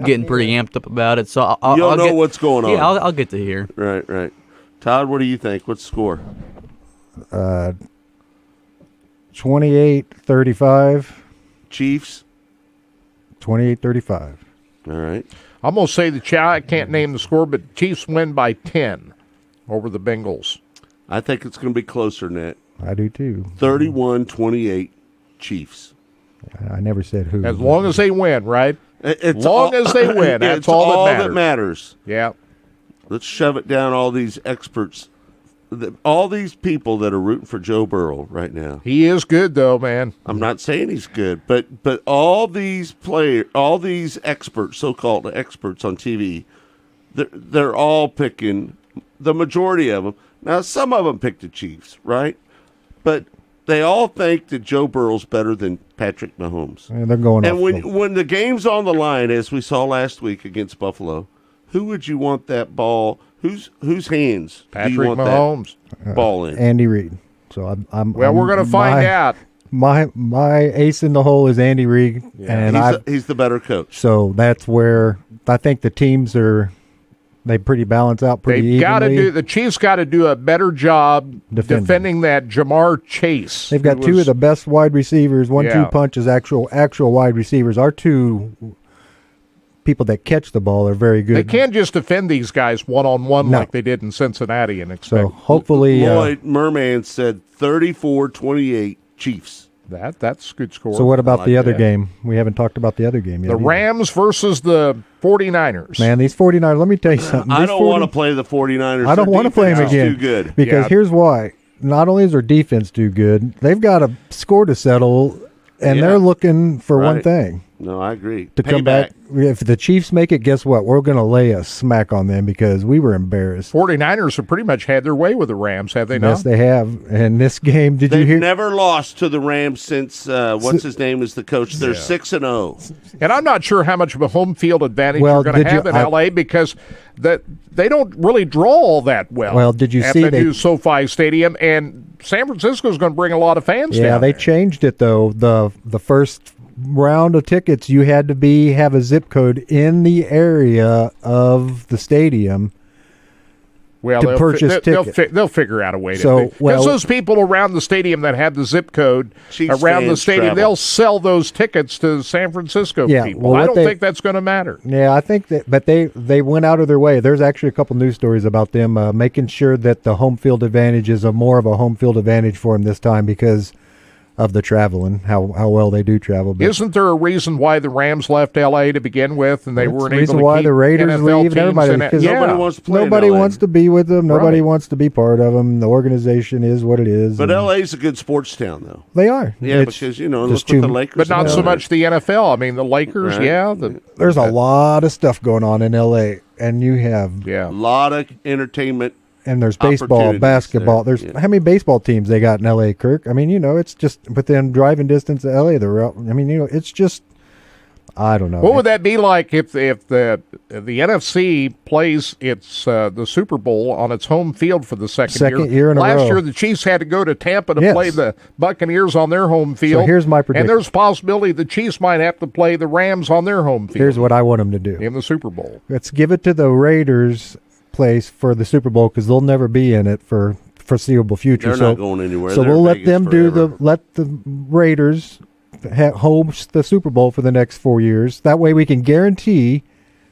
getting pretty amped up about it. So You'll know what's going on. Yeah, I'll get to hear. Right. Todd, what do you think? What's the score? 28-35. Chiefs? 28-35. All right. I'm going to say I can't name the score, but Chiefs win by 10 over the Bengals. I think it's going to be closer than that. I do too. 31-28 Chiefs. I never said who. As long as they win, right? As long as they win, that's all that matters. Yeah. Let's shove it down all these experts, all these people that are rooting for Joe Burrow right now. He is good, though, man. I'm not saying he's good, but all these all these experts, so-called experts on TV, they're all picking the majority of them. Now, some of them picked the Chiefs, right? But they all think that Joe Burrow's better than Patrick Mahomes. And they're going And off when the game's on the line, as we saw last week against Buffalo, who would you want that ball? Whose hands do you Patrick want Mahomes. that ball in? Andy Reid. So I'm Well, we're going to find out. My ace in the hole is Andy Reid, and He's the better coach. So that's where I think the teams they pretty balance out pretty They've got to evenly. the Chiefs got to do a better job defending that Jamar Chase. They've got who two was- of the best wide receivers, 1-2 Yeah. punches, actual wide receivers. Our two people that catch the ball are very good. They can't just defend these guys one-on-one No. like they did in Cincinnati and expect. So hopefully, Lloyd Merman said 34-28 Chiefs. That's a good score. so what about like the other that. game? We haven't talked about the other game yet. The either. Rams versus the 49ers. Man, these 49ers, let me tell you something. I These don't want to play the 49ers. I don't Their want to play them defense is again. Too good. Because here's why. Not only is their defense too good, they've got a score to settle, and Yeah. they're looking for one Right. thing. No, I agree. To come back. If the Chiefs make it, guess what? We're going to lay a smack on them because we were embarrassed. 49ers have pretty much had their way with the Rams, have they not? Yes, they have. And this game, did They've you hear? never lost to the Rams since what's his name is the coach. They're 6-0. And I'm not sure how much of a home field advantage Well, you're going did to you- have in I- L.A. because they don't really draw all that well. Well, did you at see the they- new SoFi Stadium? And San Francisco is going to bring a lot of fans Yeah, down they there. changed it though. The first round of tickets, you had to have a zip code in the area of the stadium. Well, to they'll purchase tickets. they'll figure out a way So, to. Because well- those people around the stadium that have the zip code Chiefs around the fans stadium, travel. they'll sell those tickets to San Francisco Yeah, people. well, I what don't they- think that's going to matter. Yeah, I think that, but they went out of their way. There's actually a couple news stories about them making sure that the home field advantage is more of a home field advantage for them this time because of the traveling, how well they do travel. But Isn't there a reason why the Rams left L.A. to begin with, and they that's weren't the able reason to why keep the Raiders NFL leave teams and everybody in it? because Yeah. Nobody wants to play in nobody LA. wants to be with them. Nobody Right. wants to be part of them. The organization is what it is. But and LA's a good sports town, though. they are. Yeah, It's because look just what the too- Lakers. But not have so done. much the NFL. I mean, the Lakers, Right. yeah. There's a lot of stuff going on in L.A. and you have A lot of entertainment. and there's baseball, opportunities basketball. there. There's how many baseball teams they got in L.A., Kirk? I mean, it's just within driving distance of L.A. They're out. I mean, it's just I don't know. What would that be like if the NFC plays its the Super Bowl on its home field for the second year in a Last row. year, the Chiefs had to go to Tampa to Yes. play the Buccaneers on their home field. here's my And prediction. there's a possibility the Chiefs might have to play the Rams on their home field Here's what I want them to do. in the Super Bowl. Let's give it to the Raiders place for the Super Bowl because they'll never be in it for foreseeable future. They're so, not going anywhere. So They're we'll let Vegas them forever. let the Raiders host the Super Bowl for the next 4 years. That way we can guarantee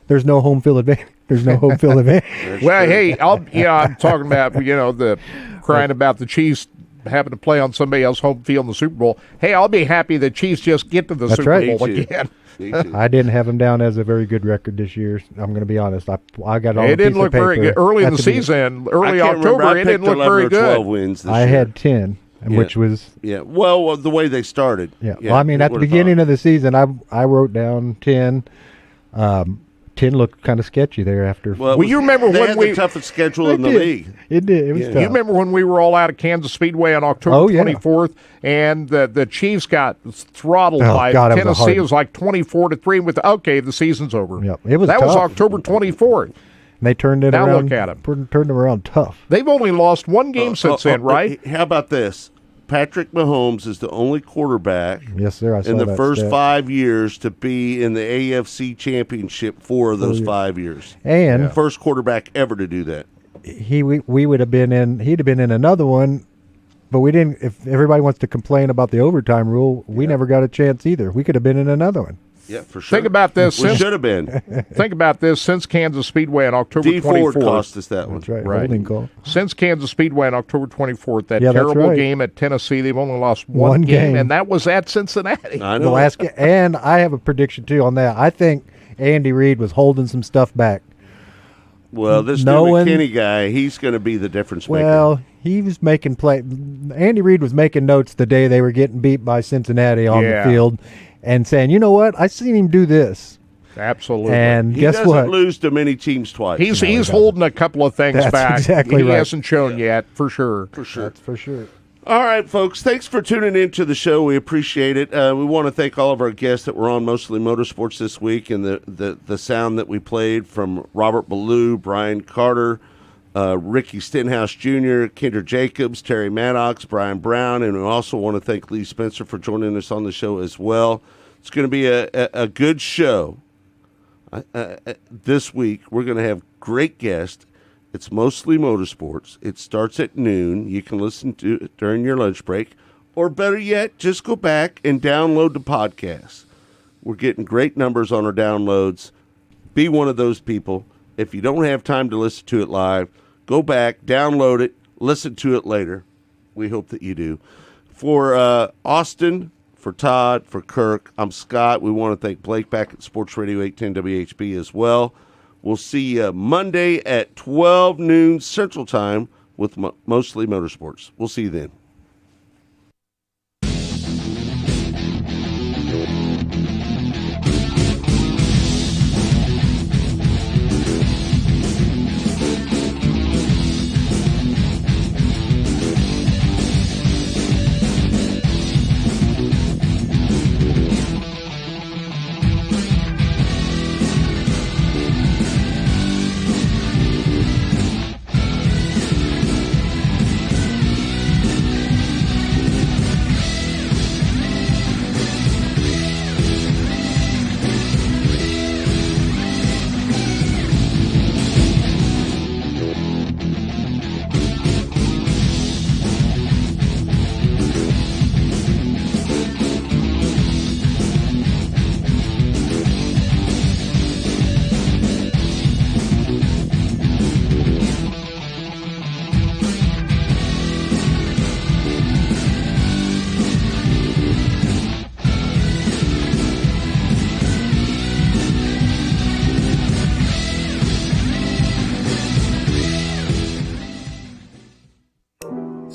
there's no home field advantage. There's no home field advantage. Well, hey, I'm talking about the crying about the Chiefs having to play on somebody else's home field in the Super Bowl. Hey, I'll be happy the Chiefs just get to the That's Super right. Bowl Me too. again. Me too. I didn't have them down as a very good record this year. I'm going to be honest. I got it on It a didn't piece look of paper very good early in at the beginning. season. I Early can't remember. October, I it picked didn't look 11 very or good. 12 wins this I year. had 10, Yeah. which was Yeah. Well, the way they started. yeah. Well, I mean, at the beginning of the season, I wrote down 10. 10 looked kind of sketchy there after. Well, you remember they when had we the toughest schedule It in the did. league. It did. It was Yeah. tough. You remember when we were all out at Kansas Speedway on October Oh, yeah. 24th, and the Chiefs got throttled Oh, by God, it was a Tennessee? hard- It was like 24-3. With okay, the season's over. Yep, it was that was tough. October 24th. And they turned it Now around. look at 'em. Turned them around tough. They've only lost one game since then, right? How about this? Patrick Mahomes is the only quarterback Yes, sir. I saw in the that first stat. 5 years to be in the AFC Championship 4 of those years. 5 years. And First quarterback ever to do that. we would have been in. He'd have been in another one, but we didn't. If everybody wants to complain about the overtime rule, we never got a chance either. We could have been in another one. Yeah, for sure. Think about this. We Since, should have been. think about this. Since Kansas Speedway on October D Ford 24th. cost us that one. That's right. Right. Holding call. Since Kansas Speedway on October 24th, that Yeah, that's terrible right. game at Tennessee, they've only lost one One game, game. and that was at Cincinnati. I The know. last and I have a prediction too on that. I think Andy Reid was holding some stuff back. Well, this No new one- McKinney guy, he's going to be the difference maker. Well, he was making play. Andy Reid was making notes the day they were getting beat by Cincinnati on Yeah. the field, and saying, "You know what? I seen him do this." Absolutely. And he guess doesn't what? lose to many teams twice. He's holding a couple of things That's back. exactly he right. hasn't shown yet, for sure. For sure. That's for sure. All right, folks, thanks for tuning in to the show. We appreciate it. We want to thank all of our guests that were on Mostly Motorsports this week, and the sound that we played from Robert Ballou, Brian Carter, Ricky Stenhouse Jr., Kendra Jacobs, Terry Maddox, Brian Brown, and we also want to thank Lee Spencer for joining us on the show as well. It's going to be a good show this week. We're going to have great guests. It's Mostly Motorsports. It starts at noon. You can listen to it during your lunch break. Or better yet, just go back and download the podcast. We're getting great numbers on our downloads. Be one of those people. If you don't have time to listen to it live, go back, download it, listen to it later. We hope that you do. For Austin, for Todd, for Kirk, I'm Scott. We want to thank Blake back at Sports Radio 810 WHB as well. We'll see you Monday at 12 noon Central Time with Mostly Motorsports. We'll see you then.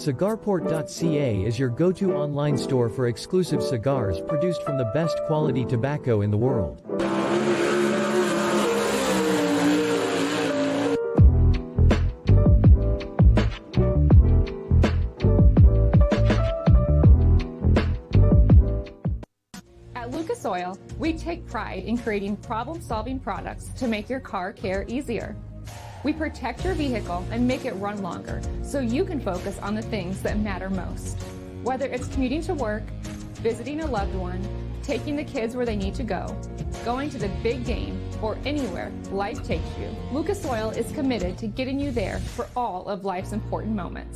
Cigarport.ca is your go-to online store for exclusive cigars produced from the best quality tobacco in the world. At Lucas Oil, we take pride in creating problem-solving products to make your car care easier. We protect your vehicle and make it run longer so you can focus on the things that matter most. Whether it's commuting to work, visiting a loved one, taking the kids where they need to go, going to the big game, or anywhere life takes you, Lucas Oil is committed to getting you there for all of life's important moments.